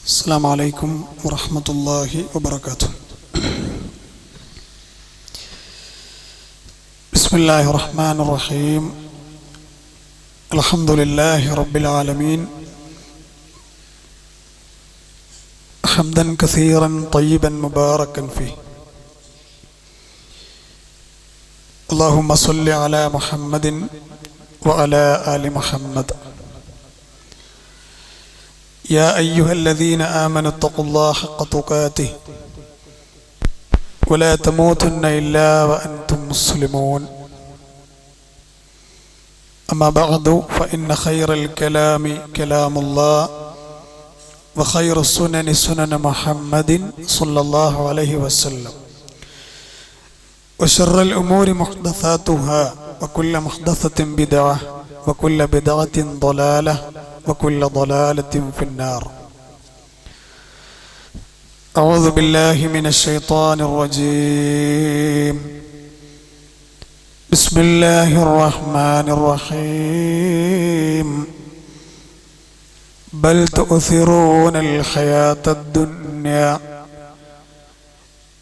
السلام عليكم ورحمة الله وبركاته. بسم الله الرحمن الرحيم. الحمد لله رب العالمين، حمدا كثيرا طيبا مباركا فيه. اللهم صل على محمد وعلى آل محمد. يا أيها الذين آمنوا اتقوا الله حق تقاته ولا تموتن إلا وأنتم مسلمون. أما بعد فإن خير الكلام كلام الله وخير السنن سنن محمد صلى الله عليه وسلم وشر الأمور محدثاتها وكل محدثة بدعة وكل بدعة ضلالة وكل ضلالة في النار. أعوذ بالله من الشيطان الرجيم. بسم الله الرحمن الرحيم. بل تؤثرون الحياة الدنيا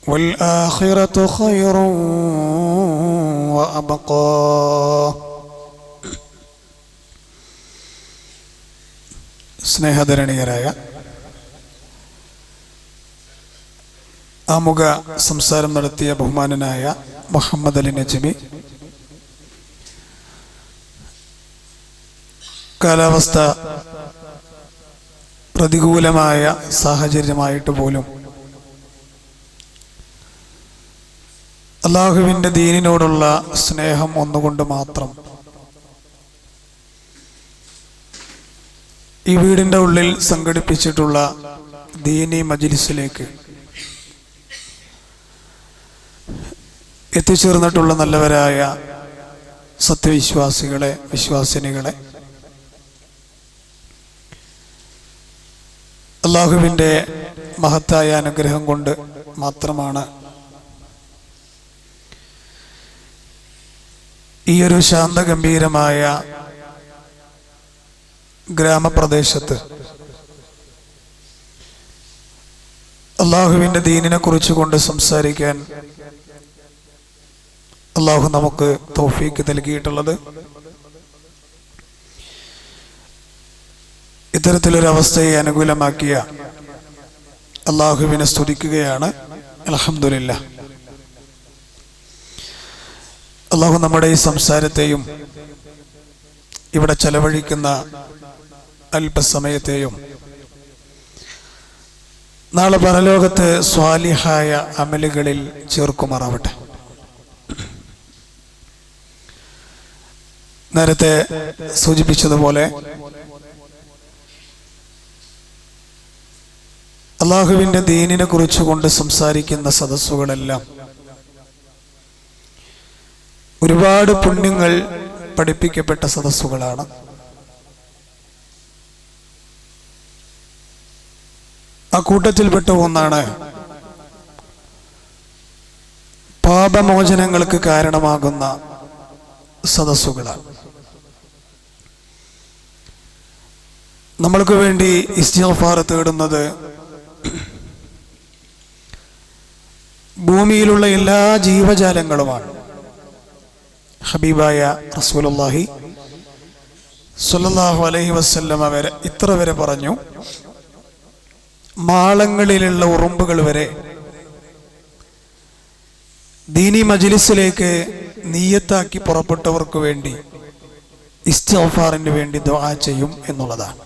والآخرة خير وأبقى. സ്നേഹധരണീയരായ ആമുഖ സംസാരം നടത്തിയ ബഹുമാനനായ മുഹമ്മദ് അലി നജ്മി, കാലാവസ്ഥ പ്രതികൂലമായ സാഹചര്യമായിട്ട് പോലും അല്ലാഹുവിൻ്റെ ദീനിനോടുള്ള സ്നേഹം ഒന്നുകൊണ്ട് മാത്രം ഈ വീടിൻ്റെ ഉള്ളിൽ സംഘടിപ്പിച്ചിട്ടുള്ള ദീനി മജ്ലിസിലേക്ക് എത്തിച്ചേർന്നിട്ടുള്ള നല്ലവരായ സത്യവിശ്വാസികളെ, വിശ്വാസിനികളെ, അല്ലാഹുവിൻ്റെ മഹത്തായ അനുഗ്രഹം കൊണ്ട് മാത്രമാണ് ഈ ഒരു ശാന്തഗംഭീരമായ ഗ്രാമപ്രദേശത്ത് അല്ലാഹുവിൻ്റെ ദീനിനെ കുറിച്ച് കൊണ്ട് സംസാരിക്കാൻ അല്ലാഹു നമുക്ക് തൗഫീക്ക് നൽകിയിട്ടുള്ളത്. ഇത്തരത്തിലൊരവസ്ഥയെ അനുകൂലമാക്കിയ അല്ലാഹുവിനെ സ്തുതിക്കുകയാണ്. അൽഹംദുലില്ലാഹ്. അല്ലാഹു നമ്മുടെ ഈ സംസാരത്തെയും ഇവിടെ ചെലവഴിക്കുന്ന അല്പസമയത്തെയും നാളെ പരലോകത്ത് സ്വാലിഹായ അമലുകളിൽ ചേർക്കുമാറാവട്ടെ. നേരത്തെ സൂചിപ്പിച്ചതുപോലെ അല്ലാഹുവിൻ്റെ ദീനിനെ കുറിച്ച് കൊണ്ട് സംസാരിക്കുന്ന സദസ്സുകളെല്ലാം ഒരുപാട് പുണ്യങ്ങൾ പഠിപ്പിക്കപ്പെട്ട സദസ്സുകളാണ്. ആ കൂട്ടത്തിൽപ്പെട്ട ഒന്നാണ് പാപമോചനങ്ങൾക്ക് കാരണമാകുന്ന സദസ്സുകളാണ്. നമ്മൾക്ക് വേണ്ടി ഇസ്തിഗ്ഫാർ തേടുന്നത് ഭൂമിയിലുള്ള എല്ലാ ജീവജാലങ്ങളുമാണ്. ഹബീബായ റസൂലുള്ളാഹി സ്വല്ലല്ലാഹു അലൈഹി വസല്ലമ വരെ ഇത്ര വരെ പറഞ്ഞു, മാളങ്ങളിലുള്ള ഉറുമ്പുകൾ വരെ ദീനി മജ്ലിസിലേക്ക് നിയ്യത്താക്കി പുറപ്പെട്ടവർക്ക് വേണ്ടി ഇസ്തിഗ്ഫാറിന് വേണ്ടി ദുആ ചെയ്യും എന്നുള്ളതാണ്.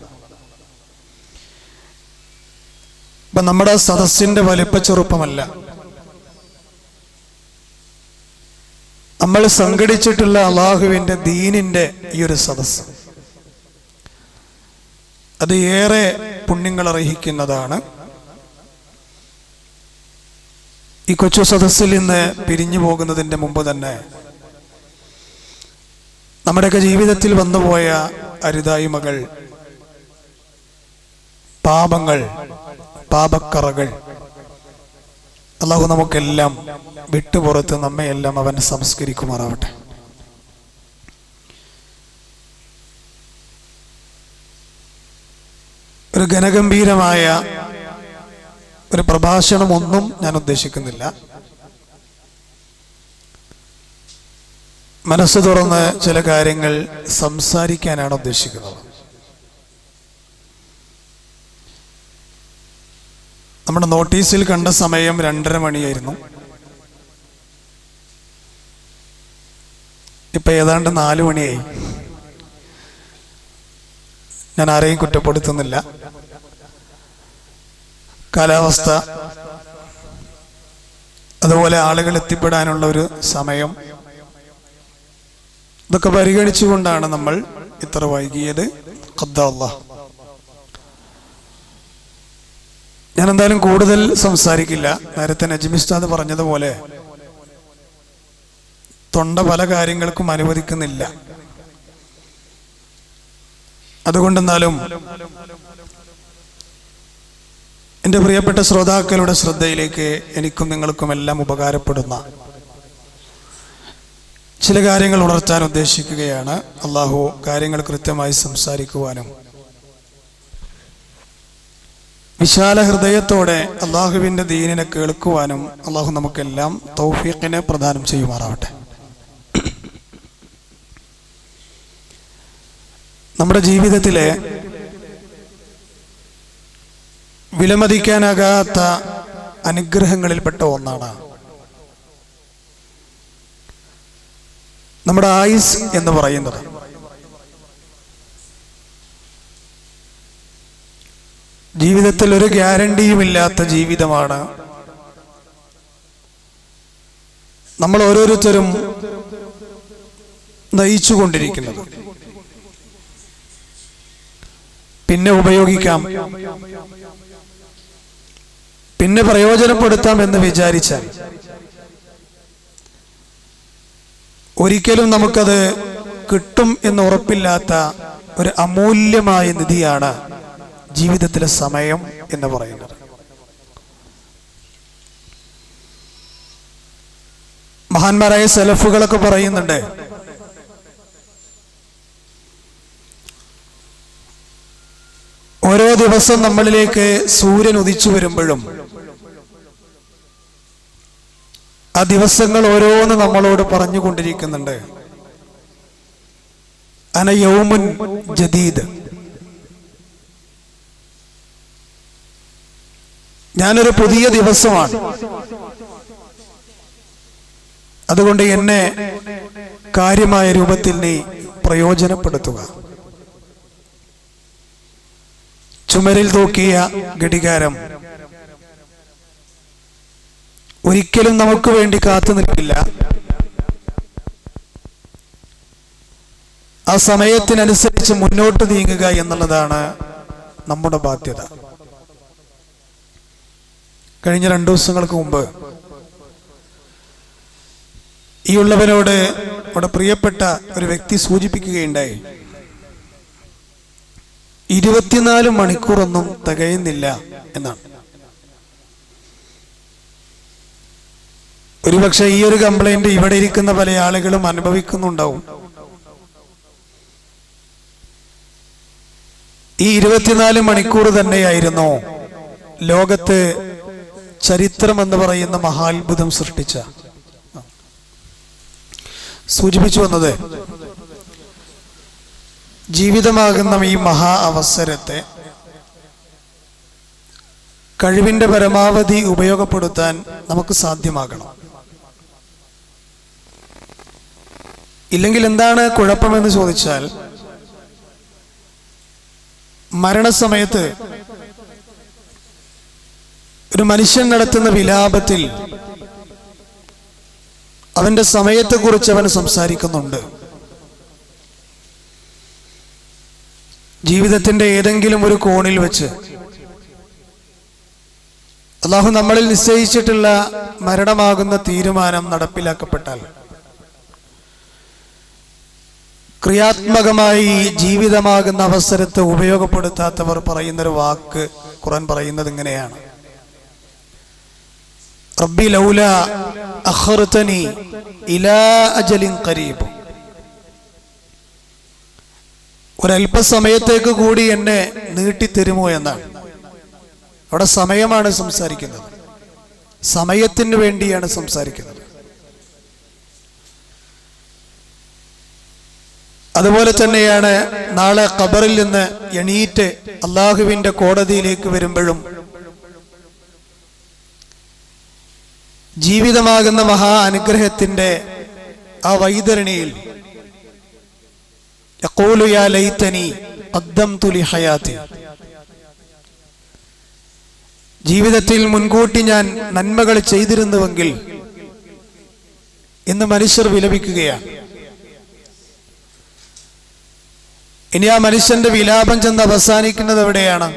ഇപ്പം നമ്മുടെ സദസ്സിന്റെ വലിപ്പ ചെറുപ്പമല്ല, നമ്മൾ സംഘടിച്ചിട്ടുള്ള അല്ലാഹുവിൻ്റെ ദീനിന്റെ ഈ ഒരു സദസ്സ് അത് ഏറെ പുണ്യങ്ങൾ അർഹിക്കുന്നതാണ്. ഈ കൊച്ചു സദസ്സിൽ നിന്ന് പിരിഞ്ഞു പോകുന്നതിൻ്റെ മുമ്പ് തന്നെ നമ്മുടെയൊക്കെ ജീവിതത്തിൽ വന്നുപോയ അരുതായ്മകൾ, പാപങ്ങൾ, പാപക്കറകൾ അല്ലാഹു നമുക്കെല്ലാം വിട്ടുപുറത്ത് നമ്മയെല്ലാം അവൻ സംസ്കരിക്കുമാറാവട്ടെ. ഒരു ഘനഗംഭീരമായ ഒരു പ്രഭാഷണമൊന്നും ഞാൻ ഉദ്ദേശിക്കുന്നില്ല. മനസ്സ് തുറന്ന് ചില കാര്യങ്ങൾ സംസാരിക്കാനാണ് ഉദ്ദേശിക്കുന്നത്. നമ്മുടെ നോട്ടീസിൽ കണ്ട സമയം 2:30 മണിയായിരുന്നു. ഇപ്പം ഏതാണ്ട് 4 മണിയായി. ഞാൻ ആരെയും കുറ്റപ്പെടുത്തുന്നില്ല. കാലാവസ്ഥ, അതുപോലെ ആളുകൾ എത്തിപ്പെടാനുള്ള ഒരു സമയം, ഇതൊക്കെ പരിഗണിച്ചുകൊണ്ടാണ് നമ്മൾ ഇത്ര വൈകിയത്. ഖദ്ദറല്ലാഹ്. ഞാൻ എന്തായാലും കൂടുതൽ സംസാരിക്കില്ല. നേരത്തെ നജ്മി ഉസ്താദ് പറഞ്ഞതുപോലെ തൊണ്ട പല കാര്യങ്ങൾക്കും അനുവദിക്കുന്നില്ല. അതുകൊണ്ടെന്നാലും എൻ്റെ പ്രിയപ്പെട്ട ശ്രോതാക്കളുടെ ശ്രദ്ധയിലേക്ക് എനിക്കും നിങ്ങൾക്കും എല്ലാം ഉപകാരപ്പെടുന്ന ചില കാര്യങ്ങൾ ഉണർത്താൻ ഉദ്ദേശിക്കുകയാണ്. അള്ളാഹു കാര്യങ്ങൾ കൃത്യമായി സംസാരിക്കുവാനും വിശാല ഹൃദയത്തോടെ അള്ളാഹുവിൻ്റെ ദീനിനെ കേൾക്കുവാനും അള്ളാഹു നമുക്കെല്ലാം തൗഫീഖിനെ പ്രദാനം ചെയ്യുമാറാവട്ടെ. നമ്മുടെ ജീവിതത്തിലെ വിലമതിക്കാനാകാത്ത അനുഗ്രഹങ്ങളിൽപ്പെട്ട ഒന്നാണ് നമ്മുടെ ആയുസ് എന്ന് പറയുന്നത്. ജീവിതത്തിൽ ഒരു ഗ്യാരണ്ടിയുമില്ലാത്ത ജീവിതമാണ് നമ്മൾ ഓരോരുത്തരും നയിച്ചുകൊണ്ടിരിക്കുന്നത്. പിന്നെ ഉപയോഗിക്കാം, പിന്നെ പ്രയോജനപ്പെടുത്താം എന്ന് വിചാരിച്ചാൽ ഒരിക്കലും നമുക്കത് കിട്ടും എന്ന് ഉറപ്പില്ലാത്ത ഒരു അമൂല്യമായ നിധിയാണ് ജീവിതത്തിലെ സമയം എന്ന് പറയുന്നത്. മഹാന്മാരായ സലഫുകളൊക്കെ പറയുന്നുണ്ട്, ഓരോ ദിവസം നമ്മളിലേക്ക് സൂര്യൻ ഉദിച്ചു വരുമ്പോഴും ആ ദിവസങ്ങൾ ഓരോന്ന് നമ്മളോട് പറഞ്ഞുകൊണ്ടിരിക്കുന്നുണ്ട്. അന യൗമുൻ ജദീദ്, ഞാനൊരു പുതിയ ദിവസമാണ്. അതുകൊണ്ട് എന്നെ കാര്യമായ രൂപത്തിൽ നീ പ്രയോജനപ്പെടുത്തുക. ചുമരിൽ തൂക്കിയ ഘടികാരം ഒരിക്കലും നമുക്ക് വേണ്ടി കാത്തു നിൽക്കില്ല. ആ സമയത്തിനനുസരിച്ച് മുന്നോട്ട് നീങ്ങുക എന്നുള്ളതാണ് നമ്മുടെ ബാധ്യത. കഴിഞ്ഞ 2 ദിവസങ്ങൾക്ക് മുമ്പ് ഈ ഉള്ളവനോട് അവിടെ പ്രിയപ്പെട്ട ഒരു വ്യക്തി സൂചിപ്പിക്കുകയുണ്ടായി, 24 മണിക്കൂറൊന്നും തികയുന്നില്ല എന്നാണ്. ഒരുപക്ഷെ ഈ ഒരു കംപ്ലൈന്റ് ഇവിടെ ഇരിക്കുന്ന പല ആളുകളും അനുഭവിക്കുന്നുണ്ടാവും. ഈ 24 മണിക്കൂർ തന്നെയായിരുന്നു ലോകത്ത് ചരിത്രം എന്ന് പറയുന്ന മഹാത്ഭുതം സൃഷ്ടിച്ച സൂചിപ്പിച്ചു വന്നത്. ജീവിതമാകുന്ന ഈ മഹാ അവസരത്തെ കഴിവിന്റെ പരമാവധി ഉപയോഗപ്പെടുത്താൻ നമുക്ക് സാധ്യമാകണം. ഇല്ലെങ്കിൽ എന്താണ് കുഴപ്പമെന്ന് ചോദിച്ചാൽ, മരണസമയത്ത് ഒരു മനുഷ്യൻ നടത്തുന്ന വിലാപത്തിൽ അവന്റെ സമയത്തെക്കുറിച്ച് അവൻ സംസാരിക്കുന്നുണ്ട്. ജീവിതത്തിന്റെ ഏതെങ്കിലും ഒരു കോണിൽ വെച്ച് അല്ലാഹു നമ്മളിൽ നിശ്ചയിച്ചിട്ടുള്ള മരണമാകുന്ന തീരുമാനം നടപ്പിലാക്കപ്പെട്ടാൽ ക്രിയാത്മകമായി ജീവിതമാകുന്ന അവസരത്തെ ഉപയോഗപ്പെടുത്താത്തവർ പറയുന്നൊരു വാക്ക് ഖുർആൻ പറയുന്നത് ഇങ്ങനെയാണ്: റബ്ബി ലൗല അഖർതനി ഇലാ അജലിൻ ഖരീബ്, ഒരല്പസമയത്തേക്ക് കൂടി എന്നെ നീട്ടിത്തരുമോ എന്നാണ്. അവിടെ സമയമാണ് സംസാരിക്കുന്നത്, സമയത്തിന് വേണ്ടിയാണ് സംസാരിക്കുന്നത്. അതുപോലെ തന്നെയാണ് നാളെ ഖബറിൽ നിന്ന് എണീറ്റ് അള്ളാഹുവിന്റെ കോടതിയിലേക്ക് വരുമ്പോഴും ജീവിതമാകുന്ന മഹാ അനുഗ്രഹത്തിന്റെ ആ വൈതരണിയിൽ യഖൂലു യാ ലൈതനി ഖദ്ദംതു ലി ഹയാതി, ജീവിതത്തിൽ മുൻകൂട്ടി ഞാൻ നന്മകൾ ചെയ്തിരുന്നുവെങ്കിൽ എന്ന് മനുഷ്യർ വിലപിക്കുകയാണ്. ഇനി ആ മനുഷ്യന്റെ വിലാപം ചെന്ന് അവസാനിക്കുന്നത് എവിടെയാണ്?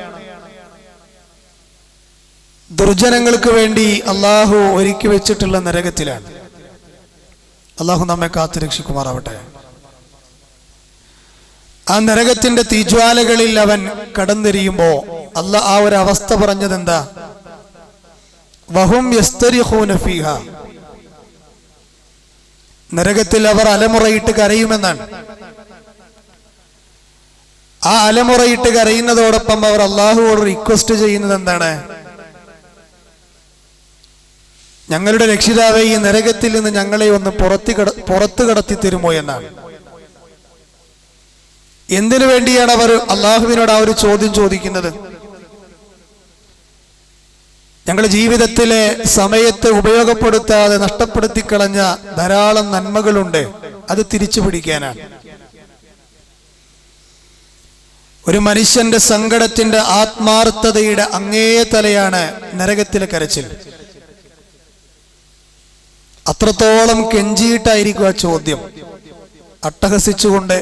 ദുർജനങ്ങൾക്ക് വേണ്ടി അള്ളാഹു ഒരുക്കി വെച്ചിട്ടുള്ള നരകത്തിലാണ്. അള്ളാഹു നമ്മെ കാത്തുരക്ഷിക്കുമാറാവട്ടെ. ആ നരകത്തിന്റെ തീജ്വാലകളിൽ അവൻ കടന്നെരിയുമ്പോ അള്ളാഹ് ആ ഒരു അവസ്ഥ പറഞ്ഞത് എന്താ? വഹും യസ്തരിഖൂന ഫീഹാ, നരകത്തിൽ അവർ അലമുറയിട്ട് കരയുമെന്നാണ്. ആ അലമുറയിട്ട് കരയുന്നതോടൊപ്പം അവർ അള്ളാഹുവോട് റിക്വസ്റ്റ് ചെയ്യുന്നത് എന്താണ്? ഞങ്ങളുടെ രക്ഷിതാവേ, ഈ നരകത്തിൽ നിന്ന് ഞങ്ങളെ ഒന്ന് പുറത്തു കടത്തി തരുമോ എന്നാണ്. എന്തിനു വേണ്ടിയാണ് അവർ അള്ളാഹുവിനോട് ആ ഒരു ചോദ്യം ചോദിക്കുന്നത്? ഞങ്ങളുടെ ജീവിതത്തിലെ സമയത്തെ ഉപയോഗപ്പെടുത്താതെ നഷ്ടപ്പെടുത്തി കളഞ്ഞ ധാരാളം നന്മകളുണ്ട്, അത് തിരിച്ചു പിടിക്കാനാണ്. ഒരു മനുഷ്യന്റെ സങ്കടത്തിന്റെ ആത്മാർത്ഥതയുടെ അങ്ങേ തലയാണ് നരകത്തിലെ കരച്ചിൽ. അത്രത്തോളം കെഞ്ചിയിട്ടായിരിക്കും ആ ചോദ്യം. അട്ടഹസിച്ചുകൊണ്ട്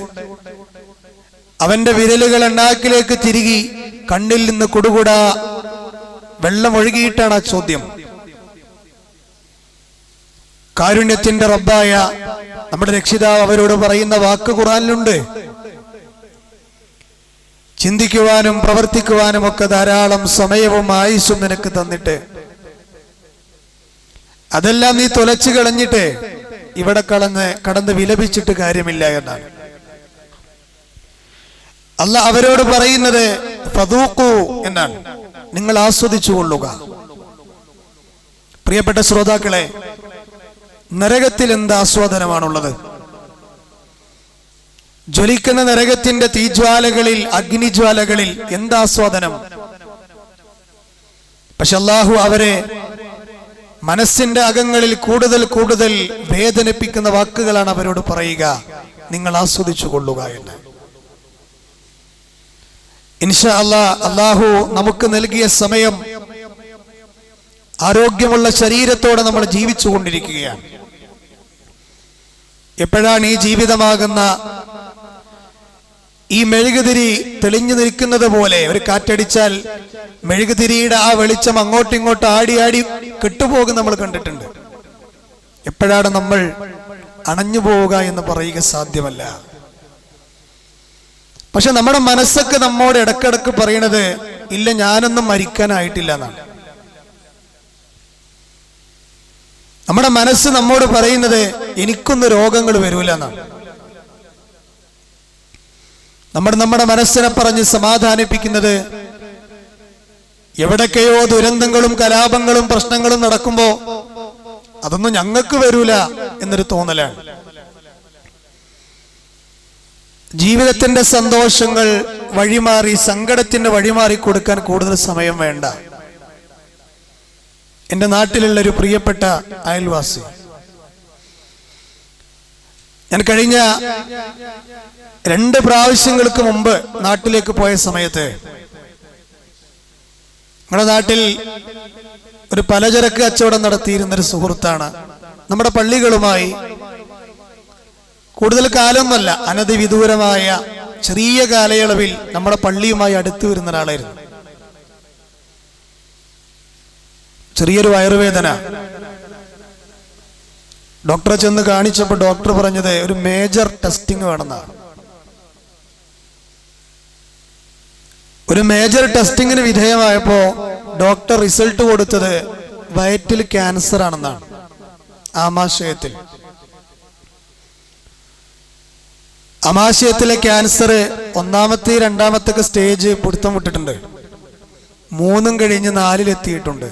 അവന്റെ വിരലുകൾ എണ്ണാക്കിലേക്ക് തിരികി കണ്ണിൽ നിന്ന് കുടുകുടാ വെള്ളം ഒഴുകിയിട്ടാണ് ആ ചോദ്യം. കാരുണ്യത്തിന്റെ റബ്ബായ നമ്മുടെ രക്ഷിതാവ് അവരോട് പറയുന്ന വാക്ക് ഖുർആനിലുണ്ട്. ചിന്തിക്കുവാനും പ്രവർത്തിക്കുവാനും ഒക്കെ ധാരാളം സമയവും ആയുസ്സും നിനക്ക് തന്നിട്ട് അതെല്ലാം നീ തുലച്ചു കളഞ്ഞിട്ട് ഇവിടെ കടന്ന് വിലപിച്ചിട്ട് കാര്യമില്ല എന്നാണ് അല്ലാഹ് അവരോട് പറയുന്നത്. ഫദൂഖു എന്നാണ്, നിങ്ങൾ ആസ്വദിച്ചു കൊള്ളുക. പ്രിയപ്പെട്ട ശ്രോതാക്കളെ, നരകത്തിൽ എന്ത് ആസ്വാദനമാണുള്ളത്? ജ്വലിക്കുന്ന നരകത്തിന്റെ തീജ്വാലകളിൽ, അഗ്നിജ്വാലകളിൽ എന്താസ്വാദനം? പക്ഷെ അല്ലാഹു അവരെ മനസ്സിന്റെ അകങ്ങളിൽ കൂടുതൽ കൂടുതൽ വേദനിപ്പിക്കുന്ന വാക്കുകളാണ് അവരോട് പറയുക, നിങ്ങൾ ആസ്വദിച്ചു കൊള്ളുക എന്ന്. ഇൻഷാ അല്ലാഹ് അല്ലാഹു നമുക്ക് നൽകിയ സമയം ആരോഗ്യമുള്ള ശരീരത്തോടെ നമ്മൾ ജീവിച്ചു കൊണ്ടിരിക്കുകയാണ്. എപ്പോഴാണ് ഈ ജീവിതമാകുന്ന ഈ മെഴുകുതിരി തെളിഞ്ഞു നിൽക്കുന്നത് പോലെ ഒരു കാറ്റടിച്ചാൽ മെഴുകുതിരിയുടെ ആ വെളിച്ചം അങ്ങോട്ടും ഇങ്ങോട്ടും ആടി ആടി കെട്ടുപോകും നമ്മൾ കണ്ടിട്ടുണ്ട്. എപ്പോഴാണ് നമ്മൾ അണഞ്ഞു പോവുക എന്ന് പറയുക സാധ്യമല്ല. പക്ഷെ നമ്മുടെ മനസ്സൊക്കെ നമ്മോട് ഇടക്കിടക്ക് പറയണത്, ഇല്ല, ഞാനൊന്നും മരിക്കാനായിട്ടില്ല എന്നാണ്. നമ്മുടെ മനസ്സ് നമ്മോട് പറയുന്നത്, എനിക്കൊന്നും രോഗങ്ങൾ വരൂല എന്നാണ്. നമ്മുടെ മനസ്സിനെ പറഞ്ഞ് സമാധാനിപ്പിക്കുന്നത്, എവിടൊക്കെയോ ദുരന്തങ്ങളും കലാപങ്ങളും പ്രശ്നങ്ങളും നടക്കുമ്പോ അതൊന്നും ഞങ്ങൾക്ക് വരൂല എന്നൊരു തോന്നലാണ്. ജീവിതത്തിന്റെ സന്തോഷങ്ങൾ വഴിമാറി സങ്കടത്തിന്റെ വഴിമാറി കൊടുക്കാൻ കൂടുതൽ സമയം വേണ്ട. എന്റെ നാട്ടിലുള്ള ഒരു പ്രിയപ്പെട്ട അയൽവാസി, ഞാൻ കഴിഞ്ഞ 2 പ്രാവശ്യങ്ങൾക്ക് മുമ്പ് നാട്ടിലേക്ക് പോയ സമയത്ത്, നമ്മുടെ നാട്ടിൽ ഒരു പലചരക്ക് കച്ചവടം നടത്തിയിരുന്നൊരു സുഹൃത്താണ്. നമ്മുടെ പള്ളികളുമായി കൂടുതൽ കാലമൊന്നുമല്ല, അനധിവിദൂരമായ ചെറിയ കാലയളവിൽ നമ്മുടെ പള്ളിയുമായി അടുത്തു വരുന്ന ഒരാളായിരുന്നു. ചെറിയൊരു വയറുവേദന, ഡോക്ടറെ ചെന്ന് കാണിച്ചപ്പോൾ ഡോക്ടർ പറഞ്ഞത് ഒരു മേജർ ടെസ്റ്റിംഗ് വേണമെന്നാണ്. ഒരു മേജർ ടെസ്റ്റിങ്ങിന് വിധേയമായപ്പോ ഡോക്ടർ റിസൾട്ട് കൊടുത്തത് വയറ്റിൽ ക്യാൻസർ ആണെന്നാണ്, ആമാശയത്തിൽ. ആമാശയത്തിലെ ക്യാൻസർ 1ാമത്തെ 2ാമത്തെ സ്റ്റേജ് പിടുത്തം വിട്ടിട്ടുണ്ട്. 3 കഴിഞ്ഞ് 4-ലെത്തിയിട്ടുണ്ട്.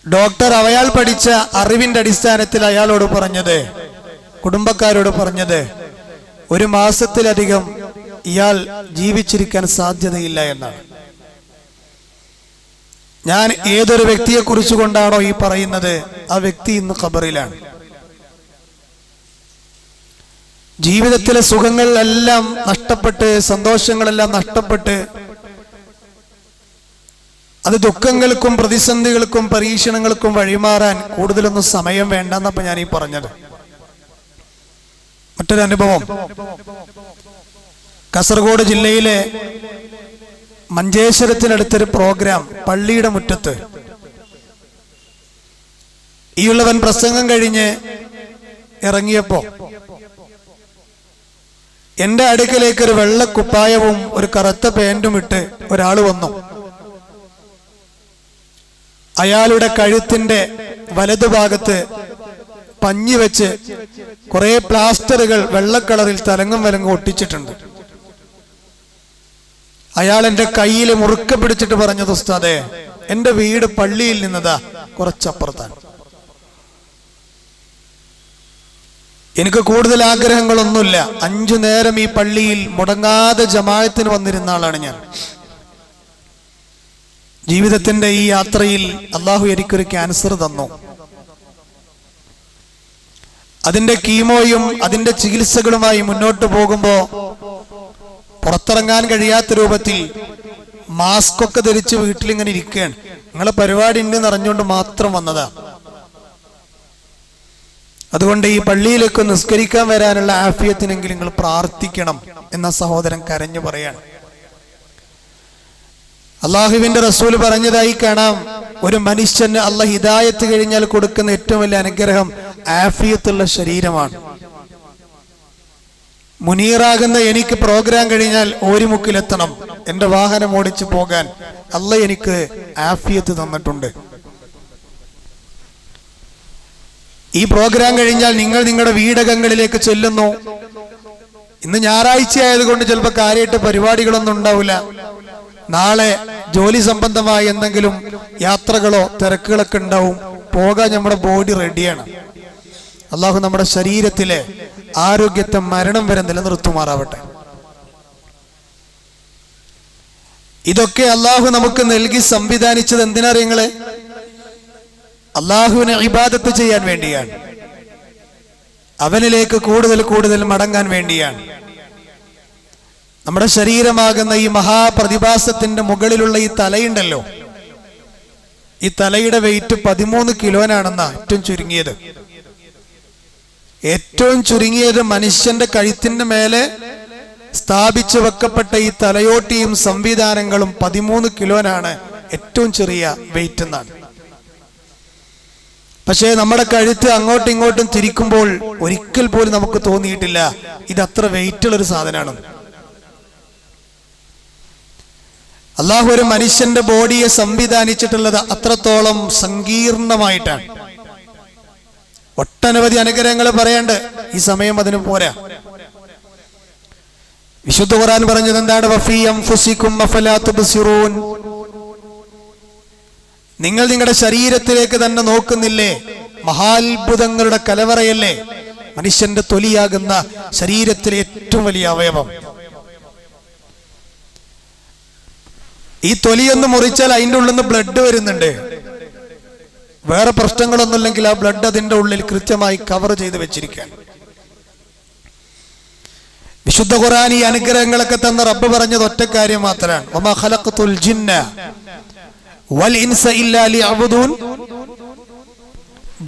ഡോക്ടർ അയാൾ പഠിച്ച അറിവിന്റെ അടിസ്ഥാനത്തിൽ അയാളോട് പറഞ്ഞത്, കുടുംബക്കാരോട് പറഞ്ഞത്, 1 മാസത്തിലധികം ഇയാൾ ജീവിച്ചിരിക്കാൻ സാധ്യതയില്ല എന്നാണ്. ഞാൻ ഏതൊരു വ്യക്തിയെ കുറിച്ച് കൊണ്ടാണോ ഈ പറയുന്നത്, ആ വ്യക്തി ഇന്ന് ഖബറിലാണ്. ജീവിതത്തിലെ സുഖങ്ങളെല്ലാം നഷ്ടപ്പെട്ട്, സന്തോഷങ്ങളെല്ലാം നഷ്ടപ്പെട്ട്, അത് ദുഃഖങ്ങൾക്കും പ്രതിസന്ധികൾക്കും പരീക്ഷണങ്ങൾക്കും വഴിമാറാൻ കൂടുതലൊന്നും സമയം വേണ്ടെന്നപ്പോ ഞാൻ ഈ പറഞ്ഞത്. മറ്റൊരു അനുഭവം, കാസർഗോഡ് ജില്ലയിലെ മഞ്ചേശ്വരത്തിനടുത്തൊരു പ്രോഗ്രാം പള്ളിയുടെ മുറ്റത്ത്. ഈയുള്ളവൻ പ്രസംഗം കഴിഞ്ഞ് ഇറങ്ങിയപ്പോ എന്റെ അടുക്കലേക്ക് ഒരു വെള്ളക്കുപ്പായവും ഒരു കറുത്ത പാന്റും ഇട്ട് ഒരാൾ വന്നു. അയാളുടെ കഴുത്തിന്റെ വലതുഭാഗത്ത് പഞ്ഞി വെച്ച് കുറെ പ്ലാസ്റ്ററുകൾ വെള്ളക്കളറിൽ തലങ്ങും വലങ്ങും ഒട്ടിച്ചിട്ടുണ്ട്. അയാൾ എന്റെ കയ്യിൽ മുറുക്കെ പിടിച്ചിട്ട് പറഞ്ഞത്, ഉസ്താദേ, എന്റെ വീട് പള്ളിയിൽ നിന്നതാ കുറച്ചപ്പുറത്താണ്. എനിക്ക് കൂടുതൽ ആഗ്രഹങ്ങളൊന്നുമില്ല. 5 നേരം ഈ പള്ളിയിൽ മുടങ്ങാതെ ജമാഅത്തിന് വന്നിരുന്ന ആളാണ് ഞാൻ. ജീവിതത്തിന്റെ ഈ യാത്രയിൽ അള്ളാഹു എനിക്കൊരു ക്യാൻസർ തന്നു. അതിന്റെ കീമോയും അതിന്റെ ചികിത്സകളുമായി മുന്നോട്ട് പോകുമ്പോ പുറത്തിറങ്ങാൻ കഴിയാത്ത രൂപത്തിൽ മാസ്ക് ഒക്കെ ധരിച്ച് വീട്ടിലിങ്ങനെ ഇരിക്കുകയാണ്. നിങ്ങളെ പരിപാടി ഉണ്ടെന്ന് അറിഞ്ഞുകൊണ്ട് മാത്രം വന്നതാ. അതുകൊണ്ട് ഈ പള്ളിയിലേക്ക് നിസ്കരിക്കാൻ വരാനുള്ള ആഫിയത്തിനെങ്കിലും നിങ്ങൾ പ്രാർത്ഥിക്കണം എന്ന സഹോദരൻ കരഞ്ഞു പറയാണ്. അള്ളാഹുവിന്റെ റസൂൽ പറഞ്ഞതായി കാണാം, ഒരു മനുഷ്യന് അള്ളാഹ് ഹിദായത്ത് കഴിഞ്ഞാൽ കൊടുക്കുന്ന ഏറ്റവും വലിയ അനുഗ്രഹം ആഫിയത്തുള്ള ശരീരമാണ്. മുനീറാകുന്ന എനിക്ക് പ്രോഗ്രാം കഴിഞ്ഞാൽ ഓരിമുക്കിലെത്തണം, എന്റെ വാഹനം ഓടിച്ചു പോകാൻ അള്ളാഹ് എനിക്ക് ആഫിയത്ത് തന്നിട്ടുണ്ട്. ഈ പ്രോഗ്രാം കഴിഞ്ഞാൽ നിങ്ങൾ നിങ്ങളുടെ വീടകങ്ങളിലേക്ക് ചെല്ലുന്നു. ഇന്ന് ഞായറാഴ്ച ആയതുകൊണ്ട് ചിലപ്പോൾ കാര്യമായിട്ട് പരിപാടികളൊന്നും ഉണ്ടാവില്ല. നാളെ ജോലി സംബന്ധമായ എന്തെങ്കിലും യാത്രകളോ തിരക്കുകളൊക്കെ ഉണ്ടാവും. പോകാൻ നമ്മുടെ ബോഡി റെഡിയാണ്. അള്ളാഹു നമ്മുടെ ശരീരത്തിലെ ആരോഗ്യത്തെ മരണം വരെ നിലനിർത്തുമാറാവട്ടെ. ഇതൊക്കെ അള്ളാഹു നമുക്ക് നൽകി സംവിധാനിച്ചത് എന്തിനറിയങ്ങളെ? അള്ളാഹുവിനെ ഇബാദത്ത് ചെയ്യാൻ വേണ്ടിയാണ്. അവനിലേക്ക് കൂടുതൽ കൂടുതൽ മടങ്ങാൻ വേണ്ടിയാണ്. നമ്മുടെ ശരീരമാകുന്ന ഈ മഹാപ്രതിഭാസത്തിന്റെ മുകളിലുള്ള ഈ തലയുണ്ടല്ലോ, ഈ തലയുടെ വെയിറ്റ് 13 കിലോനാണെന്നാ ഏറ്റവും ചുരുങ്ങിയത്. ഏറ്റവും ചുരുങ്ങിയത് മനുഷ്യന്റെ കഴുത്തിന്റെ മേലെ സ്ഥാപിച്ചു വെക്കപ്പെട്ട ഈ തലയോട്ടിയും സംവിധാനങ്ങളും 13 കിലോനാണ് ഏറ്റവും ചെറിയ വെയിറ്റ് എന്നാണ്. പക്ഷേ നമ്മുടെ കഴുത്ത് അങ്ങോട്ടും ഇങ്ങോട്ടും തിരിക്കുമ്പോൾ ഒരിക്കൽ പോലും നമുക്ക് തോന്നിയിട്ടില്ല ഇത് അത്ര വെയിറ്റുള്ളൊരു സാധനമാണ്. അള്ളാഹു ഒരു മനുഷ്യന്റെ ബോഡിയെ സംവിധാനിച്ചിട്ടുള്ളത് അത്രത്തോളം സങ്കീർണമായിട്ടാണ്. ഒട്ടനവധി അനുഗ്രഹങ്ങൾ പറയേണ്ട, ഈ സമയം അതിന് പോരാ. വിശുദ്ധ ഖുർആൻ പറഞ്ഞത് എന്താണ്? വഫീ അൻഫുസികും അഫലാ തുബ്സിറൂൻ. നിങ്ങൾ നിങ്ങളുടെ ശരീരത്തിലേക്ക് തന്നെ നോക്കുന്നില്ലേ? മഹാത്ഭുതങ്ങളുടെ കലവറയല്ലേ മനുഷ്യന്റെ തൊലിയാകുന്ന ശരീരത്തിലെ ഏറ്റവും വലിയ അവയവം. ഈ തൊലിയൊന്ന് മുറിച്ചാൽ അതിൻ്റെ ഉള്ളിൽ നിന്ന് ബ്ലഡ് വരുന്നുണ്ട്. വേറെ പ്രശ്നങ്ങളൊന്നുമില്ലെങ്കിൽ ആ ബ്ലഡ് അതിൻ്റെ ഉള്ളിൽ കൃത്യമായി കവർ ചെയ്ത് വെച്ചിരിക്കുകയാണ്. വിശുദ്ധ ഖുർആൻ ഈ അനുഗ്രഹങ്ങളൊക്കെ തന്ന റബ്ബ് പറഞ്ഞത് ഒറ്റ കാര്യം മാത്രമാണ്, വമാ ഖലഖതുൽ ജിന്ന വൽ ഇൻസ ഇല്ലാ ലിയഅ്ബുദൂൻ.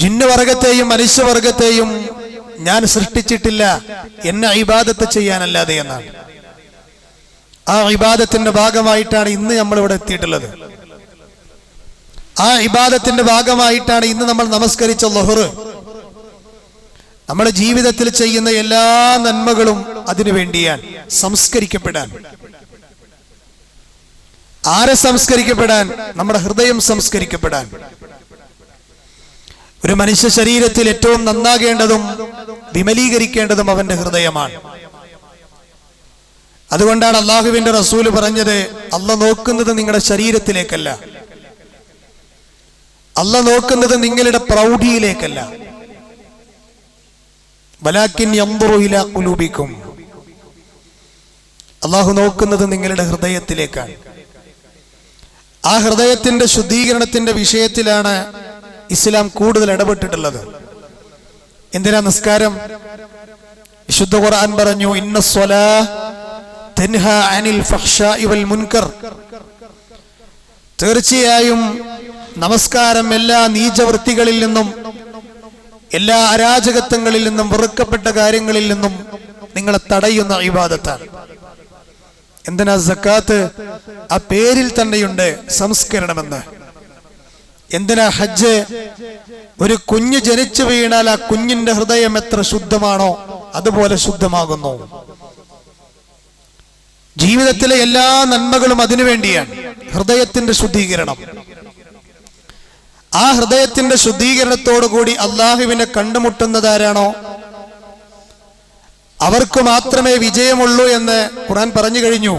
ജിന്നുവർഗത്തെയും മനുഷ്യവർഗത്തെയും ഞാൻ സൃഷ്ടിച്ചിട്ടില്ല എന്നെ ഇബാദത്ത് ചെയ്യാനല്ലാതെ എന്നാണ്. ആ ഇബാദത്തിന്റെ ഭാഗമായിട്ടാണ് ഇന്ന് നമ്മൾ ഇവിടെ എത്തിയിട്ടുള്ളത്. ആ ഇബാദത്തിന്റെ ഭാഗമായിട്ടാണ് ഇന്ന് നമ്മൾ നമസ്കരിച്ച ളുഹർ. നമ്മുടെ ജീവിതത്തിൽ ചെയ്യുന്ന എല്ലാ നന്മകളും അതിനു വേണ്ടിയാണ്, സംസ്കരിക്കപ്പെടാൻ. ആരെ സംസ്കരിക്കപ്പെടാൻ? നമ്മുടെ ഹൃദയം സംസ്കരിക്കപ്പെടാൻ. ഒരു മനുഷ്യ ശരീരത്തിൽ ഏറ്റവും നന്നാകേണ്ടതും വിമലീകരിക്കേണ്ടതും അവന്റെ ഹൃദയമാണ്. അതുകൊണ്ടാണ് അള്ളാഹുവിന്റെ റസൂല് പറഞ്ഞത്, അള്ളാഹ് നോക്കുന്നത് നിങ്ങളുടെ ശരീരത്തിലേക്കല്ല, അള്ളാഹ് നോക്കുന്നത് നിങ്ങളുടെ പ്രൗഢിയിലേക്കല്ല, വലാകിൻ യൻദുറു ഇലാ ഖുലൂബിക്കും, അള്ളാഹു നോക്കുന്നത് നിങ്ങളുടെ ഹൃദയത്തിലേക്കാണ്. ആ ഹൃദയത്തിന്റെ ശുദ്ധീകരണത്തിന്റെ വിഷയത്തിലാണ് ഇസ്ലാം കൂടുതൽ ഇടപെട്ടിട്ടുള്ളത്. എന്തിനാ നിസ്കാരം? വിശുദ്ധ ഖുർആൻ പറഞ്ഞു, ഇന്നസ്സലാഹ തൻഹാ അനിൽ ഫഹ്ശാഇ വൽ മുൻകർ, തീർച്ചയായും നമസ്കാരം എല്ലാ നീചവൃത്തികളിൽ നിന്നും എല്ലാ അരാജകത്വങ്ങളിൽ നിന്നും വെറുക്കപ്പെട്ട കാര്യങ്ങളിൽ നിന്നും നിങ്ങളെ തടയുന്ന ഇബാദത്താണ്. എന്തിനാ സക്കാത്ത്? ആ പേരിൽ തന്നെയുണ്ട് സംസ്കരണമെന്ന്. എന്തിനാ ഹജ്ജ്? ഒരു കുഞ്ഞ് ജനിച്ചു വീണാൽ ആ കുഞ്ഞിന്റെ ഹൃദയം എത്ര ശുദ്ധമാണോ അതുപോലെ ശുദ്ധമാകുന്നു. ജീവിതത്തിലെ എല്ലാ നന്മകളും അതിനുവേണ്ടിയാണ്, ഹൃദയത്തിന്റെ ശുദ്ധീകരണം. ആ ഹൃദയത്തിന്റെ ശുദ്ധീകരണത്തോടു കൂടി അള്ളാഹുവിനെ കണ്ടുമുട്ടുന്നതാരാണോ അവർക്ക് മാത്രമേ വിജയമുള്ളൂ എന്ന് ഖുർആൻ പറഞ്ഞു കഴിഞ്ഞു.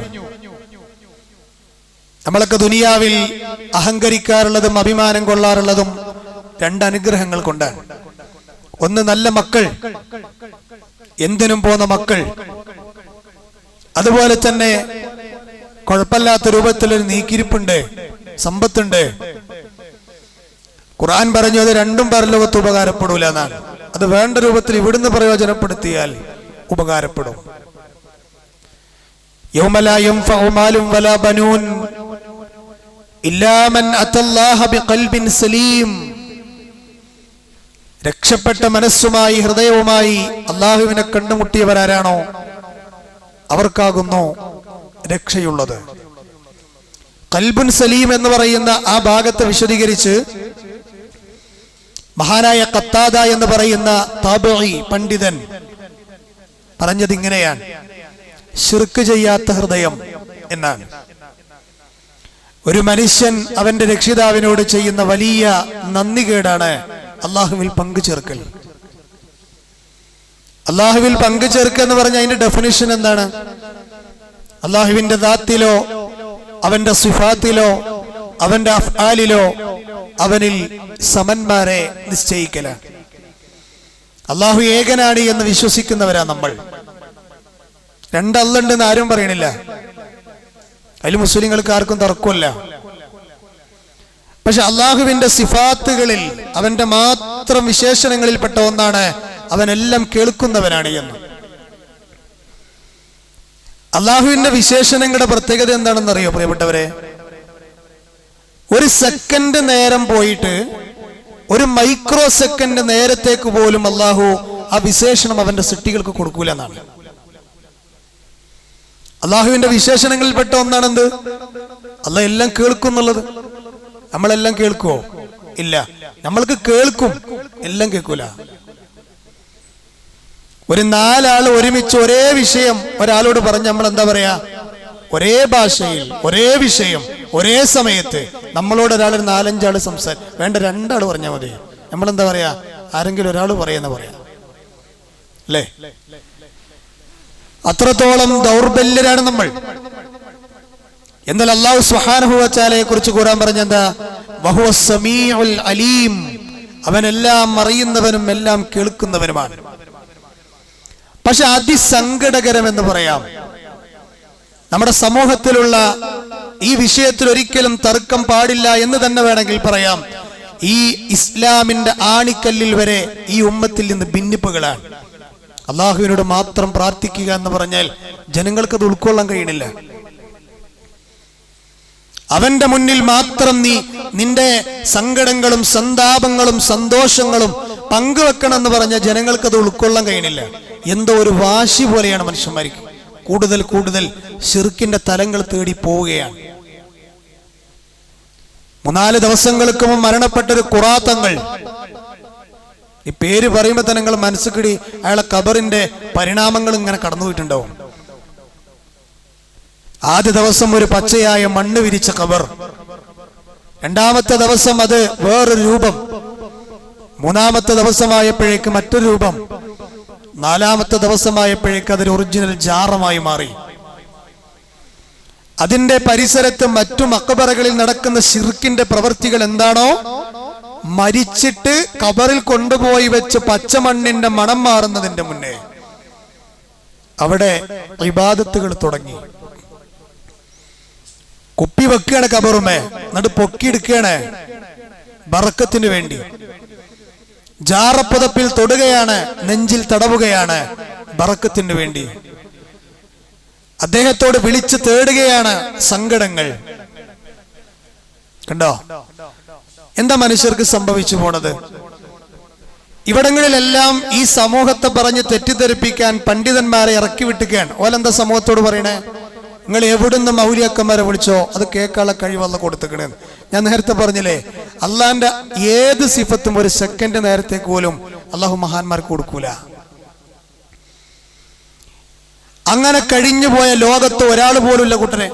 നമ്മളൊക്കെ ദുനിയാവിൽ അഹങ്കരിക്കാറുള്ളതും അഭിമാനം കൊള്ളാറുള്ളതും രണ്ട് അനുഗ്രഹങ്ങൾ കൊണ്ടാണ്. ഒന്ന്, നല്ല മക്കൾ, എന്തിനും പോന്ന മക്കൾ. അതുപോലെ തന്നെ കുഴപ്പമില്ലാത്ത രൂപത്തിലൊരു നീക്കിരിപ്പുണ്ട്, സമ്പത്തുണ്ട്. ഖുർആൻ പറഞ്ഞു അത് രണ്ടും പരലോകത്ത് ഉപകാരപ്പെടൂല എന്നാണ്. അത് വേണ്ട രൂപത്തിൽ ഇവിടുന്ന് പ്രയോജനപ്പെടുത്തിയാൽ ഉപകാരപ്പെടും. യൗമ ലാ യൻഫഉ മാലുൻ വലാ ബനൂൻ ഇല്ലാ മൻ അത്തല്ലാഹ ബിഖൽബിൻ സലീം. രക്ഷപ്പെട്ട മനസ്സുമായി ഹൃദയവുമായി അള്ളാഹുവിനെ കണ്ടുമുട്ടിയവരാരാണോ അവർക്കാകുന്നു രക്ഷയുള്ളത്. ഖൽബുൻ സലീം എന്ന് പറയുന്ന ആ ഭാഗത്തെ വിശദീകരിച്ച് മഹാനായ ഖത്താദ എന്ന് പറയുന്ന താബഈ പണ്ഡിതൻ പറഞ്ഞത് ഇങ്ങനെയാണ്, ശിർക്ക് ചെയ്യാത്ത ഹൃദയം എന്നാണ്. ഒരു മനുഷ്യൻ അവന്റെ രക്ഷിതാവിനോട് ചെയ്യുന്ന വലിയ നന്ദികേടാണ് അള്ളാഹുവിൽ പങ്കുചേർക്കൽ. അള്ളാഹുവിൽ പങ്കുചേർക്കുക എന്ന് പറഞ്ഞ അതിന്റെ ഡെഫിനിഷൻ എന്താണ്? അള്ളാഹുവിന്റെ ദാത്തിലോ അവന്റെ സിഫാത്തിലോ അവന്റെ അഫ്ആലിലോ അവനിൽ സമന്മാരെ നിശ്ചയിക്കലാണ്. അള്ളാഹു ഏകനാണ് എന്ന് വിശ്വസിക്കുന്നവരാ നമ്മൾ. രണ്ടല്ലെന്ന് ആരും പറയണില്ല, അതിൽ മുസ്ലിങ്ങൾക്ക് ആർക്കും തർക്കമില്ല. പക്ഷെ അള്ളാഹുവിന്റെ സിഫാത്തുകളിൽ അവന്റെ മാത്രം വിശേഷണങ്ങളിൽപ്പെട്ട ഒന്നാണ് അവനെല്ലാം കേൾക്കുന്നവനാണ് എന്ന്. അള്ളാഹുവിന്റെ വിശേഷണങ്ങളുടെ പ്രത്യേകത എന്താണെന്നറിയോ പ്രിയപ്പെട്ടവരെ? ഒരു സെക്കൻഡ് നേരം പോയിട്ട് ഒരു മൈക്രോ സെക്കൻഡ് നേരത്തേക്ക് പോലും അള്ളാഹു ആ വിശേഷണം അവന്റെ സൃഷ്ടികൾക്ക് കൊടുക്കൂല എന്നാണ്. അള്ളാഹുവിന്റെ വിശേഷണങ്ങളിൽപ്പെട്ട ഒന്നാണെന്ത്? അള്ളാഹ് എല്ലാം കേൾക്കുന്നുള്ളത്. നമ്മളെല്ലാം കേൾക്കുവോ? ഇല്ല. നമ്മൾക്ക് കേൾക്കും, എല്ലാം കേൾക്കൂല. ഒരു നാലാൾ ഒരുമിച്ച് ഒരേ വിഷയം ഒരാളോട് പറഞ്ഞ് നമ്മൾ എന്താ പറയാ? ഒരേ ഭാഷയിൽ ഒരേ വിഷയം ഒരേ സമയത്ത് നമ്മളോട് ഒരാൾ നാലഞ്ചാള് വേണ്ട രണ്ടാൾ പറഞ്ഞാൽ മതി. നമ്മളെന്താ പറയാ? ആരെങ്കിലും ഒരാൾ പറയുന്ന പറയാ, അല്ലേ? അത്രത്തോളം ദൗർബല്യരാണ് നമ്മൾ. എന്നാൽ അല്ലാഹു സുബ്ഹാനഹു വ തആലയെ കുറിച്ച് ഖുർആൻ പറഞ്ഞെന്താ? വഹുവ സമീഉൽ അലീം, അവനെല്ലാം അറിയുന്നവനും എല്ലാം കേൾക്കുന്നവനുമാണ്. പക്ഷെ അതിസങ്കടകരം എന്ന് പറയാം, നമ്മുടെ സമൂഹത്തിലുള്ള ഈ വിഷയത്തിൽ ഒരിക്കലും തർക്കം പാടില്ല എന്ന് തന്നെ വേണമെങ്കിൽ പറയാം. ഈ ഇസ്ലാമിന്റെ ആണിക്കല്ലിൽ വരെ ഈ ഉമ്മത്തിൽ നിന്ന് ഭിന്നിപ്പുകളാണ്. അള്ളാഹുവിനോട് മാത്രം പ്രാർത്ഥിക്കുക എന്ന് പറഞ്ഞാൽ ജനങ്ങൾക്ക് അത് ഉൾക്കൊള്ളാൻ കഴിയണില്ല. അവന്റെ മുന്നിൽ മാത്രം നീ നിന്റെ സങ്കടങ്ങളും സന്താപങ്ങളും സന്തോഷങ്ങളും പങ്കുവെക്കണം എന്ന് പറഞ്ഞ ജനങ്ങൾക്ക് അത് ഉൾക്കൊള്ളാൻ കഴിയണില്ല. എന്തോ ഒരു വാശി പോലെയാണ് മനുഷ്യന്മാർക്ക്. കൂടുതൽ കൂടുതൽ ശിർക്കിന്റെ തലങ്ങൾ തേടി പോവുകയാണ്. 3-4 ദിവസങ്ങൾക്ക് മുമ്പ് മരണപ്പെട്ടൊരു ഖുറാത്തങ്ങൾ, ഈ പേര് പറയുമ്പോ തന്നെ നിങ്ങൾ മനസ്സിക്കിടി അയാളെ ഖബറിന്റെ പരിണാമങ്ങൾ ഇങ്ങനെ കടന്നുപോയിട്ടുണ്ടാവും. ആദ്യ ദിവസം ഒരു പച്ചയായ മണ്ണ് വിരിച്ച ഖബർ, രണ്ടാമത്തെ ദിവസം അത് വേറൊരു രൂപം, മൂന്നാമത്തെ ദിവസമായപ്പോഴേക്ക് മറ്റൊരു രൂപം, നാലാമത്തെ ദിവസമായപ്പോഴേക്ക് അതൊരു ഒറിജിനൽ ജാറമായി മാറി. അതിന്റെ പരിസരത്ത് മറ്റു മഖബറകളിൽ നടക്കുന്ന ശിർക്കിന്റെ പ്രവൃത്തികൾ എന്താണോ, മരിച്ചിട്ട് ഖബറിൽ കൊണ്ടുപോയി വെച്ച് പച്ചമണ്ണിന്റെ മണം മാറുന്നതിന്റെ മുന്നേ അവിടെ ഇബാദത്തുകൾ തുടങ്ങി. കുപ്പി വെക്കുകയാണ് ഖബറുമേ, എന്നിട്ട് പൊക്കിയെടുക്കുകയാണ് ബറക്കത്തിന് വേണ്ടി. ജാറപ്പുതപ്പിൽ തൊടുകയാണ്, നെഞ്ചിൽ തടവുകയാണ് ബറക്കത്തിന് വേണ്ടി. അദ്ദേഹത്തോട് വിളിച്ചു തേടുകയാണ് സങ്കടങ്ങൾ. കണ്ടോ എന്താ മനുഷ്യർക്ക് സംഭവിച്ചു പോണത്? ഇവിടങ്ങളിലെല്ലാം ഈ സമൂഹത്തെ പറഞ്ഞ് തെറ്റിദ്ധരിപ്പിക്കാൻ പണ്ഡിതന്മാരെ ഇറക്കി വിട്ടുകയാണ്. ഓലെന്താ സമൂഹത്തോട് പറയണേ? നിങ്ങൾ എവിടുന്ന് മൗലിയാക്കന്മാരെ വിളിച്ചോ, അത് കേൾക്കാനുള്ള കഴിവല്ല കൊടുത്തേക്കണേ. ഞാൻ നേരത്തെ പറഞ്ഞില്ലേ, അള്ളാന്റെ ഏത് സിഫത്തും ഒരു സെക്കൻഡ് നേരത്തേക്ക് പോലും അള്ളാഹു മഹാന്മാർക്ക് കൊടുക്കൂല. അങ്ങനെ കഴിഞ്ഞു പോയ ലോകത്ത് ഒരാൾ പോലുമില്ല കൂട്ടരെ.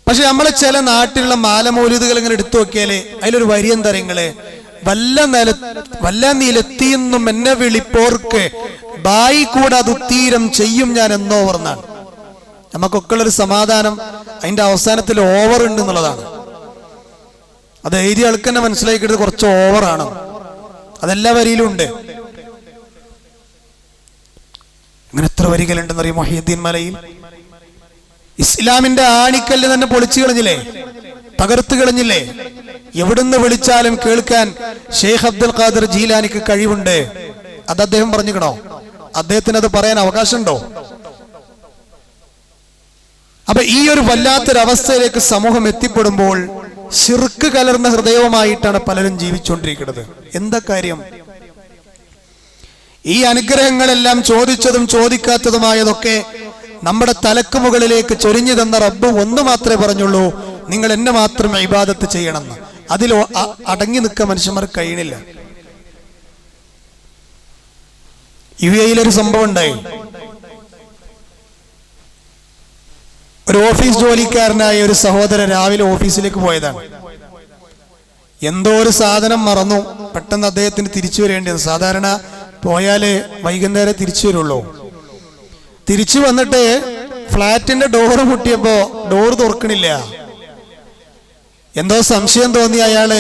പക്ഷെ നമ്മളെ ചില നാട്ടിലുള്ള മാലമൗലിദുകൾ ഇങ്ങനെ എടുത്തു നോക്കിയാല് അതിലൊരു വരി എന്താ നിങ്ങള്, വല്ല നിലത്തിന്നും എന്നെ വിളിപ്പോർക്ക് ബായി കൂടെ അത് ഉത്തീരം ചെയ്യും ഞാൻ എന്നോ പറഞ്ഞാണ്. നമുക്കൊക്കെ ഉള്ളൊരു സമാധാനം അതിന്റെ അവസാനത്തിൽ ഓവർ ഉണ്ട് എന്നുള്ളതാണ്. അത് എഴുതിയ ആൾക്ക് തന്നെ മനസ്സിലാക്കിയിട്ട് കുറച്ച് ഓവറാണ്. അതെല്ലാ വരിയിലും ഉണ്ട്. അങ്ങനെ എത്ര വരികളുണ്ടെന്നറിയും മുഹ്യിദ്ദീൻ മലയിൽ. ഇസ്ലാമിന്റെ ആണിക്കല്ല് തന്നെ പൊളിച്ചു കളഞ്ഞില്ലേ, തകർത്ത് കളഞ്ഞില്ലേ. എവിടുന്ന് വിളിച്ചാലും കേൾക്കാൻ ഷെയ്ഖ് അബ്ദുൽ ഖാദിർ ജീലാനിക്ക് കഴിവുണ്ട്. അത് അദ്ദേഹം പറഞ്ഞിക്കണോ? അദ്ദേഹത്തിന് അത് പറയാൻ അവകാശമുണ്ടോ? അപ്പൊ ഈ ഒരു വല്ലാത്തൊരവസ്ഥയിലേക്ക് സമൂഹം എത്തിപ്പെടുമ്പോൾ ശിർക്ക് കലർന്ന ഹൃദയവുമായിട്ടാണ് പലരും ജീവിച്ചുകൊണ്ടിരിക്കുന്നത്. എന്താ കാര്യം? ഈ അനുഗ്രഹങ്ങളെല്ലാം ചോദിച്ചതും ചോദിക്കാത്തതുമായതൊക്കെ നമ്മുടെ തലക്ക് മുകളിലേക്ക് ചൊരിഞ്ഞു തന്ന റബ്ബ് ഒന്ന് മാത്രമേ പറഞ്ഞുള്ളൂ, നിങ്ങൾ എന്നെ മാത്രം ഇബാദത്ത് ചെയ്യണമെന്ന്. അതിൽ അടങ്ങി നിൽക്കാൻ മനുഷ്യന്മാർക്ക് കഴിയണില്ല. യുഎഇയിലൊരു സംഭവം ഉണ്ടായി. ഒരു ഓഫീസ് ജോലിക്കാരനായ ഒരു സഹോദരൻ രാവിലെ ഓഫീസിലേക്ക് പോയതാണ്. എന്തോ ഒരു സാധനം മറന്നു. പെട്ടെന്ന് അദ്ദേഹത്തിന് തിരിച്ചു വരേണ്ടത്. സാധാരണ പോയാല് വൈകുന്നേരം തിരിച്ചു വരുള്ളൂ. തിരിച്ചു വന്നിട്ട് ഫ്ലാറ്റിന്റെ ഡോറ് മുട്ടിയപ്പോ ഡോറ് തുറക്കണില്ല. എന്തോ സംശയം തോന്നി അയാള്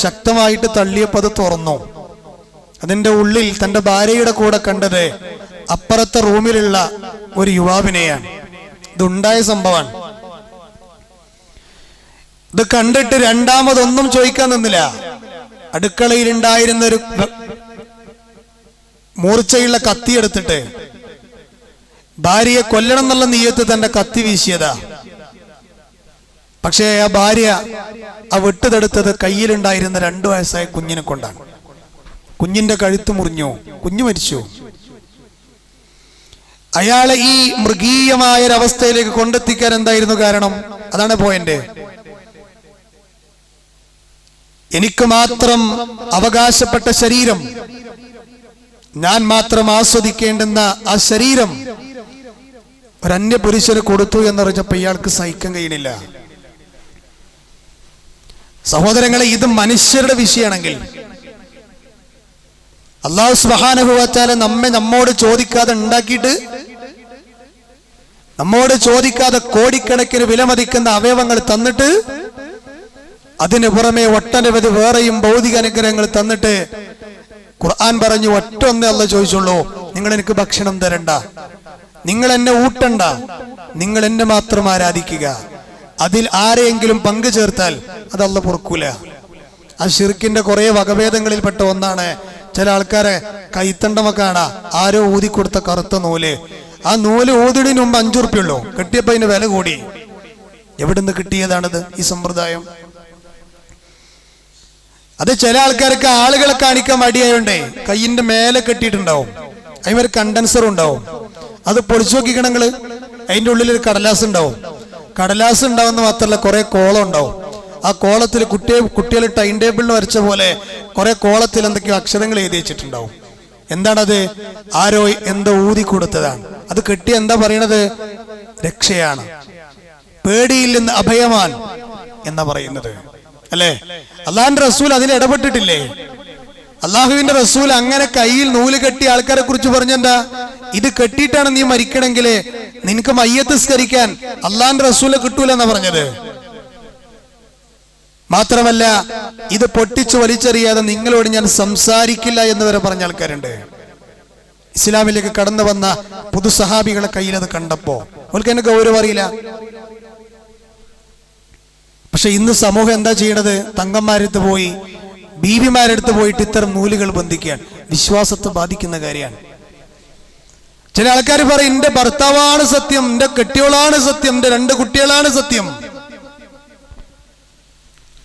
ശക്തമായിട്ട് തള്ളിയപ്പോ അത് തുറന്നു. അതിന്റെ ഉള്ളിൽ തന്റെ ഭാര്യയുടെ കൂടെ കണ്ടത് അപ്പുറത്തെ റൂമിലുള്ള ഒരു യുവാവിനെയാണ്. ഇതുണ്ടായ സംഭവമാണ്. ഇത് കണ്ടിട്ട് രണ്ടാമതൊന്നും ചോദിക്കാൻ നിന്നില്ല. അടുക്കളയിൽ ഉണ്ടായിരുന്ന ഒരു മൂർച്ചയുള്ള കത്തി എടുത്തിട്ട് ഭാര്യയെ കൊല്ലണം എന്നുള്ള നിയ്യത്ത് തന്റെ കത്തി വീശിയതാ. പക്ഷേ ആ ഭാര്യ ആ വെട്ടുതെടുത്തത് കയ്യിലുണ്ടായിരുന്ന 2 വയസ്സായ കുഞ്ഞിനെ കൊണ്ടാണ്. കുഞ്ഞിന്റെ കഴുത്ത് മുറിഞ്ഞു, കുഞ്ഞു മരിച്ചു. അയാളെ ഈ മൃഗീയമായ ഒരവസ്ഥയിലേക്ക് കൊണ്ടെത്തിക്കാൻ എന്തായിരുന്നു കാരണം? അതാണ് പോയിന്റ്. എനിക്ക് മാത്രം അവകാശപ്പെട്ട ശരീരം, ഞാൻ മാത്രം ആസ്വദിക്കേണ്ടുന്ന ആ ശരീരം ഒരന്യ പുരുഷന് കൊടുത്തു എന്നറിഞ്ഞപ്പോ ഇയാൾക്ക് സഹിക്കാൻ കഴിയണില്ല. സഹോദരങ്ങളെ, ഇത് മനുഷ്യരുടെ വിഷയമാണെങ്കിൽ അല്ലാഹു സുബ്ഹാനഹു വ തആല നമ്മോട് ചോദിക്കാതെ ഉണ്ടാക്കിയിട്ട്, നമ്മോട് ചോദിക്കാതെ കോടിക്കണക്കിന് വിലമതിക്കുന്ന അവയവങ്ങൾ തന്നിട്ട്, അതിന് പുറമെ ഒട്ടനവധി വേറെയും ഭൗതിക അനുഗ്രഹങ്ങൾ തന്നിട്ട് ഖുർആൻ പറഞ്ഞു, ഒറ്റൊന്നേ അല്ലാഹു ചോദിച്ചുള്ളൂ, നിങ്ങൾ എനിക്ക് ഭക്ഷണം തരണ്ട, നിങ്ങൾ എന്നെ ഊട്ടണ്ട, നിങ്ങൾ എന്നെ മാത്രം ആരാധിക്കുക. അതിൽ ആരെയെങ്കിലും പങ്കു ചേർത്താൽ അത് അല്ലാഹു പൊറുക്കൂല. ആ ശിർക്കിന്റെ കുറെ വകഭേദങ്ങളിൽപ്പെട്ട ഒന്നാണ്. ചില ആൾക്കാരെ കൈത്തണ്ടമൊക്കെ കാണാ, ആരോ ഊതിക്കൊടുത്ത കറുത്ത നൂല്. ആ നൂല് ഊതിടിന് മുമ്പ് 5 ഉറുപ്പ്യുള്ളൂ, കിട്ടിയപ്പോ അതിന് വില കൂടി. എവിടുന്ന് കിട്ടിയതാണിത് ഈ സമ്പ്രദായം? അത് ചില ആൾക്കാർക്ക് ആളുകളെ കാണിക്കാൻ മടിയായോണ്ടേ കയ്യിന്റെ മേലെ കെട്ടിയിട്ടുണ്ടാവും. അതിനൊരു കണ്ടൻസർ ഉണ്ടാവും. അത് പൊളിച്ചു നോക്കിക്കണങ്ങള്, അതിന്റെ ഉള്ളിൽ ഒരു കടലാസ് ഉണ്ടാവും. കടലാസ് ഉണ്ടാവുന്ന മാത്രമല്ല, കുറെ കോളം ഉണ്ടാവും. ആ കോളത്തിൽ കുട്ടികൾ ടൈം ടേബിളിന് വരച്ച പോലെ കുറെ കോളത്തിൽ എന്തൊക്കെയോ അക്ഷരങ്ങൾ എഴുതി വെച്ചിട്ടുണ്ടാവും. എന്താണത്? ആരോ എന്തോ ഊതി കൊടുത്തതാണ്. അത് കെട്ടി എന്താ പറയണത്? രക്ഷയാണ്, പേടിയിൽ നിന്ന് അഭയമാൻ എന്നാ പറയുന്നത്, അല്ലേ? അള്ളാഹുവിന്റെ റസൂൽ അതിൽ ഇടപെട്ടിട്ടില്ലേ? അള്ളാഹുവിന്റെ റസൂൽ അങ്ങനെ കയ്യിൽ നൂല് കെട്ടി ആൾക്കാരെ കുറിച്ച് പറഞ്ഞെന്താ? ഇത് കെട്ടിയിട്ടാണ് നീ മരിക്കണമെങ്കിൽ നിനക്ക് മയ്യത്ത് സ്കരിക്കാൻ അള്ളാന്റെ റസൂല് കിട്ടൂലെന്നാ പറഞ്ഞത്. മാത്രമല്ല ഇത് പൊട്ടിച്ചു വലിച്ചെറിയാതെ നിങ്ങളോട് ഞാൻ സംസാരിക്കില്ല എന്ന് വരെ പറഞ്ഞ ആൾക്കാരുണ്ട്. ഇസ്ലാമിലേക്ക് കടന്നു വന്ന പുതു സഹാബികളെ കയ്യിൽ അത് കണ്ടപ്പോ അവർക്ക് എന്നെ ഗൗരവം അറിയില്ല. പക്ഷെ ഇന്ന് സമൂഹം എന്താ ചെയ്യണത്? തങ്കന്മാരെടുത്ത് പോയി ബീവിമാരെടുത്ത് പോയിട്ട് ഇത്തരം നൂലുകൾ ബന്ധിക്കുകയാണ്. വിശ്വാസത്തെ ബാധിക്കുന്ന കാര്യമാണ്. ചില ആൾക്കാർ പറയും എന്റെ ഭർത്താവാണ് സത്യം, എന്റെ കെട്ടിയോളാണ് സത്യം, എന്റെ 2 കുട്ടികളാണ് സത്യം.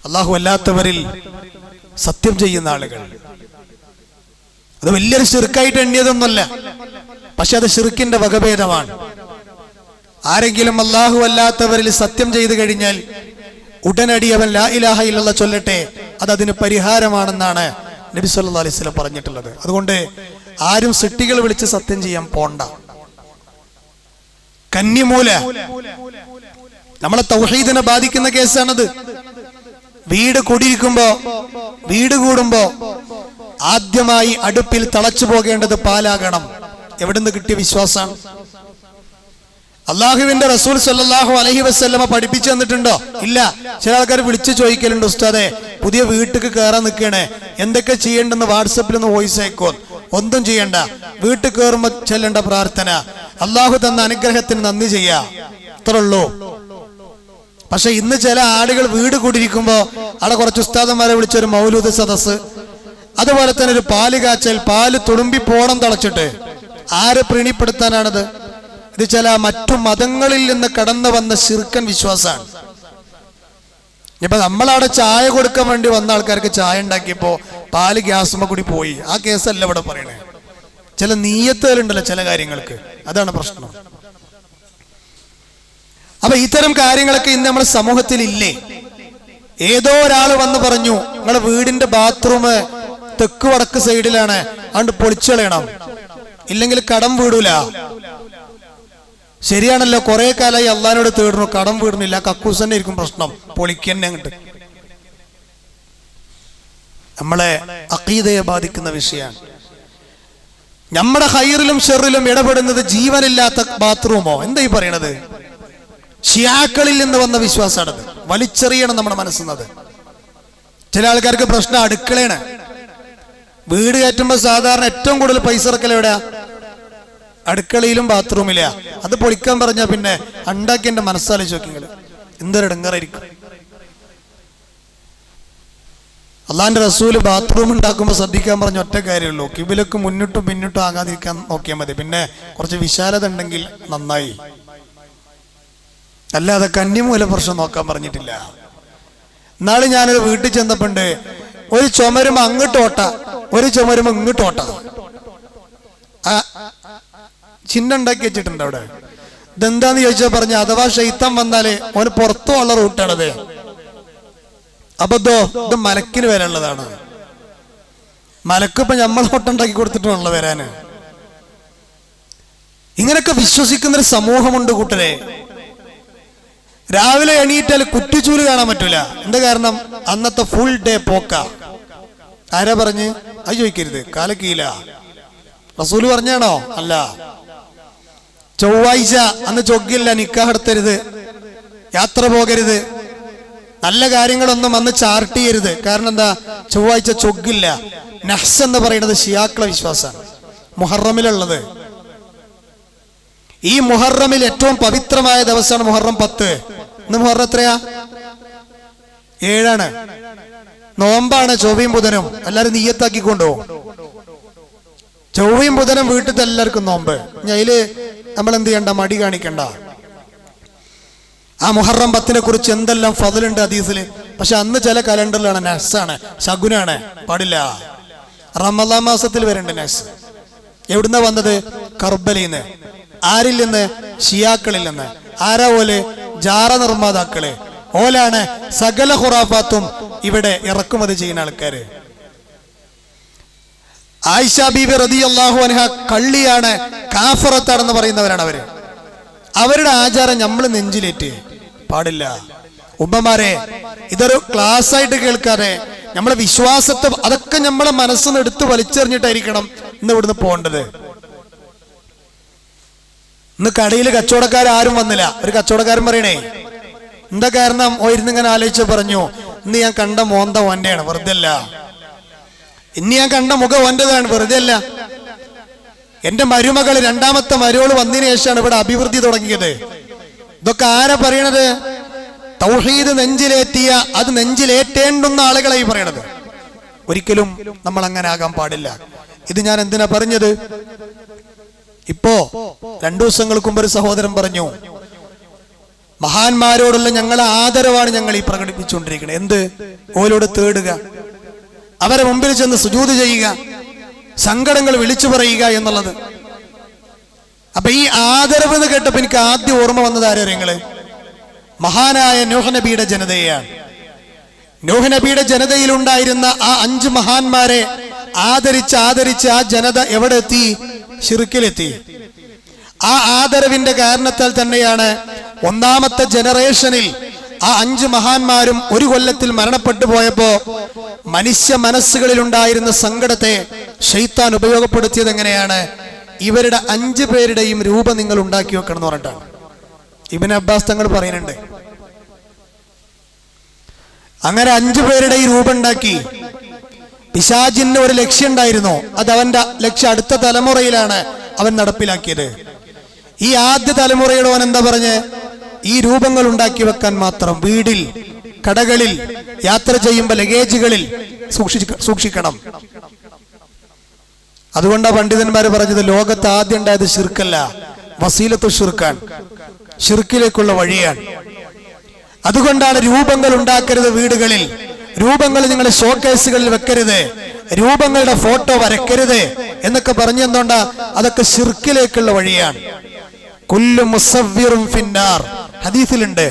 അള്ളാഹു അല്ലാത്തവരിൽ സത്യം ചെയ്യുന്ന ആളുകൾ, അത് വലിയൊരു ശിർക്കായിട്ട് എണ്ണിയതൊന്നുമല്ല, പക്ഷെ അത് ശിർക്കിന്റെ വകഭേദമാണ്. ആരെങ്കിലും അള്ളാഹു അല്ലാത്തവരിൽ സത്യം ചെയ്തു കഴിഞ്ഞാൽ ഉടനടി അവൻ ലാ ഇലാഹ ഇല്ലല്ലാഹ് ചൊല്ലട്ടെ, അത് അതിന് പരിഹാരമാണെന്നാണ് നബി സല്ലല്ലാഹു അലൈഹി വസല്ലം പറഞ്ഞിട്ടുള്ളത്. അതുകൊണ്ട് ആരും സിട്ടികൾ വിളിച്ച് സത്യം ചെയ്യാൻ പോണ്ട. കന്നിമൂല നമ്മളെ തൗഹീദിനെ ബാധിക്കുന്ന കേസാണത്. വീട് കൂടുമ്പോ ആദ്യമായി അടുപ്പിൽ തിളച്ചു പോകേണ്ടത് പാലാകണം. എവിടുന്ന് കിട്ടിയ വിശ്വാസമാണ്? അള്ളാഹുവിന്റെ റസൂൽ സല്ലല്ലാഹു അലൈഹി വസല്ലമ പഠിപ്പിച്ചു തന്നിട്ടുണ്ടോ? ഇല്ല. ചില ആൾക്കാർ വിളിച്ചു ചോദിക്കലുണ്ട്, ഉസ്താദെ പുതിയ വീട്ടിലേക്ക് കയറാൻ നിൽക്കണേ, എന്തൊക്കെ ചെയ്യേണ്ടെന്ന് വാട്സപ്പിൽ ഒന്ന് വോയിസ് അയക്കോ. ഒന്നും ചെയ്യണ്ട, വീട്ടിൽ കയറുമ്പോ ചെല്ലേണ്ട പ്രാർത്ഥന അള്ളാഹു തന്ന അനുഗ്രഹത്തിന് നന്ദി ചെയ്യാ, അത്രേ ഉള്ളൂ. പക്ഷെ ഇന്ന് ചില ആളുകൾ വീട് കൂടിയിരിക്കുമ്പോ അവിടെ കുറച്ച് ഉസ്താദന്മാരെ വിളിച്ചൊരു മൗലൂദ് സദസ്, അതുപോലെ തന്നെ ഒരു പാല് കാച്ചൽ, പാല് തുളുമ്പി പോണം തിളച്ചിട്ട്. ആരെ പ്രീണിപ്പെടുത്താനാണിത്? ഇത് ചില മറ്റു മതങ്ങളിൽ നിന്ന് കടന്നു വന്ന ശിർക്കൻ വിശ്വാസമാണ്. ഇപ്പൊ നമ്മളവിടെ ചായ കൊടുക്കാൻ വേണ്ടി വന്ന ആൾക്കാർക്ക് ചായ ഉണ്ടാക്കിയപ്പോ പാല് ഗ്യാസുമ്മ കൂടി പോയി. ആ കേസല്ല ഇവിടെ പറയണേ. ചില നീയത്തുകളുണ്ടല്ലോ ചില കാര്യങ്ങൾക്ക്, അതാണ് പ്രശ്നം. അപ്പൊ ഇത്തരം കാര്യങ്ങളൊക്കെ ഇന്ന് നമ്മുടെ സമൂഹത്തിൽ ഇല്ലേ? ഏതോ ഒരാൾ വന്ന് പറഞ്ഞു നിങ്ങളുടെ വീടിന്റെ ബാത്റൂം തെക്ക് വടക്ക് സൈഡിലാണ്, അതുകൊണ്ട് പൊളിച്ചളയണം, ഇല്ലെങ്കിൽ കടം വീടൂല. ശരിയാണല്ലോ, കുറെ കാലമായി അള്ളാഹിനോട് തേടുന്നു, കടം വീടുന്നില്ല, കക്കൂസന്നെ ആയിരിക്കും പ്രശ്നം, പൊളിക്കന്നെ അങ്ങോട്ട്. നമ്മളെ അഖീദയെ ബാധിക്കുന്ന വിഷയമാണ്. നമ്മുടെ ഹൈറിലും ഷെറിലും ഇടപെടുന്നത് ജീവനില്ലാത്ത ബാത്റൂമോ? എന്താ ഈ പറയണത്? ഷിയാക്കളിൽ നിന്ന് വന്ന വിശ്വാസമാണത്. വലിച്ചെറിയണം നമ്മുടെ മനസ്സുന്നത്. ചില ആൾക്കാർക്ക് പ്രശ്നം അടുക്കളയാണ്. വീട് കയറ്റുമ്പോ സാധാരണ ഏറ്റവും കൂടുതൽ പൈസ ഇറക്കൽ എവിടെയാ? അടുക്കളയിലും ബാത്റൂമില്ല. അത് പൊളിക്കാൻ പറഞ്ഞാ പിന്നെ ഉണ്ടാക്കി എന്റെ മനസ്സാലോചിച്ച് നോക്കിങ്ങള് എന്തൊരു ഇടങ്ങറായിരിക്കും. അള്ളാന്റെ റസൂല് ബാത്റൂം ഉണ്ടാക്കുമ്പോ ശ്രദ്ധിക്കാൻ പറഞ്ഞ ഒറ്റ കാര്യമുള്ളൂ, കിബിലക്ക് മുന്നിട്ടും പിന്നിട്ടും ആകാതിരിക്കാൻ നോക്കിയാൽ മതി. പിന്നെ കുറച്ച് വിശാലത ഉണ്ടെങ്കിൽ നന്നായി, അല്ലാതെ കന്നിമൂല പ്രശ്നം നോക്കാൻ പറഞ്ഞിട്ടില്ല. നാളെ ഞാനൊരു വീട്ടിൽ ചെന്നപ്പോണ്ട് ഒരു ചുമരുമ്പോ അങ്ങോട്ട് ഓട്ട, ഒരു ചുമരുമ്പോ ഇങ്ങോട്ട് ഓട്ട. ചിഹ്നം ഉണ്ടാക്കി വെച്ചിട്ടുണ്ട് അവിടെ. ഇതെന്താന്ന് ചോദിച്ചാൽ പറഞ്ഞ അഥവാ ശൈത്താൻ വന്നാല് ഓന് പുറത്തു ഉള്ള റൂട്ടാണത്. അബദ്ധോ, ഇത് മലക്കിന് വരാനുള്ളതാണ്. മലക്കിപ്പോ നമ്മൾ ഓട്ടുണ്ടാക്കി കൊടുത്തിട്ടുള്ള വരാന്. ഇങ്ങനൊക്കെ വിശ്വസിക്കുന്നൊരു സമൂഹമുണ്ട് കൂട്ടരെ. രാവിലെ എണീറ്റാൽ കുറ്റിച്ചൂല് കാണാൻ പറ്റൂല. എന്താ കാരണം? അന്നത്തെ ഫുൾ ഡേ പോക്ക. ആരാ പറഞ്ഞ്? അത് ചോദിക്കരുത്, കാലക്കീല. റസൂല് പറഞ്ഞാണോ? അല്ല. ചൊവ്വാഴ്ച അന്ന് ചൊഗ്ഗില്ല, നിക്കാഹ് നടത്തരുത്, യാത്ര പോകരുത്, നല്ല കാര്യങ്ങളൊന്നും അന്ന് ചാർട്ട് ചെയ്യരുത്. കാരണം എന്താ? ചൊവ്വാഴ്ച ചൊഗ്ഗില്ല. നഹ്സ് എന്ന് പറയുന്നത് ഷിയാക്കളെ വിശ്വാസമാണ്, മുഹറമിലുള്ളത്. ഈ മുഹറമിൽ ഏറ്റവും പവിത്രമായ ദിവസമാണ് മുഹറം 10. ഇന്ന് മുഹറം എത്രയാ? 7. നോമ്പാണ് ചൊവ്വയും ബുധനും. എല്ലാരും നീയത്താക്കിക്കൊണ്ടോ? ചൊവ്വയും ബുധനും വീട്ടിൽ എല്ലാവർക്കും നോമ്പ്. അതില് നമ്മൾ എന്ത് ചെയ്യണ്ട? മടി കാണിക്കണ്ട. ആ മുഹറം 10 കുറിച്ച് എന്തെല്ലാം ഫضലുണ്ട് ഹദീസില്. പക്ഷെ അന്ന് ചില കലണ്ടറിലാണ് നഹ്സാണ്, ശകുനാണ്, പാടില്ല. റമളാൻ മാസത്തിൽ വരേണ്ട നഹ്സ്. എവിടുന്ന വന്നത്? കർബലയിന്ന്. ആരിൽ നിന്ന്? ഷിയാക്കളിൽ നിന്ന്. ആരാ ഓല്? ജാറ നിർമ്മാതാക്കള്. ഓലാണ് സകല ഖുറാഫാത്തും ഇവിടെ ഇറക്കുമതി ചെയ്യുന്ന ആൾക്കാര്. ആയിഷ ബീബി റളിയല്ലാഹു അൻഹ കള്ളിയാണ്, കാഫറത്താണെന്ന് പറയുന്നവരാണ് അവര്. അവരുടെ ആചാരം നമ്മൾ നെഞ്ചിലേറ്റ് പാടില്ല. ഉമ്മമാരെ, ഇതൊരു ക്ലാസ് ആയിട്ട് കേൾക്കാതെ നമ്മളെ വിശ്വാസത്തെ അതൊക്കെ നമ്മളെ മനസ്സിന്ന് എടുത്ത് വലിച്ചെറിഞ്ഞിട്ടായിരിക്കണം ഇന്ന് ഇവിടുന്ന് പോകേണ്ടത്. ഇന്ന് കടയിൽ കച്ചവടക്കാരും വന്നില്ല. ഒരു കച്ചവടക്കാരൻ പറയണേ, എന്താ കാരണം? ഇരുന്നിങ്ങനെ ആലോചിച്ച് പറഞ്ഞു, ഇന്ന് ഞാൻ കണ്ട മോന്ത ഓന്റെയാണ്, വെറുതെ അല്ല. ഇന്ന് ഞാൻ കണ്ട മുഖം ഓന്റേതാണ്, വെറുതെ അല്ല. എന്റെ മരുമകൾ, രണ്ടാമത്തെ മരുമകൾ വന്നതിന് ശേഷമാണ് ഇവിടെ അഭിവൃദ്ധി തുടങ്ങിയത്. ഇതൊക്കെ ആരാ പറയണത്? തൗഹീദ് നെഞ്ചിലേറ്റിയ, അത് നെഞ്ചിലേറ്റേണ്ടുന്ന ആളുകളായി പറയണത്. ഒരിക്കലും നമ്മൾ അങ്ങനെ ആകാൻ പാടില്ല. ഇത് ഞാൻ എന്തിനാ പറഞ്ഞത്? ഇപ്പോ 2 ദിവസങ്ങൾക്ക് മുമ്പ് ഒരു സഹോദരൻ പറഞ്ഞു, മഹാന്മാരോടുള്ള ഞങ്ങളെ ആദരവാണ് ഞങ്ങൾ ഈ പ്രകടിപ്പിച്ചുകൊണ്ടിരിക്കുന്നത്. എന്ത്? ഓരോട് തേടുക, അവരെ മുമ്പിൽ ചെന്ന് സുജൂദ് ചെയ്യുക, സങ്കടങ്ങൾ വിളിച്ചു പറയുക എന്നുള്ളത്. അപ്പൊ ഈ ആദരവ് എന്ന് കേട്ടപ്പോ എനിക്ക് ആദ്യം ഓർമ്മ വന്നത് ആരോ നിങ്ങള്? മഹാനായ നൂഹ് നബിയുടെ ജനതയെയാണ്. നൂഹ് നബിയുടെ ജനതയിൽ ഉണ്ടായിരുന്ന ആ 5 മഹാന്മാരെ ആദരിച്ച് ആ ജനത എവിടെ എത്തി? ശിർക്കിലെത്തി. ആ ആദരവിന്റെ കാരണത്താൽ തന്നെയാണ് ഒന്നാമത്തെ ജനറേഷനിൽ ആ 5 മഹാന്മാരും ഒരു കൊല്ലത്തിൽ മരണപ്പെട്ടു പോയപ്പോ മനുഷ്യ മനസ്സുകളിൽ ഉണ്ടായിരുന്ന സങ്കടത്തെ ശൈത്താൻ ഉപയോഗപ്പെടുത്തിയത് എങ്ങനെയാണ്? ഇവരുടെ 5 പേരുടെയും രൂപം നിങ്ങൾ ഉണ്ടാക്കി വെക്കണം എന്ന് പറഞ്ഞിട്ടാണ്. ഇബ്നു അബ്ബാസ് തങ്ങൾ പറയുന്നുണ്ട്. അങ്ങനെ 5 പേരുടെ ഈ രൂപം ഉണ്ടാക്കി. പിശാചിന് ഒരു ലക്ഷ്യം ഉണ്ടായിരുന്നു. അത് അവന്റെ ലക്ഷ്യം അടുത്ത തലമുറയിലാണ് അവൻ നടപ്പിലാക്കിയത്. ഈ ആദ്യ തലമുറയുടെ അവൻ എന്താ പറഞ്ഞ്? ഈ രൂപങ്ങൾ ഉണ്ടാക്കി വെക്കാൻ മാത്രം വീടിൽ, കടകളിൽ, യാത്ര ചെയ്യുമ്പോൾ ലഗേജുകളിൽ സൂക്ഷിക്കണം. അതുകൊണ്ടാണ് പണ്ഡിതന്മാർ പറഞ്ഞത് ലോകത്ത് ആദ്യം ഉണ്ടായത് ശിർക്കല്ല, വസീലത്തു ശിർക്കാണ്, ശിർക്കിലേക്കുള്ള വഴിയാണ്. അതുകൊണ്ടാണ് രൂപങ്ങൾ ഉണ്ടാക്കരുത് വീടുകളിൽ, രൂപങ്ങൾ നിങ്ങളുടെ ഷോക്കേസുകളിൽ വെക്കരുത്, രൂപങ്ങളുടെ ഫോട്ടോ വരക്കരുത് എന്നൊക്കെ പറഞ്ഞെന്തുകൊണ്ടാ? അതൊക്കെ ശിർക്കിലേക്കുള്ള വഴിയാണ്. കുല്ലു മുസവ്വിറും ഫിന്നാർ, ഹദീസിലുണ്ട്.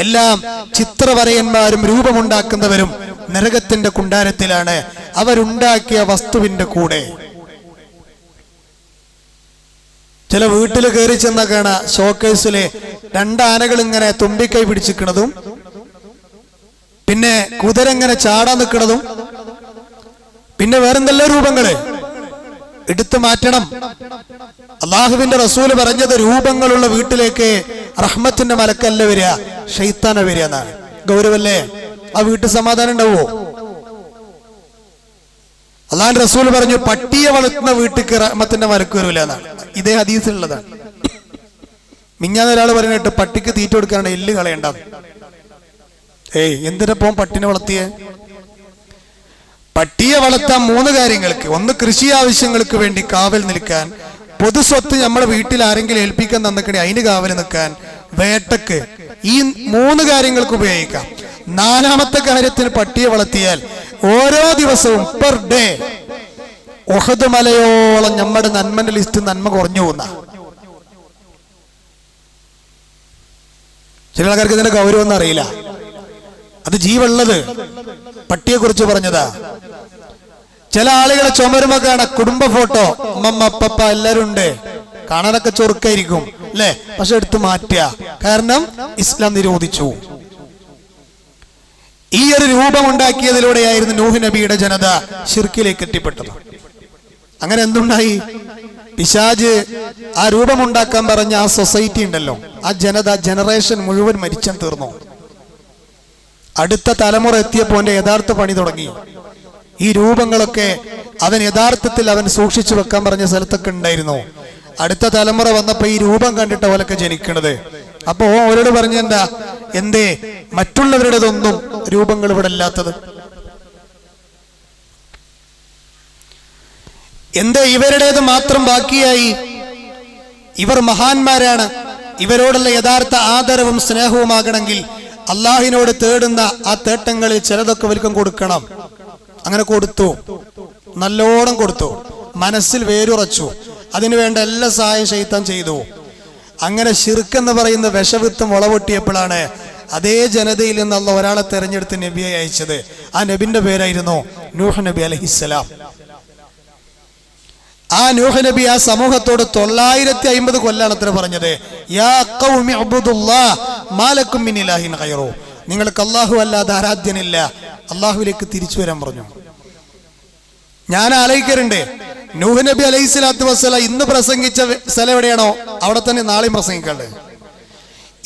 എല്ലാം ചിത്രവരയന്മാരും രൂപമുണ്ടാക്കുന്നവരും നരകത്തിന്റെ കുണ്ടാരത്തിലാണ്, അവരുണ്ടാക്കിയ വസ്തുവിന്റെ കൂടെ. ചില വീട്ടിൽ കയറി ചെന്ന കാണാ ഷോക്കേസില് 2 ആനകൾ ഇങ്ങനെ തുമ്പിക്കൈ പിടിച്ചിരിക്കണതും, പിന്നെ കുതിര ഇങ്ങനെ ചാടാൻ നിൽക്കണതും, പിന്നെ വേറെന്തെല്ലാം രൂപങ്ങള് എടുത്തു മാറ്റണം. അള്ളാഹുവിന്റെ റസൂല് പറഞ്ഞത് രൂപങ്ങളുള്ള വീട്ടിലേക്ക് റഹ്മത്തിന്റെ മലക്കല്ല വരിക, ശൈത്താന വരിക എന്നാണ്. ഗൗരവല്ലേ? ആ വീട്ടിൽ സമാധാനം ഉണ്ടാവോ? അള്ളാഹുവിന്റെ റസൂല് പറഞ്ഞു, പട്ടിയെ വളർത്തുന്ന വീട്ടിക്ക് റഹ്മത്തിന്റെ മലക്ക് വരില്ല എന്നാണ്. ഇതേ ഹദീസിലുള്ളതാണ്. മിഞ്ഞാന്ന് ഒരാൾ പറഞ്ഞിട്ട് പട്ടിക്ക് തീറ്റ കൊടുക്കാനാണ്, എല്ല് കളയണ്ട. എന്തിനപ്പോ പട്ടിനെ വളർത്തിയേ? പട്ടിയെ വളർത്താൻ 3 കാര്യങ്ങൾക്ക്. ഒന്ന്, കൃഷി ആവശ്യങ്ങൾക്ക് വേണ്ടി കാവൽ നിൽക്കാൻ. പൊതുസ്വത്ത് നമ്മുടെ വീട്ടിൽ ആരെങ്കിലും ഏൽപ്പിക്കാൻ തന്നിക്കണേ അതിന് കാവൽ നിൽക്കാൻ. വേട്ടക്ക്. ഈ 3 കാര്യങ്ങൾക്ക് ഉപയോഗിക്കാം. 4ാമത്തെ കാര്യത്തിന് പട്ടിയെ വളർത്തിയാൽ ഓരോ ദിവസവും പെർ ഡേ ഉഹദ് മലയോളം നമ്മുടെ നന്മന്റെ ലിസ്റ്റ് നന്മ കുറഞ്ഞു പോകുന്ന. ചില ആൾക്കാർക്ക് ഇതിന്റെ ഗൗരവം ഒന്നും അറിയില്ല. അത് ജീവുള്ളത് പട്ടിയെ കുറിച്ച് പറഞ്ഞതാ. ചില ആളുകളെ ചുമരുമൊക്കെയാണ് കുടുംബ ഫോട്ടോ, അമ്മമ്മ അപ്പപ്പ എല്ലാരും ഉണ്ട്, കാണാനൊക്കെ ചൊറുക്കായിരിക്കും അല്ലെ, പക്ഷെ എടുത്തു മാറ്റുക. കാരണം ഇസ്ലാം നിരോധിച്ചു. ഈ ഒരു രൂപം ഉണ്ടാക്കിയതിലൂടെയായിരുന്നു നൂഹ് നബിയുടെ ജനത ശിർക്കിലേക്ക് എത്തിപ്പെട്ടത്. അങ്ങനെ എന്തുണ്ടായി? പിശാജ് ആ രൂപമുണ്ടാക്കാൻ പറഞ്ഞ ആ സൊസൈറ്റി ഉണ്ടല്ലോ, ആ ജനത, ജനറേഷൻ മുഴുവൻ മരിച്ചാൻ തീർന്നു. അടുത്ത തലമുറ എത്തിയപ്പോൾ അവന്റെ യഥാർത്ഥ പണി തുടങ്ങി. ഈ രൂപങ്ങളൊക്കെ അവൻ യഥാർത്ഥത്തിൽ അവൻ സൂക്ഷിച്ചു വെക്കാൻ പറഞ്ഞ സ്ഥലത്തൊക്കെ ഉണ്ടായിരുന്നു. അടുത്ത തലമുറ വന്നപ്പോ ഈ രൂപം കണ്ടിട്ട് അവലൊക്കെ ജനിക്കണത്. അപ്പോ അവരോട് പറഞ്ഞെന്താ, എന്തേ മറ്റുള്ളവരുടേതൊന്നും രൂപങ്ങൾ ഇവിടെ ഇല്ലാത്തത്? എന്തേ ഇവരുടേത് മാത്രം ബാക്കിയായി? ഇവർ മഹാന്മാരാണ്. ഇവരോടുള്ള യഥാർത്ഥ ആദരവും സ്നേഹവുമാകണമെങ്കിൽ അള്ളാഹിനോട് തേടുന്ന ആ തേട്ടങ്ങളിൽ ചിലതൊക്കെ വലിക്കും കൊടുക്കണം. അങ്ങനെ കൊടുത്തു, നല്ലോണം കൊടുത്തു, മനസ്സിൽ വേരുറച്ചു. അതിനുവേണ്ട എല്ലാ സഹായം ശൈത്താൻ ചെയ്തു. അങ്ങനെ ശിർക്ക് പറയുന്ന വിഷവിത്ത് മുളപൊട്ടിയപ്പോഴാണ് അതേ ജനതയിൽ നിന്നുള്ള ഒരാളെ തെരഞ്ഞെടുത്ത് നബിയെ അയച്ചത്. ആ നബിന്റെ പേരായിരുന്നു നൂഹ് നബി അലൈഹിസ്സലാം. ആ നൂഹ് നബി ആ സമൂഹത്തോട് 950 കൊല്ലാണ് അത്ര പറഞ്ഞത്. യാ ഖൗമി അബ്ദുല്ലാഹ് മാ ലക്കും മിൻ ഇലാഹിൻ ഗൈറു, നിങ്ങൾക്ക് അല്ലാഹു അല്ലാതെ ആരാധ്യനില്ല, അല്ലാഹുവിലേക്ക് തിരിച്ചു വരാൻ പറഞ്ഞു. ഞാൻ ആലോചിക്കാറുണ്ട്, നൂഹ് നബി അലൈഹി സ്വലാത്തു വസ്സലാം ഇന്ന് പ്രസംഗിച്ച സ്ഥലം എവിടെയാണോ അവിടെ തന്നെ നാളെയും പ്രസംഗിക്കാനുള്ളത്.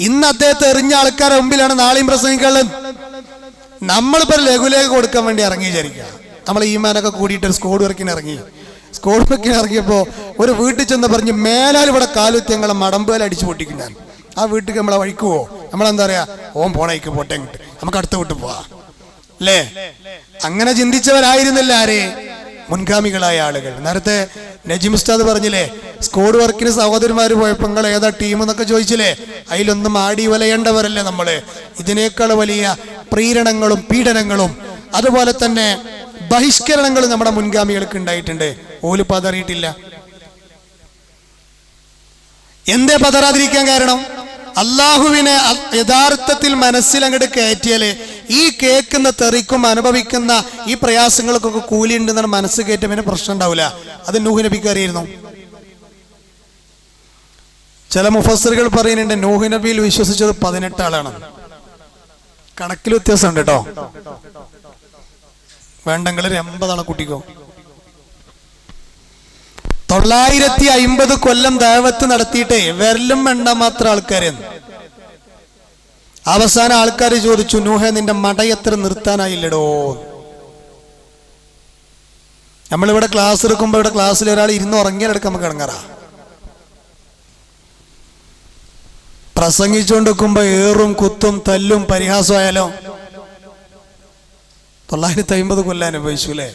ഇന്ന് അദ്ദേഹത്തെ എറിഞ്ഞ ആൾക്കാരുടെ മുമ്പിലാണ് നാളെയും പ്രസംഗിക്കാനുള്ളത്. നമ്മളിപ്പോ ലഘുലേഖ കൊടുക്കാൻ വേണ്ടി ഇറങ്ങി വിചാരിക്കുക. നമ്മൾ ഈമാനൊക്കെ കൂടിയിട്ട് ഒരു സ്കോഡ് വർക്കിന് ഇറങ്ങിയപ്പോ ഒരു വീട്ടിൽ ചെന്ന് പറഞ്ഞ് മേലാൽ ഇവിടെ കാലുത്തി ഞങ്ങളെ മടമ്പേൽ അടിച്ചു പൊട്ടിക്കുന്നതാണ്. ആ വീട്ടിൽ നമ്മളെ വഴിക്കുവോ? നമ്മളെന്താ പറയാ, ഓൻ പോണേക്ക് പോട്ടെ, ഇങ്ങോട്ട് നമുക്ക് അടുത്ത വീട്ടിൽ പോവാ അല്ലേ? അങ്ങനെ ചിന്തിച്ചവരായിരുന്നില്ല ആരെ? മുൻഗാമികളായ ആളുകൾ. നേരത്തെ നജീം ഉസ്താദ് പറഞ്ഞില്ലേ, സ്കോഡ് വർക്കിന് സഹോദരന്മാർ പോയപ്പോൾ നിങ്ങൾ ഏതാ ടീം എന്നൊക്കെ ചോദിച്ചില്ലേ? അതിലൊന്നും ആടി വലയേണ്ടവരല്ലേ നമ്മള്. ഇതിനേക്കാൾ വലിയ പ്രീരണങ്ങളും പീഡനങ്ങളും അതുപോലെ തന്നെ ബഹിഷ്കരണങ്ങളും നമ്മുടെ മുൻഗാമികൾക്ക് ഉണ്ടായിട്ടുണ്ട്. ഓല് പതറിയിട്ടില്ല. എന്തേ പതറാതിരിക്കാൻ കാരണം? അള്ളാഹുവിനെ യഥാർത്ഥത്തിൽ മനസ്സിലങ്ങോട്ട് കയറ്റിയാല് ഈ കേൾക്കുന്ന തെറിക്കും അനുഭവിക്കുന്ന ഈ പ്രയാസങ്ങൾക്കൊക്കെ കൂലിയുണ്ടെന്നാണ് മനസ്സ് കയറ്റമിന് പ്രശ്നം ഉണ്ടാവില്ല. അത് നൂഹ് നബിക്ക് അറിയായിരുന്നു. ചില മുഫസ്സിറുകൾ പറയുന്നുണ്ട് നൂഹ് നബിയിൽ വിശ്വസിച്ചത് 18 ആളാണ്. കണക്കിൽ വ്യത്യാസമുണ്ട് കേട്ടോ. വേണ്ടെങ്കിൽ 80 ആളെ കൂട്ടിക്കോ. 950 കൊല്ലം ദഅവത്ത് നടത്തിയിട്ടേ വിരലും എണ്ണ മാത്രം ആൾക്കാരെന്ന്. അവസാനം ആൾക്കാർ ചോദിച്ചു, നൂഹേ നിന്റെ മടയത്ര നിർത്താനായില്ലടോ. നമ്മളിവിടെ ക്ലാസ് എടുക്കുമ്പോ ഇവിടെ ക്ലാസ്സിൽ ഒരാൾ ഇരുന്ന് ഉറങ്ങിയാലെടുക്കാൻ നമുക്ക് ഇടങ്ങാറാ. പ്രസംഗിച്ചുകൊണ്ടിരിക്കുമ്പോ ഏറും കുത്തും തല്ലും പരിഹാസമായാലോ. 950 കൊല്ലം അനുഭവിച്ചു അല്ലേ?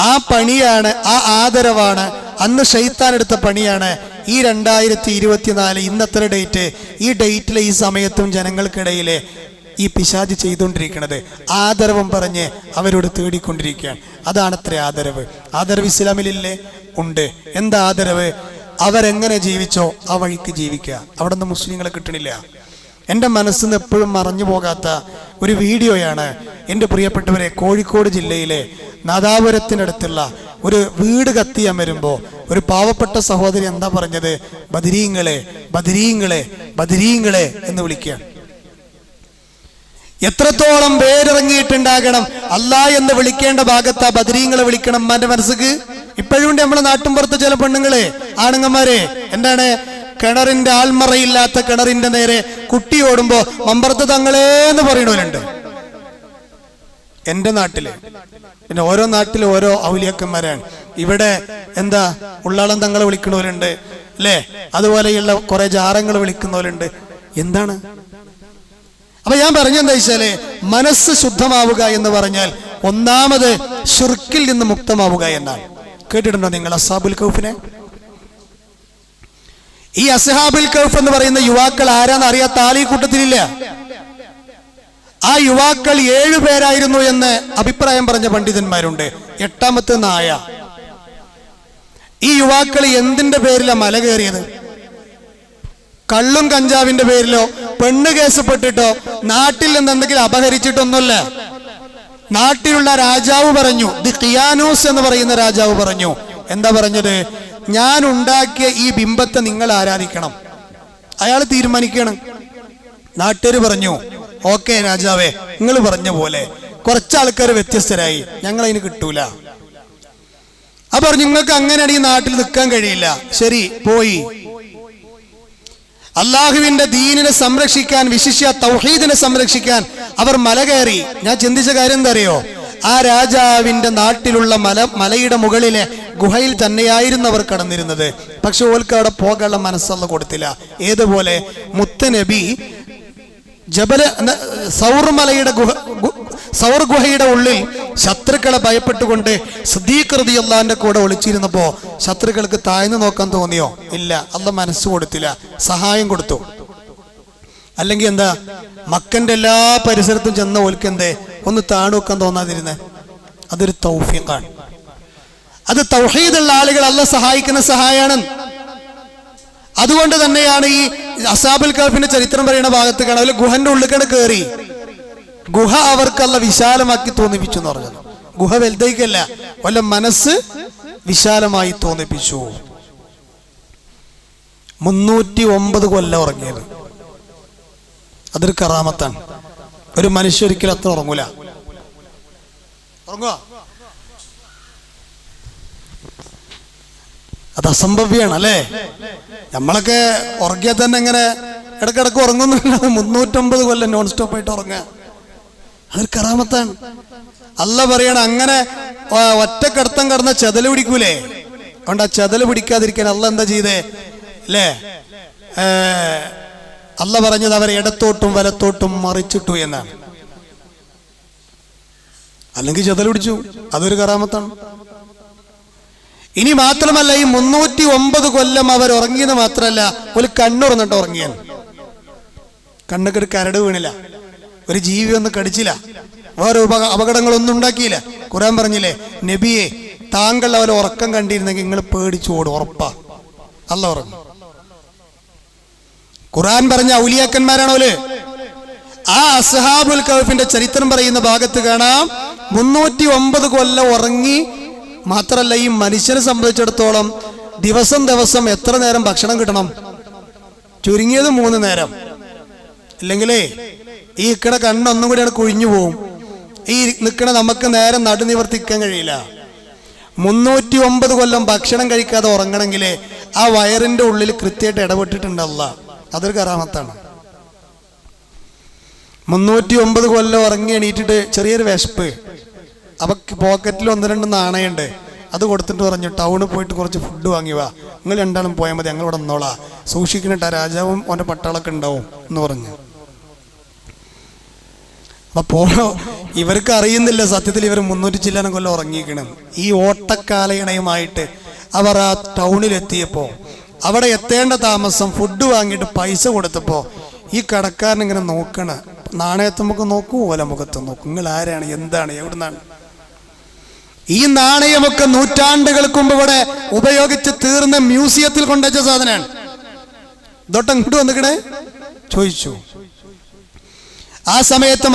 ആ പണിയാണ്, ആ ആദരവാണ് അന്ന് ശൈത്താൻ എടുത്ത പണിയാണ് ഈ 2024 ഇന്നത്തെ ഡേറ്റ്. ഈ ഡേറ്റിലെ ഈ സമയത്തും ജനങ്ങൾക്കിടയിലെ ഈ പിശാച് ചെയ്തുകൊണ്ടിരിക്കുന്നത്. ആദരവും പറഞ്ഞ് അവരോട് തേടിക്കൊണ്ടിരിക്കുകയാണ്. അതാണത്ര ആദരവ്. ആദരവ് ഇസ്ലാമിലില്ലേ? ഉണ്ട്. എന്താ ആദരവ്? അവരെങ്ങനെ ജീവിച്ചോ ആ വഴിക്ക് ജീവിക്കുക. അവിടെ നിന്ന് മുസ്ലിങ്ങളെ കിട്ടണില്ല. എൻ്റെ മനസ്സിൽ നിന്ന് എപ്പോഴും മറഞ്ഞു പോകാത്ത ഒരു വീഡിയോയാണ് എൻ്റെ പ്രിയപ്പെട്ടവരെ. കോഴിക്കോട് ജില്ലയിലെ നാദാപുരത്തിനടുത്തുള്ള ഒരു വീട് കത്തിയാൻ വരുമ്പോൾ ഒരു പാവപ്പെട്ട സഹോദരി എന്താ പറഞ്ഞത്? ബദരീങ്ങളെ ബദരീങ്ങളെ ബദരീങ്ങളെ എന്ന് വിളിക്കുകയാണ്. എത്രത്തോളം പേരിറങ്ങിയിട്ടുണ്ടാകണം. അല്ലാ എന്ന് വിളിക്കേണ്ട ഭാഗത്ത് ആ ബദരീങ്ങളെ വിളിക്കണം. അമ്മാന്റെ മനസ്സിക്ക് ഇപ്പോഴും ഉണ്ട്. നമ്മളെ നാട്ടുംപുറത്ത് ചില പെണ്ണുങ്ങളെ ആണുങ്ങന്മാരെ എന്താണ്, കിണറിന്റെ ആൾമറയില്ലാത്ത കിണറിന്റെ നേരെ കുട്ടി ഓടുമ്പോ മമ്പറത്ത് തങ്ങളേന്ന് പറയണവരുണ്ട്. എൻ്റെ നാട്ടില്, പിന്നെ ഓരോ നാട്ടിലും ഓരോ ഔലിയാക്കന്മാരാണ്. ഇവിടെ എന്താ ഉള്ളാളം തങ്ങളെ വിളിക്കുന്നവരുണ്ട് അല്ലേ? അതുപോലെയുള്ള കുറെ ജാറങ്ങൾ വിളിക്കുന്നവരുണ്ട്. എന്താണ്? അപ്പൊ ഞാൻ പറഞ്ഞെന്താ വെച്ചാല്, മനസ്സ് ശുദ്ധമാവുക എന്ന് പറഞ്ഞാൽ ഒന്നാമത് ശിർക്കിൽ നിന്ന് മുക്തമാവുക എന്നാണ്. കേട്ടിട്ടുണ്ടോ നിങ്ങൾ അസ്ഹാബുൽ കൗഫിനെ? ഈ അസ്ഹാബുൽ കൗഫ് എന്ന് പറയുന്ന യുവാക്കൾ ആരാന്ന് അറിയാത്ത ആൾ ഈ കൂട്ടത്തിലില്ല. ആ യുവാക്കൾ 7 പേരായിരുന്നു എന്ന് അഭിപ്രായം പറഞ്ഞ പണ്ഡിതന്മാരുണ്ട്. 8ാമത്തെ നായ. ഈ യുവാക്കൾ എന്തിന്റെ പേരിലാ മല കയറിയത്? കള്ളും കഞ്ചാവിന്റെ പേരിലോ പെണ്ണ് കേസപ്പെട്ടിട്ടോ നാട്ടിൽ നിന്ന് എന്തെങ്കിലും അപഹരിച്ചിട്ടൊന്നുമല്ല. നാട്ടിലുള്ള രാജാവ് പറഞ്ഞു, ദി ഖിയാനൂസ് എന്ന് പറയുന്ന രാജാവ് പറഞ്ഞു. എന്താ പറഞ്ഞത്? ഞാൻ ഉണ്ടാക്കിയ ഈ ബിംബത്തെ നിങ്ങൾ ആരാധിക്കണം. അയാൾ തീരുമാനിക്കണം. നാട്ടുകാർ പറഞ്ഞു, ഓക്കെ രാജാവേ, നിങ്ങൾ പറഞ്ഞ പോലെ. കുറച്ചാൾക്കാർ വ്യത്യസ്തരായി, ഞങ്ങളതിന് കിട്ടൂല. അപ്പൊ പറഞ്ഞു, നിങ്ങൾക്ക് അങ്ങനെയാണ് ഈ നാട്ടിൽ നിൽക്കാൻ കഴിയില്ല. ശരി, പോയി. അള്ളാഹുവിന്റെ ദീനിനെ സംരക്ഷിക്കാൻ, വിശിഷ്യ തൗഹീദിനെ സംരക്ഷിക്കാൻ അവർ മല കയറി. ഞാൻ ചിന്തിച്ച കാര്യം എന്താ അറിയോ? ആ രാജാവിന്റെ നാട്ടിലുള്ള മലയുടെ മുകളിലെ ഗുഹയിൽ തന്നെയായിരുന്നു അവർ കടന്നിരുന്നത്. പക്ഷെ ഓൾക്ക് അവിടെ പോകാനുള്ള മനസ്സല്ല കൊടുത്തില്ല. ഏതുപോലെ മുത്തനബി സൗർ ഗുഹയുടെ ഉള്ളിൽ ശത്രുക്കളെ ഭയപ്പെട്ടുകൊണ്ട് സിദ്ദീഖ് റളിയല്ലാഹുവിന്റെ കൂടെ ഒളിച്ചിരുന്നപ്പോ ശത്രുക്കൾക്ക് താഴ്ന്നു നോക്കാൻ തോന്നിയോ? ഇല്ല. അല്ലാഹ് മനസ്സ് കൊടുത്തില്ല, സഹായം കൊടുത്തു. അല്ലെങ്കിൽ എന്താ, മക്കന്റെ എല്ലാ പരിസരത്തും ചെന്ന ഓൽക്കെന്തേ ഒന്ന് താണു നോക്കാൻ തോന്നാതിരുന്നേ? അതൊരു തൗഫീഖാണ്. അത് തൗഹീദുള്ള ആളുകൾ അല്ലാഹ് സഹായിക്കുന്ന സഹായാണ്. അതുകൊണ്ട് തന്നെയാണ് ഈ അസ്ഹാബുൽ കഹ്ഫിന്റെ ചരിത്രം പറയുന്ന ഭാഗത്ത് കാണാം, അവര് ഗുഹന്റെ ഉള്ളിൽ കയറി. ഗുഹ അവർക്ക് അല്ലാഹ് വിശാലമാക്കി തോന്നിപ്പിച്ചു എന്ന് പറഞ്ഞത്. ഗുഹ വലുതേക്കല്ല, വല്ല മനസ്സ് വിശാലമായി തോന്നിപ്പിച്ചു. 309 കൊല്ലം ഉറങ്ങിയത് അതൊരു കറാമത്താണ്. ഒരു മനുഷ്യ ഒരിക്കലും അത്ര ഉറങ്ങൂല. ഉറങ്ങുക അത് അസംഭവ്യാണ് അല്ലേ? നമ്മളൊക്കെ ഉറങ്ങിയാൽ തന്നെ ഇങ്ങനെ ഇടക്കിടക്ക് ഉറങ്ങുന്നില്ല. 350 കൊല്ലം നോൺ സ്റ്റോപ്പ് ആയിട്ട് ഉറങ്ങുക, അതൊരു കറാമത്താണ്. അല്ല പറയണം, അങ്ങനെ ഒറ്റക്കടത്തം കടന്ന ചെതല് പിടിക്കൂലേ? അതുകൊണ്ട് ആ ചെതല് പിടിക്കാതിരിക്കാൻ അല്ല എന്താ ചെയ്തേ അല്ലേ? അല്ല പറഞ്ഞത് അവരെ ഇടത്തോട്ടും വലത്തോട്ടും മറിച്ചിട്ടു എന്നാണ്. അല്ലെങ്കിൽ ചെതല് പിടിച്ചു, അതൊരു കറാമത്താണ്. ഇനി മാത്രമല്ല, ഈ 309 കൊല്ലം അവർ ഉറങ്ങിയത് മാത്രമല്ല, ഒരു കണ്ണുറന്നിട്ട് ഉറങ്ങിയാൽ കണ്ണൊക്കെ കരട് വീണില്ല, ഒരു ജീവി ഒന്നും കടിച്ചില്ല, വേറെ അപകടങ്ങളൊന്നും ഉണ്ടാക്കിയില്ല. ഖുർആൻ പറഞ്ഞില്ലേ, നബിയെ താങ്കൾ അവരെ ഉറക്കം കണ്ടിരുന്നെങ്കിൽ നിങ്ങൾ പേടിച്ചു ഓടും, ഉറപ്പാ. അല്ല ഉറങ്ങും. ഖുർആൻ പറഞ്ഞ ഔലിയാക്കന്മാരാണ് അവര്. ആ അസ്ഹാബുൽ കഹ്ഫിന്റെ ചരിത്രം പറയുന്ന ഭാഗത്ത് കാണാം, 309 കൊല്ലം ഉറങ്ങി. മാത്രല്ല, ഈ മനുഷ്യനെ സംബന്ധിച്ചിടത്തോളം ദിവസം എത്ര നേരം ഭക്ഷണം കിട്ടണം? ചുരുങ്ങിയത് 3 നേരം. ഇല്ലെങ്കിലേ ഈ ഇക്കട കണ്ണൊന്നും കൂടിയാണ് കുഴിഞ്ഞു പോവും. ഈ നിൽക്കണ നമുക്ക് നേരം നടുനിവർത്തിക്കാൻ കഴിയില്ല. 309 കൊല്ലം ഭക്ഷണം കഴിക്കാതെ ഉറങ്ങണമെങ്കിൽ ആ വയറിന്റെ ഉള്ളിൽ കൃത്യമായിട്ട് ഇടപെട്ടിട്ടുണ്ടല്ല, അതൊരു കറാമത്താണ്. 309 കൊല്ലം ഉറങ്ങി എണീറ്റിട്ട് ചെറിയൊരു വിശപ്പ്, അപ്പൊ പോക്കറ്റിൽ 1-2 നാണയുണ്ട്, അത് കൊടുത്തിട്ട് പറഞ്ഞു, ടൗണിൽ പോയിട്ട് കുറച്ച് ഫുഡ് വാങ്ങി വാ, നിങ്ങൾ രണ്ടാളും പോയാൽ മതി, ഞങ്ങൾ ഇവിടെ നിന്നോളാം, സൂക്ഷിക്കണിട്ട രാജാവും ഓൻ്റെ പട്ടാളൊക്കെ ഉണ്ടാവും എന്ന് പറഞ്ഞു. അപ്പോ ഇവർക്ക് അറിയുന്നില്ല സത്യത്തിൽ ഇവർ 300 ചില്ലാനം കൊല്ലം ഉറങ്ങിയിരിക്കണം. ഈ ഓട്ടക്കാലയണയുമായിട്ട് അവർ ആ ടൗണിലെത്തിയപ്പോ അവിടെ എത്തേണ്ട താമസം, ഫുഡ് വാങ്ങിയിട്ട് പൈസ കൊടുത്തപ്പോ ഈ കടക്കാരൻ ഇങ്ങനെ നോക്കണ, നാണയത്തുമുഖ നോക്കൂ, ഓല മുഖത്ത് നോക്കും, നിങ്ങൾ ആരാണ്, എന്താണ്, എവിടുന്നാണ്? ഈ നാണയമൊക്കെ നൂറ്റാണ്ടുകൾക്ക് മുമ്പ് ഇവിടെ ഉപയോഗിച്ച് തീർന്ന മ്യൂസിയത്തിൽ കൊണ്ടുവച്ച സാധനമാണ്. ഇതൊട്ട് ഇങ്ങോട്ട് വന്നിക്കണേ ചോദിച്ചു. ആ സമയത്ത്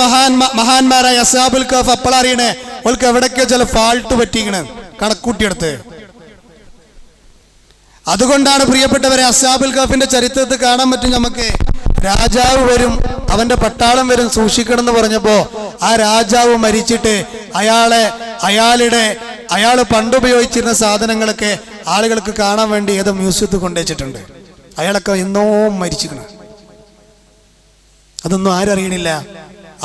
മഹാന്മാരായ അസ്ഹാബുൽ കഹ്ഫ് അപ്പോഴറിയണേ ഓൾക്ക് എവിടേക്കോ ചില ഫാൾട്ട് പറ്റിക്കണ് കണക്കൂട്ടിയെടുത്ത്. അതുകൊണ്ടാണ് പ്രിയപ്പെട്ടവരെ, അസ്ഹാബുൽ കഹ്ഫിന്റെ ചരിത്രത്തിൽ കാണാൻ പറ്റും നമുക്ക്, രാജാവ് വരും, അവന്റെ പട്ടാളം വരും, സൂക്ഷിക്കണം എന്ന് പറഞ്ഞപ്പോ ആ രാജാവ് മരിച്ചിട്ട് അയാൾ പണ്ടുപയോഗിച്ചിരുന്ന സാധനങ്ങളൊക്കെ ആളുകൾക്ക് കാണാൻ വേണ്ടി ഏതോ മ്യൂസിയത്തിൽ കൊണ്ടുവച്ചിട്ടുണ്ട്. അയാളൊക്കെ എന്നോ മരിച്ചിരിക്കണം. അതൊന്നും ആരറിയണില്ല.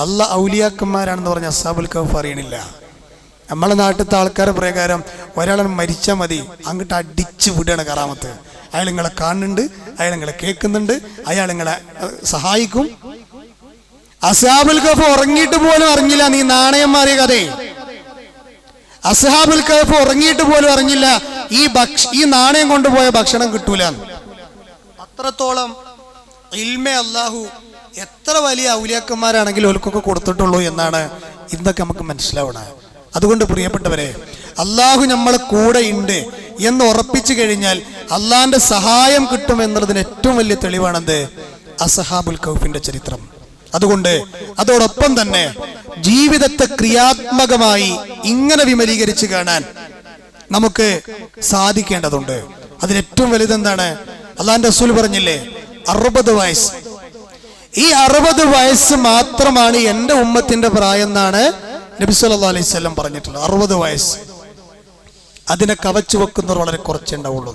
അല്ല ഔലിയാക്കന്മാരാണെന്ന് പറഞ്ഞ അസ്ഹാബുൽ കഹ്ഫ് അറിയണില്ല. നമ്മളെ നാട്ടിലത്തെ ആൾക്കാരുടെ പ്രകാരം ഒരാൾ മരിച്ചാൽ മതി, അങ്ങോട്ട് അടിച്ചു വിടുകയാണ് കറാമത്ത്. അയാൾ നിങ്ങളെ കാണുന്നുണ്ട്, അയാൾ നിങ്ങളെ കേൾക്കുന്നുണ്ട്, അയാൾ നിങ്ങളെ സഹായിക്കും. അസ്ഹാബുൽ കഹ്ഫ് ഉറങ്ങിയിട്ട് പോലും അറിഞ്ഞില്ല നീ നാണയം മാറിയ കഥയെ. അസ്ഹാബുൽ കഹ്ഫ് ഉറങ്ങിയിട്ട് പോലും അറിഞ്ഞില്ല ഈ നാണയം കൊണ്ടുപോയ ഭക്ഷണം കിട്ടൂല. അത്രത്തോളം ഇൽമേ അല്ലാഹു എത്ര വലിയ ഔലിയാക്കന്മാരാണെങ്കിലും ഓൽക്കൊക്കെ കൊടുത്തിട്ടുള്ളൂ എന്നാണ് ഇന്നൊക്കെ നമുക്ക് മനസ്സിലാവണേ. അതുകൊണ്ട് പ്രിയപ്പെട്ടവരെ, അള്ളാഹു നമ്മളെ കൂടെ ഉണ്ട് എന്ന് ഉറപ്പിച്ചു കഴിഞ്ഞാൽ അള്ളാഹിന്റെ സഹായം കിട്ടും എന്നുള്ളതിന് ഏറ്റവും വലിയ തെളിവാണെന്ത്? അസ്ഹാബുൽ കഹ്ഫിന്റെ ചരിത്രം. അതുകൊണ്ട് അതോടൊപ്പം തന്നെ ജീവിതത്തെ ക്രിയാത്മകമായി ഇങ്ങനെ വിമലീകരിച്ച് കാണാൻ നമുക്ക് സാധിക്കേണ്ടതുണ്ട്. അതിലേറ്റവും വലുതെന്താണ്? അള്ളാഹിന്റെ റസൂൽ പറഞ്ഞില്ലേ, 60 വയസ്സ്. ഈ 60 വയസ്സ് മാത്രമാണ് എൻ്റെ ഉമ്മത്തിന്റെ പ്രായം എന്നാണ് നബി സല്ലല്ലാഹു അലൈഹി വസല്ലം പറഞ്ഞിട്ടുള്ളത്. 60 വയസ്സ്. അതിനെ കവച്ചു വെക്കുന്നവർ വളരെ കുറച്ചേ ഉണ്ടാവുള്ളൂ.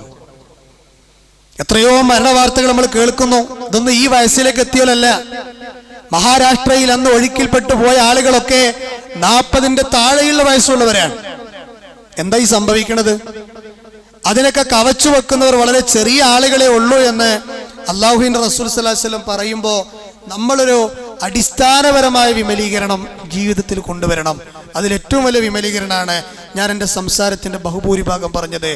എത്രയോ മരണവാർത്തകൾ നമ്മൾ കേൾക്കുന്നു. ഇതൊന്നും ഈ വയസ്സിലേക്ക് എത്തിയാലല്ല. മഹാരാഷ്ട്രയിൽ അന്ന് ഒഴുക്കിൽപ്പെട്ടു പോയ ആളുകളൊക്കെ 40ന്റെ താഴെയുള്ള വയസ്സുള്ളവരാണ്. എന്താ ഈ സംഭവിക്കണത്? അതിനൊക്കെ കവച്ചു വെക്കുന്നവർ വളരെ ചെറിയ ആളുകളെ ഉള്ളൂ എന്ന് അല്ലാഹുവിന്റെ റസൂൽ സ്വല്ലല്ലാഹു അലൈഹി വസല്ലം പറയുമ്പോൾ നമ്മളൊരു അടിസ്ഥാനപരമായ വിമലീകരണം ജീവിതത്തിൽ കൊണ്ടുവരണം. അതിലേറ്റവും വലിയ വിമലീകരണമാണ് ഞാൻ എൻ്റെ സംസാരത്തിന്റെ ബഹുഭൂരിഭാഗം പറഞ്ഞത്,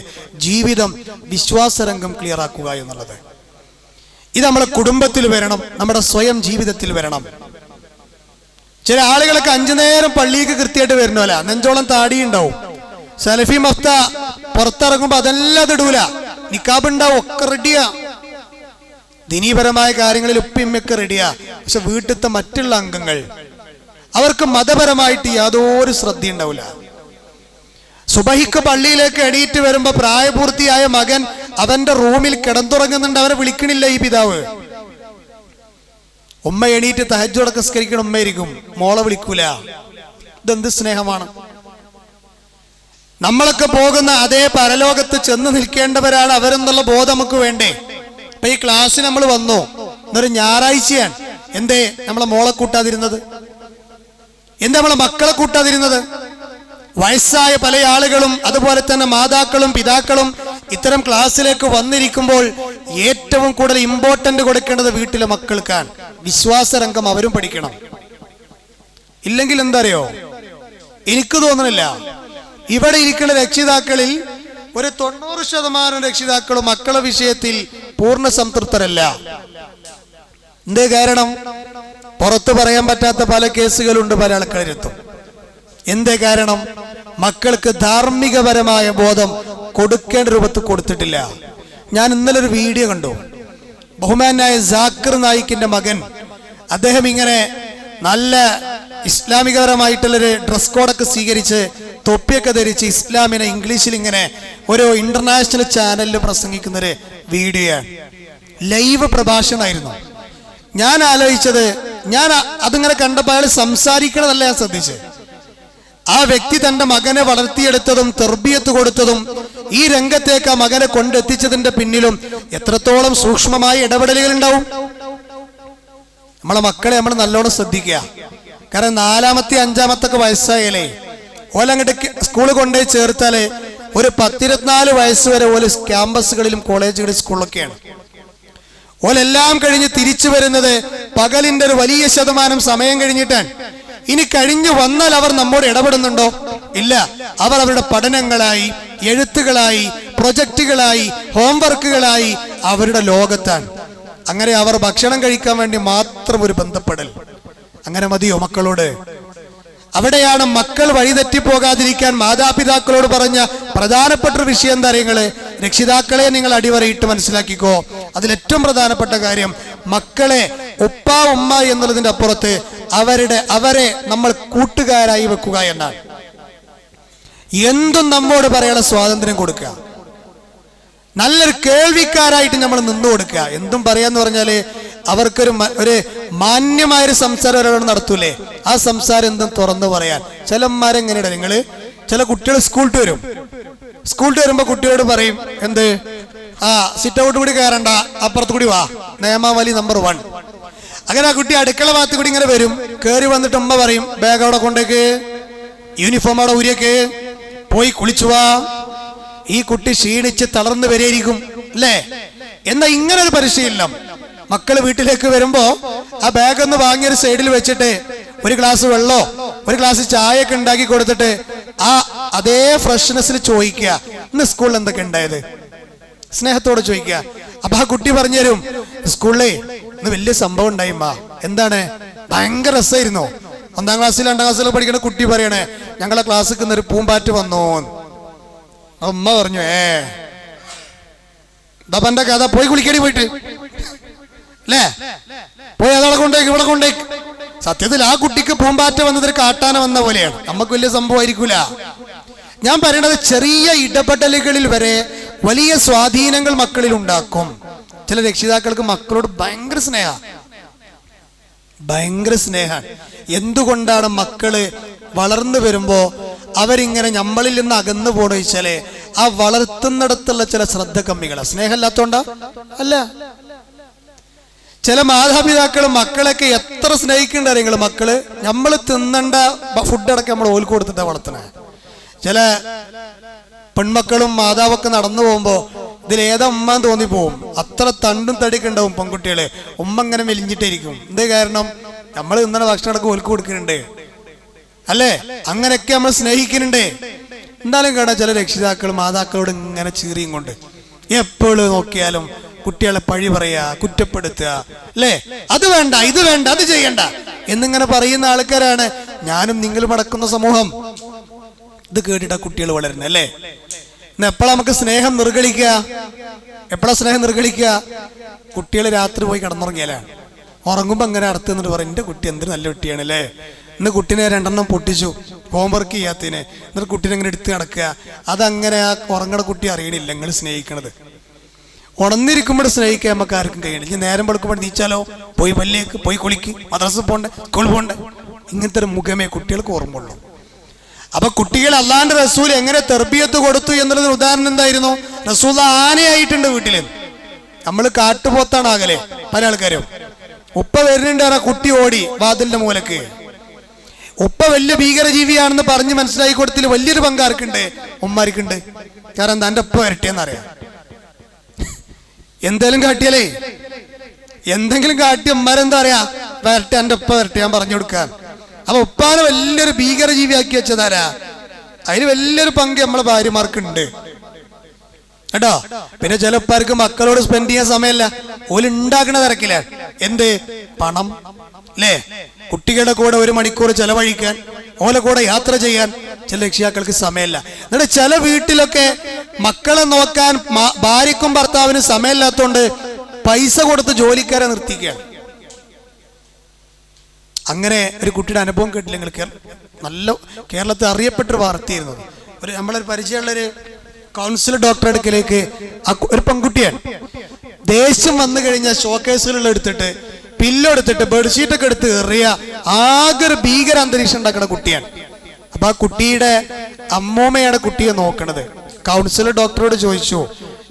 ജീവിതം വിശ്വാസരംഗം ക്ലിയർ ആക്കുക എന്നുള്ളത്. ഇത് നമ്മുടെ കുടുംബത്തിൽ വരണം, നമ്മുടെ സ്വയം ജീവിതത്തിൽ വരണം. ചില ആളുകളൊക്കെ 5 നേരം പള്ളിക്ക് കൃത്യമായിട്ട് വരണമല്ല, നെഞ്ചോളം താടി ഉണ്ടാവും, സലഫി മഫ്ത പുറത്തിറങ്ങുമ്പോ അതെല്ലാം അതിടൂല, നിക്കാബ് ഉണ്ടാവും, ഒക്കെ റെഡിയാ, ദീനീപരമായ കാര്യങ്ങളിൽ ഉപ്പിമ്മയൊക്കെ റെഡിയാ. പക്ഷെ വീട്ടിലത്തെ മറ്റുള്ള അംഗങ്ങൾ അവർക്ക് മതപരമായിട്ട് യാതൊരു ശ്രദ്ധയുണ്ടാവില്ല. സുബഹിക്ക് പള്ളിയിലേക്ക് എണീറ്റ് വരുമ്പോ പ്രായപൂർത്തിയായ മകൻ അവന്റെ റൂമിൽ കിടന്നുറങ്ങുന്നുണ്ട്, അവനെ വിളിക്കണില്ല ഈ പിതാവ്. ഉമ്മ എണീറ്റ് തഹജ്ജുദ് നിസ്കരിക്കണം, ഉമ്മയിരിക്കും, മോളെ വിളിക്കൂല. ഇതെന്ത് സ്നേഹമാണ്? നമ്മളൊക്കെ പോകുന്ന അതേ പരലോകത്ത് ചെന്ന് നിൽക്കേണ്ടവരാണ് അവരെന്നുള്ള ബോധം നമുക്ക് വേണ്ടേ? ഇപ്പൊ ഈ ക്ലാസ്സിന് നമ്മൾ വന്നു, എന്നൊരു ഞായറാഴ്ചയാണ്. എന്തേ നമ്മളെ മോളെ കൂട്ടാതിരുന്നത്? എന്താ നമ്മളെ മക്കളെ കൂട്ടാതിരുന്നത്? വയസ്സായ പല ആളുകളും അതുപോലെ തന്നെ മാതാക്കളും പിതാക്കളും ഇത്തരം ക്ലാസ്സിലേക്ക് വന്നിരിക്കുമ്പോൾ ഏറ്റവും കൂടുതൽ ഇമ്പോർട്ടന്റ് കൊടുക്കേണ്ടത് വീട്ടിലെ മക്കൾക്കാണ്. വിശ്വാസരംഗം അവരും പഠിക്കണം. ഇല്ലെങ്കിൽ എന്താ അറിയോ, എനിക്ക് തോന്നുന്നില്ല ഇവിടെ ഇരിക്കുന്ന രക്ഷിതാക്കളിൽ ഒരു 90% രക്ഷിതാക്കളും മക്കളെ വിഷയത്തിൽ പൂർണ്ണ സംതൃപ്തരല്ല. എന്തേ കാരണം? പുറത്തു പറയാൻ പറ്റാത്ത പല കേസുകളുണ്ട് പല ആൾക്കാരെത്തും. എന്തേ കാരണം? മക്കൾക്ക് ധാർമ്മികപരമായ ബോധം കൊടുക്കേണ്ട രൂപത്തിൽ കൊടുത്തിട്ടില്ല. ഞാൻ ഇന്നലെ ഒരു വീഡിയോ കണ്ടു. ബഹുമാനായ ജാക്കിർ നായിക്കിന്റെ മകൻ, അദ്ദേഹം ഇങ്ങനെ നല്ല ഇസ്ലാമികപരമായിട്ടുള്ളൊരു ഡ്രസ് കോഡൊക്കെ സ്വീകരിച്ച് തൊപ്പിയൊക്കെ ധരിച്ച് ഇസ്ലാമിനെ ഇംഗ്ലീഷിൽ ഇങ്ങനെ ഒരു ഇന്റർനാഷണൽ ചാനലിൽ പ്രസംഗിക്കുന്നൊരു വീഡിയോയാണ്. ലൈവ് പ്രഭാഷണമായിരുന്നു. ഞാൻ ആലോചിച്ചത്, ഞാൻ അതിങ്ങനെ കണ്ടപ്പോൾ അയാൾ സംസാരിക്കണതല്ല ഞാൻ ശ്രദ്ധിച്ചത്. ആ വ്യക്തി തന്റെ മകനെ വളർത്തിയെടുത്തതും തെർബിയത്ത് കൊടുത്തതും ഈ രംഗത്തേക്ക് ആ മകനെ കൊണ്ടെത്തിച്ചതിന്റെ പിന്നിലും എത്രത്തോളം സൂക്ഷ്മമായ ഇടപെടലുകൾ ഉണ്ടാവും. നമ്മളെ മക്കളെ നമ്മൾ നല്ലോണം ശ്രദ്ധിക്കുക. കാരണം 4-ാമത്തെ 5-ാമത്തെ വയസ്സായാലേ ഓലങ്ങോട്ട് സ്കൂളിൽ കൊണ്ടുപോയി ചേർത്താല് ഒരു 10-24 വയസ്സ് വരെ ഓല് ക്യാമ്പസുകളിലും കോളേജുകളിലും സ്കൂളിലൊക്കെയാണ്. ഓലെല്ലാം കഴിഞ്ഞ് തിരിച്ചു വരുന്നത് പകലിന്റെ ഒരു വലിയ ശതമാനം സമയം കഴിഞ്ഞിട്ടാണ്. ഇനി കഴിഞ്ഞു വന്നാൽ അവർ നമ്മോട് ഇടപെടുന്നുണ്ടോ? ഇല്ല. അവർ അവരുടെ പഠനങ്ങളായി, എഴുത്തുകളായി, പ്രൊജക്റ്റുകളായി, ഹോംവർക്കുകളായി അവരുടെ ലോകത്താണ്. അങ്ങനെ അവർ ഭക്ഷണം കഴിക്കാൻ വേണ്ടി മാത്രം ഒരു ബന്ധപ്പെടൽ. അങ്ങനെ മതിയോ മക്കളോട്? അവിടെയാണ് മക്കൾ വഴിതെറ്റിപ്പോകാതിരിക്കാൻ മാതാപിതാക്കളോട് പറഞ്ഞ പ്രധാനപ്പെട്ട ഒരു വിഷയം. എന്താ അറിയങ്ങള്? രക്ഷിതാക്കളെ നിങ്ങൾ അടിവരയിട്ട് മനസ്സിലാക്കിക്കോ. അതിലേറ്റവും പ്രധാനപ്പെട്ട കാര്യം മക്കളെ ഉപ്പ ഉമ്മ എന്നുള്ളതിന്റെ അപ്പുറത്ത് അവരെ നമ്മൾ കൂട്ടുകാരായി വെക്കുക എന്നാണ്. എന്തും നമ്മോട് പറയാനുള്ള സ്വാതന്ത്ര്യം കൊടുക്കുക, നല്ലൊരു കേൾവിക്കാരായിട്ട് നമ്മൾ നിന്നു കൊടുക്കുക. എന്തും പറയാന്ന് പറഞ്ഞാല് അവർക്കൊരു മാന്യമായൊരു സംസാരം ഒരാളോട് നടത്തൂലേ, ആ സംസാരം എന്തും തുറന്നു പറയാൻ. ചിലന്മാരെങ്ങനെയാണ് നിങ്ങള്, ചില കുട്ടികൾ സ്കൂളിട്ട് വരുമ്പോ കുട്ടികളോട് പറയും എന്ത്, സിറ്റ് ഔട്ട് കൂടി കയറണ്ട, അപ്പുറത്ത് കൂടി വാ, നിയമാവലി നമ്പർ 1. അങ്ങനെ ആ കുട്ടി അടുക്കള ഭാഗത്ത് കൂടി ഇങ്ങനെ വരും. കയറി വന്നിട്ട് ഉമ്മ പറയും ബാഗ് അവിടെ കൊണ്ടേക്ക്, യൂണിഫോം അവിടെ ഊരിയേക്ക്, പോയി കുളിച്ചു വാ. ഈ കുട്ടി ക്ഷീണിച്ച് തളർന്നു വരെയിരിക്കും അല്ലേ? എന്നാ ഇങ്ങനെ ഒരു പരിശീലനം മക്കള് വീട്ടിലേക്ക് വരുമ്പോ ആ ബാഗ് ഒന്ന് വാങ്ങിയൊരു സൈഡിൽ വെച്ചിട്ട് ഒരു ഗ്ലാസ് വെള്ളോ ഒരു ഗ്ലാസ് ചായ ഒക്കെ ഉണ്ടാക്കി കൊടുത്തിട്ട് അതേ ഫ്രഷ്നെസ്സിൽ ചോദിക്കുക ഇന്ന് സ്കൂളിൽ എന്തൊക്കെ ഉണ്ടായത്, സ്നേഹത്തോടെ ചോദിക്കുക. അപ്പൊ ആ കുട്ടി പറഞ്ഞു തരും, സ്കൂളിലേ ഇന്ന് വലിയ സംഭവം ഉണ്ടായിമ്മ. എന്താണ്? ഭയങ്കര രസമായിരുന്നു. 1-ാം ക്ലാസ്സിൽ 2-ാം ക്ലാസ്സിൽ പഠിക്കുന്ന കുട്ടി പറയണേ, ഞങ്ങളെ ക്ലാസ്സിൽ ഇന്നൊരു പൂമ്പാറ്റ് വന്നോ. അമ്മ പറഞ്ഞു ദപ്പന്റെ കഥ, പോയി കുളിക്കടി പോയിട്ട് അല്ലേ, പോയി അതവിടെ കൊണ്ടേക്ക് ഇവിടെ കൊണ്ടേക്ക്. സത്യത്തിൽ ആ കുട്ടിക്ക് പൂമ്പാറ്റ വന്നതൊരു കാട്ടാന വന്ന പോലെയാണ്. നമുക്ക് വലിയ സംഭവമായിരിക്കൂല. ഞാൻ പറയണത് ചെറിയ ഇടപെടലുകളിൽ വരെ വലിയ സ്വാധീനങ്ങൾ മക്കളിൽ ഉണ്ടാക്കും. ചില രക്ഷിതാക്കൾക്ക് മക്കളോട് ഭയങ്കര സ്നേഹമാണ്. എന്തുകൊണ്ടാണ് മക്കള് വളർന്നു വരുമ്പോ അവരിങ്ങനെ നമ്മളിൽ നിന്ന് അകന്നു പോണു വെച്ചാല് ആ വളർത്തുന്നിടത്തുള്ള ചില ശ്രദ്ധ കമ്മികളാ. സ്നേഹമില്ലാത്തോണ്ടാ? അല്ല. ചില മാതാപിതാക്കൾ മക്കളൊക്കെ എത്ര സ്നേഹിക്കേണ്ട അറിയങ്ങള്. മക്കള് നമ്മൾ തിന്നണ്ട ഫുഡടക്കം നമ്മൾ ഓൽക്ക് കൊടുത്തിട്ടാ വളർത്തണേ. ചില പെൺമക്കളും മാതാവൊക്കെ നടന്നു പോകുമ്പോ ഇതിലേതാ ഉമ്മാന്ന് തോന്നിപ്പോവും. അത്ര തണ്ടും തടിയൊക്കെ ഉണ്ടാവും പെൺകുട്ടികള്. ഉമ്മ ഇങ്ങനെ മെലിഞ്ഞിട്ടായിരിക്കും. എന്തേ കാരണം? നമ്മൾ തിന്നണ ഭക്ഷണം അടക്കം ഓൽക്ക് കൊടുക്കുന്നുണ്ട് അല്ലേ? അങ്ങനെയൊക്കെ നമ്മൾ സ്നേഹിക്കുന്നുണ്ട്. എന്തായാലും കേട്ടാ ചില രക്ഷിതാക്കൾ മാതാക്കളോട് ഇങ്ങനെ ചീറിയും കൊണ്ട് എപ്പോഴും നോക്കിയാലും കുട്ടികളെ പഴി പറയാ, കുറ്റപ്പെടുത്തുക അല്ലേ? അത് വേണ്ട, ഇത് വേണ്ട, അത് ചെയ്യണ്ട എന്നിങ്ങനെ പറയുന്ന ആൾക്കാരാണ് ഞാനും നിങ്ങളും അടക്കുന്ന സമൂഹം. ഇത് കേട്ടിട്ടാ കുട്ടികൾ വളരുന്നത് അല്ലേ? ഇന്ന് എപ്പോഴാ നമുക്ക് സ്നേഹം നിർഗളിക്കുക? എപ്പോഴാ സ്നേഹം നിർഗളിക്കുക? കുട്ടികൾ രാത്രി പോയി കിടന്നുറങ്ങിയാലാണ്. ഉറങ്ങുമ്പോ അങ്ങനെ അടുത്ത് എന്നിട്ട് പറയും എന്റെ കുട്ടി എന്തൊരു നല്ല കുട്ടിയാണ് അല്ലേ, ഇന്ന് കുട്ടീനെ 2 പൊട്ടിച്ചു ഹോംവർക്ക് ചെയ്യാത്തതിന്, എന്നിട്ട് കുട്ടീനെ ഇങ്ങനെ എടുത്ത് നടക്കുക. അതങ്ങനെ ആ ഉറങ്ങണ കുട്ടി അറിയണില്ല നിങ്ങൾ സ്നേഹിക്കണത്. ഉണർന്നിരിക്കുമ്പോൾ സ്നേഹിക്കാൻ നമുക്ക് ആർക്കും കഴിയണില്ല. ഇനി നേരം വെളുക്കുമ്പോൾ നീച്ചാലോ, പോയി പല്ലേക്ക്, പോയി കുളിക്ക്, മദ്രസ പോണ്ടേ, സ്കൂൾ പോണ്ടേ, ഇങ്ങനത്തെ ഒരു മുഖമേ കുട്ടികൾക്ക് ഓർമ്മയുള്ളൂ. അപ്പൊ കുട്ടികൾ അള്ളാന്റെ റസൂൽ എങ്ങനെ തെർബിയത്ത് കൊടുത്തു എന്നുള്ളതിന് ഉദാഹരണം എന്തായിരുന്നു? റസൂൽ ആനയായിട്ടുണ്ട് വീട്ടില്, നമ്മൾ കാട്ടുപോത്താണ് ആകലെ പല ആൾക്കാരും. ഉപ്പ വരുന്നുണ്ട്, കുട്ടി ഓടി വാതിലിന്റെ മൂലക്ക്. ഉപ്പ വലിയ ഭീകരജീവിയാണെന്ന് പറഞ്ഞ് മനസ്സിലാക്കി കൊടുത്തിൽ വലിയൊരു പങ്കാർക്കുണ്ട്, ഉമ്മാർക്കുണ്ട്. കാരണം തന്റെ ഉപ്പ വരട്ടെന്നറിയാം. എന്തേലും കാട്ടിയാലേ, എന്തെങ്കിലും കാട്ടി ഉമ്മാരെന്താ പറയാ, വരട്ടെ, എന്റെ ഉപ്പ വരട്ടെ, ഞാൻ പറഞ്ഞു കൊടുക്കാൻ. അപ്പൊ ഉപ്പാനെ വലിയൊരു ഭീകരജീവിയാക്കി വെച്ചതാരാ? അതിന് വലിയൊരു പങ്ക് നമ്മളെ ഭാര്യമാർക്കുണ്ട് കേട്ടോ. പിന്നെ ചില ഉപ്പാർക്ക് മക്കളോട് സ്പെൻഡ് ചെയ്യാൻ സമയമല്ല, ഓല് ഉണ്ടാക്കണ തിരക്കില്ല. എന്ത് പണം അല്ലേ? കുട്ടികളുടെ കൂടെ 1 മണിക്കൂർ ചെലവഴിക്കാൻ, ഓലെ കൂടെ യാത്ര ചെയ്യാൻ ചില രക്ഷിതാക്കൾക്ക് സമയമല്ല. എന്നിട്ട് ചില വീട്ടിലൊക്കെ മക്കളെ നോക്കാൻ ഭാര്യക്കും ഭർത്താവിനും സമയമില്ലാത്തതുകൊണ്ട് പൈസ കൊടുത്ത് ജോലിക്കാരെ നിർത്തിക്കുകയാണ്. അങ്ങനെ ഒരു കുട്ടിയുടെ അനുഭവം കേട്ടില്ല നിങ്ങൾ? നല്ല കേരളത്തിൽ അറിയപ്പെട്ടൊരു വാർത്തയായിരുന്നു. നമ്മളൊരു പരിചയമുള്ളൊരു കൗൺസിലർ ഡോക്ടറെ അടുക്കലേക്ക് ഒരു പെൺകുട്ടിയാണ്. ദേഷ്യം വന്നു കഴിഞ്ഞാൽ ഷോക്കേസുകളിൽ എടുത്തിട്ട്, പില്ലോ എടുത്തിട്ട്, ബെഡ്ഷീറ്റൊക്കെ എടുത്ത് എറിയ, ആകെ ഒരു ഭീകര അന്തരീക്ഷം ഉണ്ടാക്കുന്ന കുട്ടിയാണ്. അപ്പൊ ആ കുട്ടിയുടെ അമ്മൂമ്മയാണ് കുട്ടിയെ നോക്കണത്. കൗൺസിലർ ഡോക്ടറോട് ചോദിച്ചു,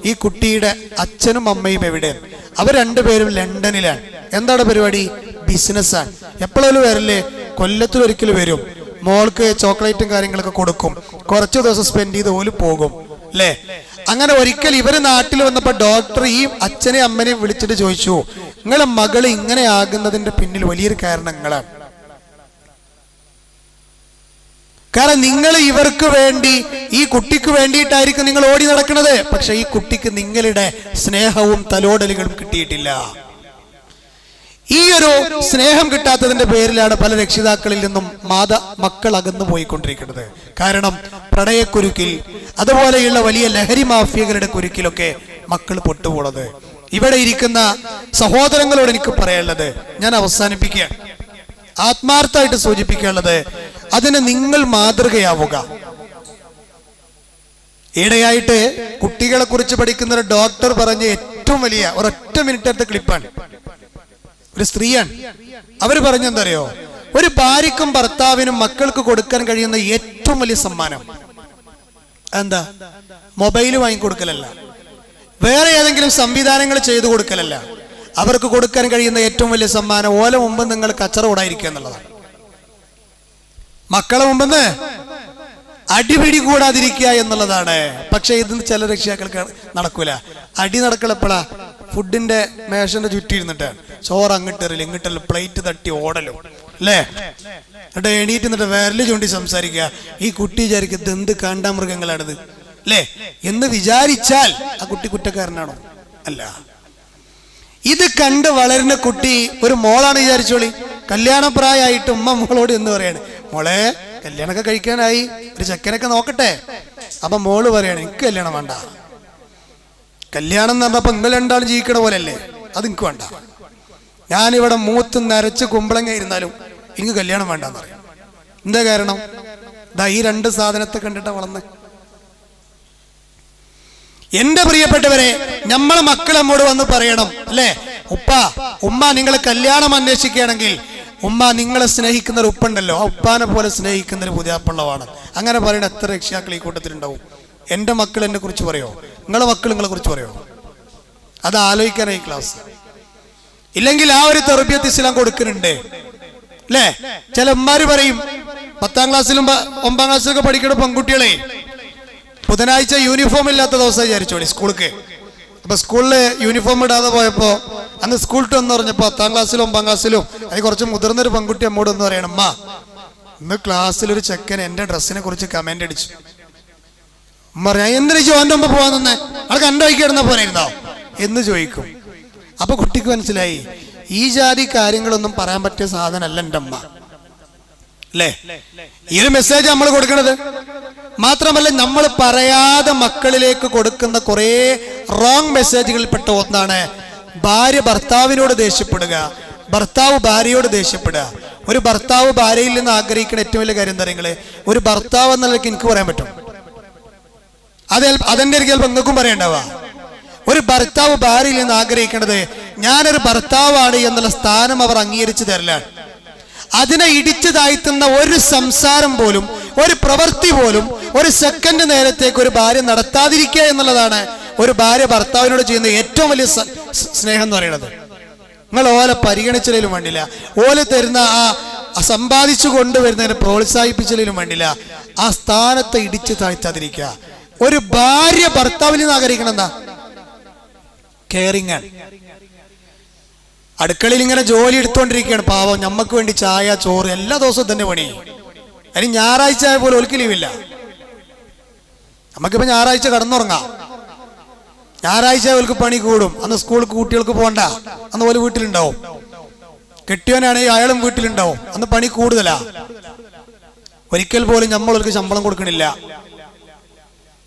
ഈ കുട്ടിയുടെ അച്ഛനും അമ്മയും എവിടെയാണ്? അവർ രണ്ടുപേരും ലണ്ടനിലാണ്. എന്താണ് പരിപാടി? ബിസിനസ്സാണ്. എപ്പോഴും വരില്ലേ? കൊല്ലത്തിലൊരിക്കൽ വരും. മോൾക്ക് ചോക്ലേറ്റും കാര്യങ്ങളൊക്കെ കൊടുക്കും, കുറച്ചു ദിവസം സ്പെൻഡ് ചെയ്ത് പോലും പോകും അല്ലേ? അങ്ങനെ ഒരിക്കൽ ഇവര് നാട്ടിൽ വന്നപ്പോ ഡോക്ടർ ഈ അച്ഛനെയും അമ്മനെയും വിളിച്ചിട്ട് ചോദിച്ചു, നിങ്ങളെ മകള് ഇങ്ങനെ ആകുന്നതിന്റെ പിന്നിൽ വലിയൊരു കാരണങ്ങളാണ്. കാരണം നിങ്ങൾ ഇവർക്ക് വേണ്ടി, ഈ കുട്ടിക്ക് വേണ്ടിയിട്ടായിരിക്കും നിങ്ങൾ ഓടി നടക്കുന്നത്. പക്ഷെ ഈ കുട്ടിക്ക് നിങ്ങളുടെ സ്നേഹവും തലോടലുകളും കിട്ടിയിട്ടില്ല. ഈ ഒരു സ്നേഹം കിട്ടാത്തതിന്റെ പേരിലാണ് പല രക്ഷിതാക്കളിൽ നിന്നും മക്കൾ അകന്നു പോയിക്കൊണ്ടിരിക്കുന്നത്. കാരണം പ്രണയക്കുരുക്കിൽ, അതുപോലെയുള്ള വലിയ ലഹരി മാഫിയകളുടെ കുരുക്കിലൊക്കെ മക്കൾ പൊട്ടുപോണത്. ഇവിടെ ഇരിക്കുന്ന സഹോദരങ്ങളോട് എനിക്ക് പറയാനുള്ളത്, ഞാൻ അവസാനിപ്പിക്കുകയാണ്, ആത്മാർത്ഥമായിട്ട് സൂചിപ്പിക്കാനുള്ളത്, അതിന് നിങ്ങൾ മാതൃകയാവുക. ഈടെയായിട്ട് കുട്ടികളെ കുറിച്ച് പഠിക്കുന്ന ഒരു ഡോക്ടർ പറഞ്ഞ ഏറ്റവും വലിയ ഒരൊറ്റ മിനിറ്റത്തെ ക്ലിപ്പാണ്. ഒരു സ്ത്രീയാണ്. അവർ പറഞ്ഞെന്തറിയോ? ഒരു ഭാര്യക്കും ഭർത്താവിനും മക്കൾക്ക് കൊടുക്കാൻ കഴിയുന്ന ഏറ്റവും വലിയ സമ്മാനം എന്താ? മൊബൈൽ വാങ്ങിക്കൊടുക്കലല്ല, വേറെ ഏതെങ്കിലും സംവിധാനങ്ങൾ ചെയ്തു കൊടുക്കലല്ല. അവർക്ക് കൊടുക്കാൻ കഴിയുന്ന ഏറ്റവും വലിയ സമ്മാനം ഓല മുമ്പ് നിങ്ങൾ കച്ചറ ഓടായിരിക്കുക എന്നുള്ളതാണ്. മക്കളെ മുമ്പെന്ന് അടിപിടി കൂടാതിരിക്കുക എന്നുള്ളതാണ്. പക്ഷെ ഇത് ചില രക്ഷിതാക്കൾക്ക് നടക്കൂല. അടി നടക്കളപ്പോഴാ? ഫുഡിന്റെ മേശന്റെ ചുറ്റിയിരുന്നിട്ട് ചോറ് അങ്ങോട്ടെറിയില്ല, ഇങ്ങോട്ടല്ല, പ്ലേറ്റ് തട്ടി ഓടലും അല്ലേ? എന്നിട്ട് എണീറ്റ് നിന്നിട്ട് വിരല് ചൂണ്ടി സംസാരിക്കുക. ഈ കുട്ടി വിചാരിക്കും ഇത് എന്ത് കാണ്ടാമൃഗങ്ങളാണിത് അല്ലേ എന്ന് വിചാരിച്ചാൽ ആ കുട്ടി കുറ്റക്കാരനാണോ? അല്ല. ഇത് കണ്ട് വളരുന്ന കുട്ടി ഒരു മോളാണ് വിചാരിച്ചോളി. കല്യാണപ്രായമായിട്ട് ഉമ്മ മോളോട് എന്ന് പറയാണ്, മോളെ കല്യാണമൊക്കെ കഴിക്കാനായി, ഒരു ചെക്കനൊക്കെ നോക്കട്ടെ. അപ്പൊ മോള് പറയാണ്, എനിക്ക് കല്യാണം വേണ്ട. കല്യാണം എന്ന് പറഞ്ഞപ്പോ നിങ്ങൾ രണ്ടാളും ജീവിക്കണ പോലെയല്ലേ, അത് എനിക്ക് വേണ്ട. ഞാനിവിടെ മൂത്ത് നരച്ച് കുമ്പളങ്ങ ഇരുന്നാലും എനിക്ക് കല്യാണം വേണ്ടെന്ന് പറയും. എന്താ കാരണം? ഈ 2 സാധനത്തെ കണ്ടിട്ടാ വളർന്ന്. എന്റെ പ്രിയപ്പെട്ടവരെ, നമ്മളെ മക്കൾ നമ്മോട് വന്ന് പറയണം അല്ലേ, ഉമ്മ നിങ്ങൾ കല്യാണം അന്വേഷിക്കുകയാണെങ്കിൽ ഉമ്മ നിങ്ങളെ സ്നേഹിക്കുന്ന ഒരു ഉപ്പുണ്ടല്ലോ, ആ ഉപ്പാനെ പോലെ സ്നേഹിക്കുന്ന ഒരു പുതിയാപ്പള്ളവാണ്. അങ്ങനെ പറയുന്ന എത്ര രക്ഷിതാക്കൾ ഈ കൂട്ടത്തിലുണ്ടാവും? എൻ്റെ മക്കൾ എന്നെ കുറിച്ച് പറയോ? നിങ്ങളെ മക്കൾ നിങ്ങളെ കുറിച്ച് പറയോ? അത് ആലോചിക്കാനായി ക്ലാസ്. ഇല്ലെങ്കിൽ ആ ഒരു തർബിയത്ത് ഇസ്ലാം കൊടുക്കുന്നുണ്ട് അല്ലേ? ചില ഉമ്മാര് പറയും, 10ാം ക്ലാസ്സിലും 9ാം ക്ലാസ്സിലൊക്കെ പഠിക്കുന്ന പെൺകുട്ടികളെ ബുധനാഴ്ച യൂണിഫോം ഇല്ലാത്ത ദിവസം വിചാരിച്ചോളി സ്കൂൾക്ക്. അപ്പൊ സ്കൂളില് യൂണിഫോം ഇടാതെ പോയപ്പോ അന്ന് സ്കൂൾ ടു എന്ന് പറഞ്ഞപ്പോ 10ാം ക്ലാസ്സിലും 9ാം ക്ലാസ്സിലും അതിന് കുറച്ച് മുതിർന്നൊരു പെൺകുട്ടി അമ്മോട് എന്ന് പറയണം, അമ്മ ഇന്ന് ക്ലാസ്സിലൊരു ചെക്കൻ എന്റെ ഡ്രസ്സിനെ കുറിച്ച് കമന്റ് അടിച്ചു. ഉമ്മ പറയാ, എന്തിനു ഓന്റെ മുമ്പ് പോവാൻ തന്നെ, അവിടെ കണ്ടോക്കി കിടന്ന പോലെ ഇരുന്നോ എന്ന് ചോദിക്കും. അപ്പൊ കുട്ടിക്ക് മനസ്സിലായി, ഈ ജാതി കാര്യങ്ങളൊന്നും പറയാൻ പറ്റിയ സാധനമല്ല എൻ്റെ അമ്മ അല്ലേ? ഈ ഒരു മെസ്സേജ് നമ്മൾ കൊടുക്കണത്. മാത്രമല്ല, നമ്മൾ പറയാതെ മക്കളിലേക്ക് കൊടുക്കുന്ന കുറെ റോങ് മെസ്സേജുകളിൽപ്പെട്ട ഒന്നാണ് ഭാര്യ ഭർത്താവിനോട് ദേഷ്യപ്പെടുക, ഭർത്താവ് ഭാര്യയോട് ദേഷ്യപ്പെടുക. ഒരു ഭർത്താവ് ഭാര്യയിൽ നിന്ന് ആഗ്രഹിക്കുന്ന ഏറ്റവും വലിയ കാര്യം എന്താ നിങ്ങള്? ഒരു ഭർത്താവ് എന്നുള്ളതൊക്കെ എനിക്ക് പറയാൻ പറ്റും, അതെന്റെ ഒരു ചിലപ്പോൾ നിങ്ങൾക്കും പറയണ്ടാവുക. ഒരു ഭർത്താവ് ഭാര്യയിൽ നിന്ന് ആഗ്രഹിക്കേണ്ടത് ഞാനൊരു ഭർത്താവാണ് എന്നുള്ള സ്ഥാനം അവർ അംഗീകരിച്ചു തരലാണ്. അതിനെ ഇടിച്ചു താഴ്ത്തുന്ന ഒരു സംസാരം പോലും ഒരു പ്രവൃത്തി പോലും ഒരു സെക്കൻഡ് നേരത്തേക്ക് ഒരു ഭാര്യ നടത്താതിരിക്കുക എന്നുള്ളതാണ് ഒരു ഭാര്യ ഭർത്താവിനോട് ചെയ്യുന്ന ഏറ്റവും വലിയ സ്നേഹം എന്ന് പറയുന്നത്. നിങ്ങൾ ഓലെ പരിഗണിച്ചതിലും വേണ്ടില്ല, ഓലെ തരുന്ന ആ സമ്പാദിച്ചു കൊണ്ടുവരുന്നതിനെ പ്രോത്സാഹിപ്പിച്ചതിലും വേണ്ടില്ല, ആ സ്ഥാനത്തെ ഇടിച്ചു താഴ്ത്താതിരിക്കുക. ഒരു ഭാര്യ ഭർത്താവിൽ നിന്ന് ആഗ്രഹിക്കണം എന്താ? കെയറിങ് ആണ്. അടുക്കളയിൽ ഇങ്ങനെ ജോലി എടുത്തോണ്ടിരിക്കുകയാണ് പാവം, ഞമ്മക്ക് വേണ്ടി ചായ ചോറ് എല്ലാ ദിവസവും തന്നെ പണി. അതിന് ഞായറാഴ്ച ആയ പോലെ ഒരിക്കലും ലീവില്ല. നമുക്കിപ്പോ ഞായറാഴ്ച കടന്നുറങ്ങാം, ഞായറാഴ്ച അവർക്ക് പണി കൂടും. അന്ന് സ്കൂൾക്ക് കുട്ടികൾക്ക് പോകണ്ട, അന്ന് പോലെ വീട്ടിലുണ്ടാവും. കെട്ടിയവനാണെങ്കിൽ അയാളും വീട്ടിലുണ്ടാവും, അന്ന് പണി കൂടുതലാ. ഒരിക്കൽ പോലും നമ്മൾക്ക് ശമ്പളം കൊടുക്കണില്ല.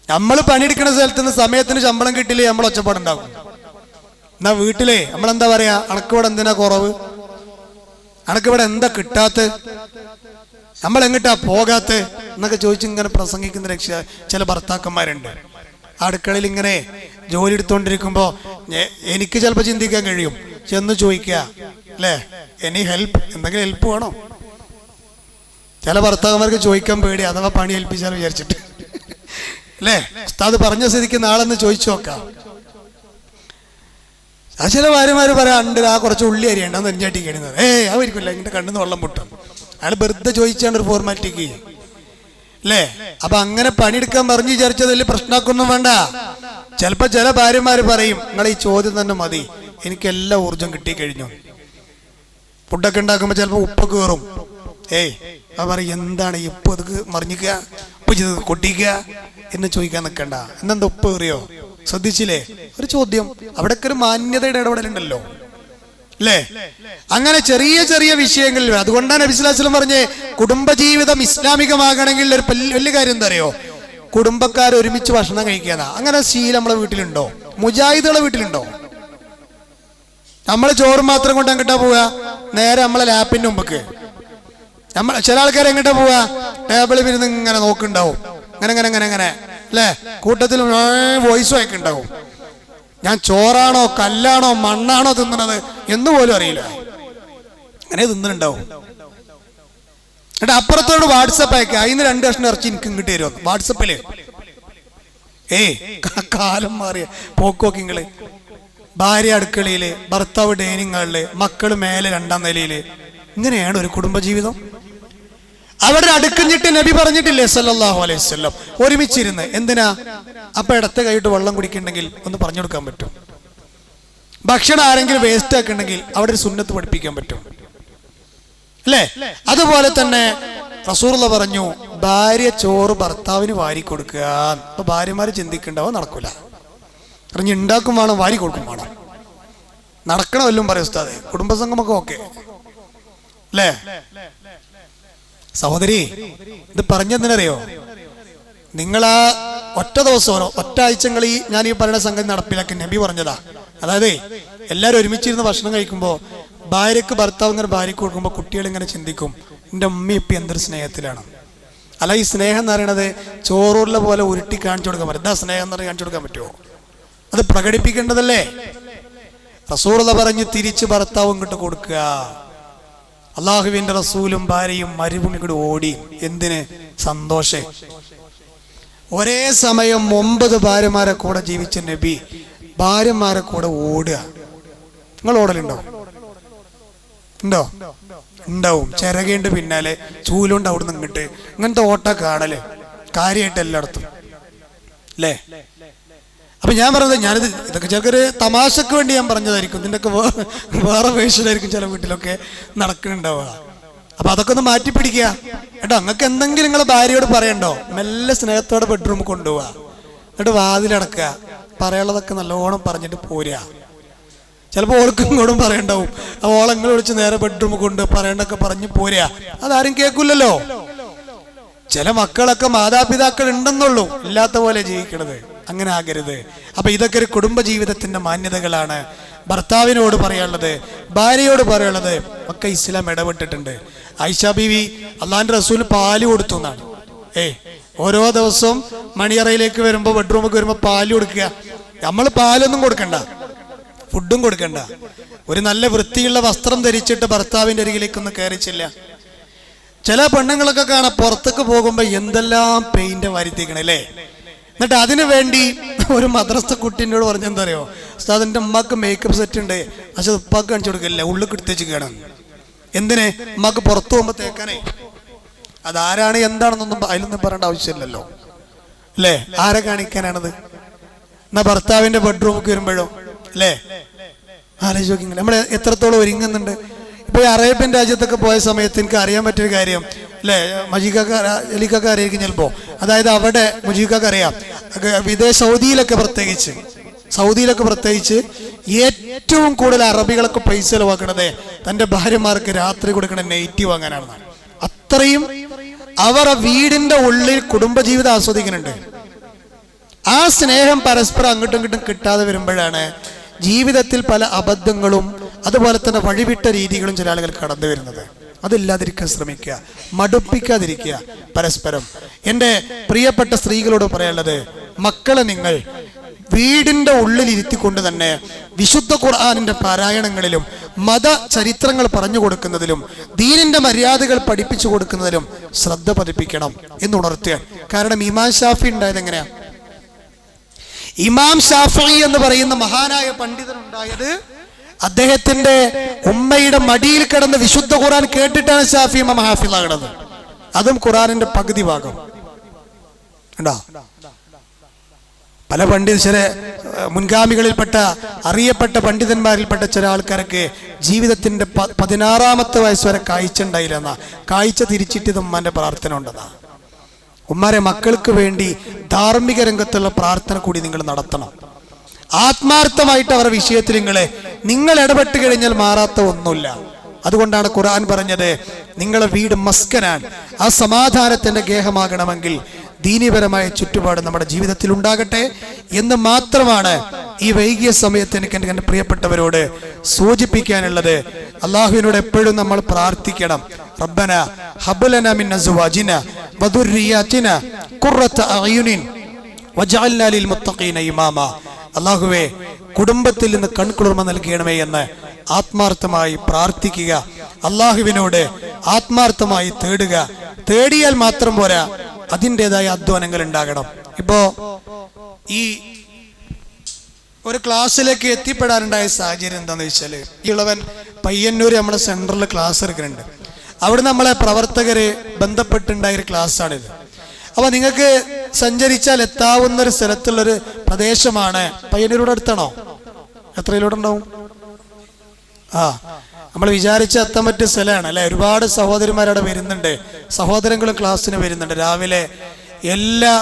നമ്മൾ പണിയെടുക്കുന്ന സ്ഥലത്ത് നിന്ന് സമയത്തിന് ശമ്പളം കിട്ടില്ലേ നമ്മൾ ഒച്ചപ്പാടുണ്ടാകും. എന്നാ വീട്ടിലെ നമ്മളെന്താ പറയാ, അണക്കിവിടെ എന്തിനാ കുറവ്, അണക്കിവിടെ എന്താ കിട്ടാത്ത, നമ്മൾ എങ്ങിട്ടാ പോകാത്ത എന്നൊക്കെ ചോദിച്ച് ഇങ്ങനെ പ്രസംഗിക്കുന്ന ചില ഭർത്താക്കന്മാരുണ്ട്. അടുക്കളയിൽ ഇങ്ങനെ ജോലി എടുത്തോണ്ടിരിക്കുമ്പോ എനിക്ക് ചിലപ്പോൾ ചിന്തിക്കാൻ കഴിയും, ചെന്ന് ചോദിക്കുക അല്ലേ, എനി ഹെൽപ്പ്, എന്തെങ്കിലും ഹെൽപ്പ് വേണോ? ചില ഭർത്താക്കന്മാർക്ക് ചോദിക്കാൻ പേടി, അഥവാ പണി ഏൽപ്പിച്ചാൽ വിചാരിച്ചിട്ട് അല്ലേ. ഉസ്താദ് പറഞ്ഞ സ്ഥിതിക്ക് നാളെന്ന് ചോദിച്ചു നോക്കാം. ആ ചില ഭാര്യമാര് പറയാണ്ട് ആ കുറച്ച് ഉള്ളി അരിയണ്ടെന്ന് നെഞ്ചാട്ടി കഴിയുന്നത്, ആയിരിക്കില്ല, ഇങ്ങനെ കണ്ണിന്ന് വെള്ളം പൊട്ടും. അയാൾ വെറുതെ ചോദിച്ചാണ്ട് ഒരു ഫോർമാലിറ്റിക്ക് അല്ലേ. അപ്പൊ അങ്ങനെ പണിയെടുക്കാൻ പറഞ്ഞു വിചാരിച്ചത് വലിയ പ്രശ്നമാക്കൊന്നും വേണ്ട. ചിലപ്പോ ചില ഭാര്യമാര് പറയും, നിങ്ങൾ ഈ ചോദ്യം തന്നെ മതി, എനിക്കെല്ലാ ഊർജം കിട്ടിക്കഴിഞ്ഞു. ഫുഡൊക്കെ ഉണ്ടാക്കുമ്പോ ചിലപ്പോ ഉപ്പ് കയറും. അത് പറയും, എന്താണ് ഈ ഉപ്പ് ഇത് മറിഞ്ഞിക്കുക, ഉപ്പ് ചെയ്ത് കൊട്ടിക്കുക എന്ന് ചോദിക്കാൻ നിൽക്കണ്ട. എന്നെന്താ ഉപ്പ് കയറിയോ, ശ്രദ്ധിച്ചില്ലേ? ഒരു ചോദ്യം. അവിടൊക്കെ ഒരു മാന്യതയുടെ ഇടപെടലുണ്ടല്ലോ അല്ലേ. അങ്ങനെ ചെറിയ ചെറിയ വിഷയങ്ങളിൽ, അതുകൊണ്ടാണ് നബി സ്വല്ലല്ലാഹു അലൈഹി വസല്ലം പറഞ്ഞേ, കുടുംബജീവിതം ഇസ്ലാമികമാകണമെങ്കിൽ ഒരു വലിയ കാര്യം എന്താ അറിയോ, കുടുംബക്കാർ ഒരുമിച്ച് ഭക്ഷണം കഴിക്കാനാ. അങ്ങനെ ശീലം നമ്മളെ വീട്ടിലുണ്ടോ? മുജാഹിദുകളെ വീട്ടിലുണ്ടോ? നമ്മൾ ചോറ് മാത്രം കൊണ്ട് എങ്ങോട്ടാ പോവുക? നേരെ നമ്മളെ ലാപ്പിന്റെ മുമ്പക്ക്. ചില ആൾക്കാർ എങ്ങോട്ടാ പോവുക? ടേബിളിൽ ഇരുന്ന് ഇങ്ങനെ നോക്കുന്നുണ്ടാവും, അങ്ങനെ അങ്ങനെ അങ്ങനെ അങ്ങനെ അല്ലേ. കൂട്ടത്തിൽ വോയിസും ഒക്കെ ഉണ്ടാവും. ഞാൻ ചോറാണോ കല്ലാണോ മണ്ണാണോ തിന്നണത് എന്ന് പോലും അറിയില്ല, അങ്ങനെ തിന്നുന്നുണ്ടാവും. എന്നിട്ട് അപ്പുറത്തോട് വാട്സപ്പ് അയക്കുക, അതിന് 2 കഷ്ണം ഇറച്ചി എനിക്ക് ഇങ്ങോട്ട് തരുമോ വാട്സപ്പില്. കാലം മാറിയ പോക്കോക്കിങ്ങള്. ഭാര്യ അടുക്കളയില്, ഭർത്താവ് ഡൈനിങ് ഹാളില്, മക്കള് മേലെ 2ാം നിലയില്. ഇങ്ങനെയാണ് ഒരു കുടുംബജീവിതം. അവരുടെ അടുക്കഞ്ഞിട്ട് നബി പറഞ്ഞിട്ടില്ലേ സല്ലല്ലാഹു അലൈഹി വസല്ലം, ഒരുമിച്ചിരുന്ന്. എന്തിനാ? അപ്പൊ ഇടത്തെ കൈയിട്ട് വെള്ളം കുടിക്കണ്ടെങ്കിൽ ഒന്ന് പറഞ്ഞു കൊടുക്കാൻ പറ്റും. ഭക്ഷണം ആരെങ്കിലും വേസ്റ്റ് ആക്കണ്ടെങ്കിൽ അവിടെ ഒരു സുന്നത്ത് പഠിപ്പിക്കാൻ പറ്റും അല്ലേ. അതുപോലെ തന്നെ റസൂലുള്ളാഹി പറഞ്ഞു, ഭാര്യ ചോറ് ഭർത്താവിന് വാരി കൊടുക്കുക. അപ്പൊ ഭാര്യമാര് ചിന്തിക്കണ്ടാവും, നടക്കൂല. അറിഞ്ഞ് ഉണ്ടാക്കും വേണം, വാരി കൊടുക്കും വേണം, നടക്കണമല്ലും പറയും ഉസ്താദേ. കുടുംബസംഗമൊക്കെ ഓക്കെ അല്ലേ. സഹോദരി, ഇത് പറഞ്ഞെന്തിനറിയോ, നിങ്ങളാ ഒറ്റ ദിവസം ഒറ്റ ആഴ്ചകളിൽ ഞാൻ ഈ പറയുന്ന സംഗതി നടപ്പിലാക്കി നബി പറഞ്ഞതാ. അതായത് എല്ലാവരും ഒരുമിച്ചിരുന്ന് ഭക്ഷണം കഴിക്കുമ്പോൾ ഭാര്യക്ക് ഭർത്താവ് ഇങ്ങനെ ഭാര്യക്ക് കൊടുക്കുമ്പോൾ കുട്ടികൾ ഇങ്ങനെ ചിന്തിക്കും, എൻ്റെ ഉമ്മയിപ്പം എന്തൊരു സ്നേഹത്തിലാണ്. അല്ല, ഈ സ്നേഹം എന്ന് പറയണത് ചോറുള്ള പോലെ ഉരുട്ടി കാണിച്ചു കൊടുക്കാൻ പറ്റും. എന്താ സ്നേഹം എന്ന് പറഞ്ഞാൽ കാണിച്ചു കൊടുക്കാൻ പറ്റുമോ? അത് പ്രകടിപ്പിക്കേണ്ടതല്ലേ. റസൂലുള്ളാഹി പറഞ്ഞു, തിരിച്ച് ഭർത്താവ് ഇങ്ങോട്ട് കൊടുക്കുക. അള്ളാഹുവിന്റെ റസൂലും ഭാര്യയും മരുഭൂമി കൂടി ഓടി. എന്തിന്? സന്തോഷം. ഒരേ സമയം 9 ഭാര്യമാരെ കൂടെ ജീവിച്ച നബി ഭാര്യമാരെ കൂടെ ഓടുക. നിങ്ങൾ ഓടലുണ്ടോ? ഉണ്ടോ? ഉണ്ടാവും. ചിറകേണ്ട് പിന്നാലെ ചൂലുണ്ട് അവിടുന്ന് ഇങ്ങോട്ട്. ഇങ്ങനത്തെ ഓട്ട കാണല് കാര്യമായിട്ട് എല്ലായിടത്തും അല്ലേ. അപ്പൊ ഞാൻ പറഞ്ഞത്, ഇതൊക്കെ ചിലക്കൊരു തമാശക്ക് വേണ്ടി ഞാൻ പറഞ്ഞതായിരിക്കും. ഇതിൻ്റെയൊക്കെ വേറെ വേഷനായിരിക്കും ചില വീട്ടിലൊക്കെ നടക്കുന്നുണ്ടാവുക. അപ്പൊ അതൊക്കെ ഒന്ന് മാറ്റി പിടിക്കുക കേട്ടോ. നിങ്ങൾക്ക് എന്തെങ്കിലും നിങ്ങളെ ഭാര്യയോട് പറയണ്ടോ, മെല്ലെ സ്നേഹത്തോടെ ബെഡ്റൂം കൊണ്ടുപോവുക. എന്നിട്ട് വാതിലടക്കുക, പറയാനുള്ളതൊക്കെ നല്ലോണം പറഞ്ഞിട്ട് പോരുക. ചിലപ്പോൾ ഓൾക്കും ഇങ്ങോട്ടും പറയണ്ടാവും. അപ്പോൾ ഓളങ്ങൾ വിളിച്ച് നേരെ ബെഡ്റൂം കൊണ്ട് പറയണ്ടൊക്കെ പറഞ്ഞ് പോരുക. അതാരും കേൾക്കില്ലല്ലോ. ചില മക്കളൊക്കെ മാതാപിതാക്കൾ ഉണ്ടെന്നുള്ളൂ, ഇല്ലാത്ത പോലെ ജീവിക്കണത്. അങ്ങനെ ആകരുത്. അപ്പൊ ഇതൊക്കെ ഒരു കുടുംബജീവിതത്തിന്റെ മാന്യതകളാണ്. ഭർത്താവിനോട് പറയാനുള്ളത്, ഭാര്യയോട് പറയാനുള്ളത് ഒക്കെ ഇസ്ലാം ഇടപെട്ടിട്ടുണ്ട്. ആയിഷ ബീവി അള്ളാന്റെ റസൂലിന് പാല് കൊടുത്തു എന്നാണ്. ഓരോ ദിവസവും മണിയറയിലേക്ക് വരുമ്പോ, ബെഡ്റൂമൊക്കെ വരുമ്പോ പാല് കൊടുക്കുക. നമ്മൾ പാലൊന്നും കൊടുക്കണ്ട, ഫുഡും കൊടുക്കണ്ട. ഒരു നല്ല വൃത്തിയുള്ള വസ്ത്രം ധരിച്ചിട്ട് ഭർത്താവിന്റെ അരികിലേക്കൊന്ന് കയറിച്ചില്ല. ചില പെണ്ണുങ്ങളൊക്കെ കാണാം പുറത്തേക്ക് പോകുമ്പോ എന്തെല്ലാം പെയിന്റ് വരുത്തിക്കണല്ലേ. എന്നിട്ട് അതിനു വേണ്ടി ഒരു മദ്രസ കുട്ടീനോട് പറഞ്ഞെന്താ അറിയോ, ഉസ്താദിന്റെ ഉമ്മാക്ക് മേക്കപ്പ് സെറ്റ് ഉണ്ട്, പക്ഷെ ഉപ്പാക്ക് കാണിച്ചു കൊടുക്കില്ല, ഉള്ളിൽ കിടത്തേച്ച് കാണാൻ. എന്തിനെ? ഉമ്മാക്ക് പുറത്തു പോകുമ്പോ തേക്കാനേ. അതാരാണ് എന്താണെന്നൊന്നും അതിലൊന്നും പറയേണ്ട ആവശ്യമില്ലല്ലോ അല്ലേ? ആരെ കാണിക്കാനാണത്? എന്നാ ഭർത്താവിന്റെ ബെഡ്റൂമൊക്കെ വരുമ്പോഴോ അല്ലേ? ആലോചിച്ച് നോക്കി നമ്മൾ എത്രത്തോളം ഒരുങ്ങുന്നുണ്ട്. ഇപ്പൊ ഈ അറേബ്യൻ രാജ്യത്തൊക്കെ പോയ സമയത്ത് എനിക്ക് അറിയാൻ പറ്റിയൊരു കാര്യം അല്ലേ, മജീദൊക്കെ അറിയായിരിക്കും ചിലപ്പോ. അതായത് അവിടെ മജീദൊക്കെ അറിയാം, സൗദിയിലൊക്കെ പ്രത്യേകിച്ച് ഏറ്റവും കൂടുതൽ അറബികളൊക്കെ പൈസ ചെലവാക്കണത് തന്റെ ഭാര്യമാർക്ക് രാത്രി കൊടുക്കണ നെയ്റ്റി വാങ്ങാനാണ്. അത്രയും അവർ വീടിന്റെ ഉള്ളിൽ കുടുംബജീവിതം ആസ്വദിക്കുന്നുണ്ട്. ആ സ്നേഹം പരസ്പരം അങ്ങോട്ടും ഇങ്ങോട്ടും കിട്ടാതെ വരുമ്പോഴാണ് ജീവിതത്തിൽ പല അബദ്ധങ്ങളും അതുപോലെ തന്നെ വഴിവിട്ട രീതികളും ചില ആളുകൾ കടന്നു വരുന്നത്. അതില്ലാതിരിക്കാൻ ശ്രമിക്കുക, മടുപ്പിക്കാതിരിക്കുക പരസ്പരം. എൻ്റെ പ്രിയപ്പെട്ട സ്ത്രീകളോട് പറയാനുള്ളത്, മക്കളെ നിങ്ങൾ വീടിന്റെ ഉള്ളിൽ ഇരുത്തിക്കൊണ്ട് തന്നെ വിശുദ്ധ ഖുർആനിന്റെ പാരായണങ്ങളിലും മത ചരിത്രങ്ങൾ പറഞ്ഞു കൊടുക്കുന്നതിലും ദീനിന്റെ മര്യാദകൾ പഠിപ്പിച്ചു കൊടുക്കുന്നതിലും ശ്രദ്ധ പതിപ്പിക്കണം എന്ന് ഉണർത്തുക. കാരണം ഇമാം ഷാഫി ഉണ്ടായത് എങ്ങനെയാ? ഇമാം ഷാഫി എന്ന് പറയുന്ന മഹാനായ പണ്ഡിതൻ ഉണ്ടായത് അദ്ദേഹത്തിന്റെ ഉമ്മയുടെ മടിയിൽ കിടന്ന് വിശുദ്ധ ഖുർആൻ കേട്ടിട്ടാണ് ഷാഫി ഇമാം ഹാഫിളാകുന്നത്. അതും ഖുർആനിന്റെ പകുതി ഭാഗം ഉണ്ടോ? പല ചില മുൻഗാമികളിൽപ്പെട്ട അറിയപ്പെട്ട പണ്ഡിതന്മാരിൽപ്പെട്ട ചില ആൾക്കാരൊക്കെ ജീവിതത്തിന്റെ 16ാമത്തെ വയസ്സ് വരെ കാഴ്ച ഉണ്ടായില്ലെന്നാ. കാഴ്ച തിരിച്ചിട്ട് ഉമ്മാന്റെ പ്രാർത്ഥന ഉണ്ടെന്നാ. ഉമ്മാരെ മക്കൾക്ക് വേണ്ടി ധാർമ്മിക രംഗത്തുള്ള പ്രാർത്ഥന കൂടി നിങ്ങൾ നടത്തണം. ആത്മാർത്ഥമായിട്ട് അവരുടെ വിഷയത്തിൽ നിങ്ങൾ ഇടപെട്ട് കഴിഞ്ഞാൽ മാറാത്ത ഒന്നുമില്ല. അതുകൊണ്ടാണ് ഖുർആൻ പറഞ്ഞത്, നിങ്ങളെ വീട് മസ്കനാൻ, ആ സമാധാനത്തിന്റെ ഗേഹമാകണമെങ്കിൽ ദീനീപരമായ ചുറ്റുപാട് നമ്മുടെ ജീവിതത്തിൽ ഉണ്ടാകട്ടെ എന്ന് മാത്രമാണ് ഈ വൈകിയ സമയത്ത് എനിക്ക് എൻ്റെ പ്രിയപ്പെട്ടവരോട് സൂചിപ്പിക്കാനുള്ളത്. അള്ളാഹുവിനോട് എപ്പോഴും നമ്മൾ പ്രാർത്ഥിക്കണം. റബ്ബന ഹബ് ലനാ മിൻ അസ്വാജിന വദുർരിയാതിന ഖുർറത അഅ്യുനിൻ വജഅൽനാ ലിൽ മുത്തഖീന ഇമാമ. അള്ളാഹുവേ, കുടുംബത്തിൽ നിന്ന് കൺകുളിർമ നൽകണമേ എന്ന് ആത്മാർത്ഥമായി പ്രാർത്ഥിക്കുക. അള്ളാഹുവിനോട് ആത്മാർത്ഥമായി തേടുക. തേടിയാൽ മാത്രം പോരാ, അതിൻ്റെതായ അധ്വാനങ്ങൾ ഉണ്ടാകണം. ഇപ്പോ ഈ ഒരു ക്ലാസ്സിലേക്ക് എത്തിപ്പെടാനുണ്ടായ സാഹചര്യം എന്താണെന്ന് വെച്ചാല്, ഈ ഇളവൻ പയ്യന്നൂർ നമ്മുടെ സെന്ററിൽ ക്ലാസ് എടുക്കുന്നുണ്ട്. അവിടെ നമ്മളെ പ്രവർത്തകര് ബന്ധപ്പെട്ടുണ്ടായ ഒരു ക്ലാസ്സാണിത്. അപ്പൊ നിങ്ങൾക്ക് സഞ്ചരിച്ചാൽ എത്താവുന്ന ഒരു സ്ഥലത്തുള്ളൊരു പ്രദേശമാണ്. പയ്യന്നൂരോട് അടുത്താണോ? എത്രയിലൂടെ ഉണ്ടാവും? നമ്മൾ വിചാരിച്ച എത്താൻ പറ്റിയ സ്ഥലമാണ് അല്ലെ. ഒരുപാട് സഹോദരിമാരവിടെ വരുന്നുണ്ട്, സഹോദരങ്ങളും ക്ലാസ്സിന് വരുന്നുണ്ട്. രാവിലെ എല്ലാ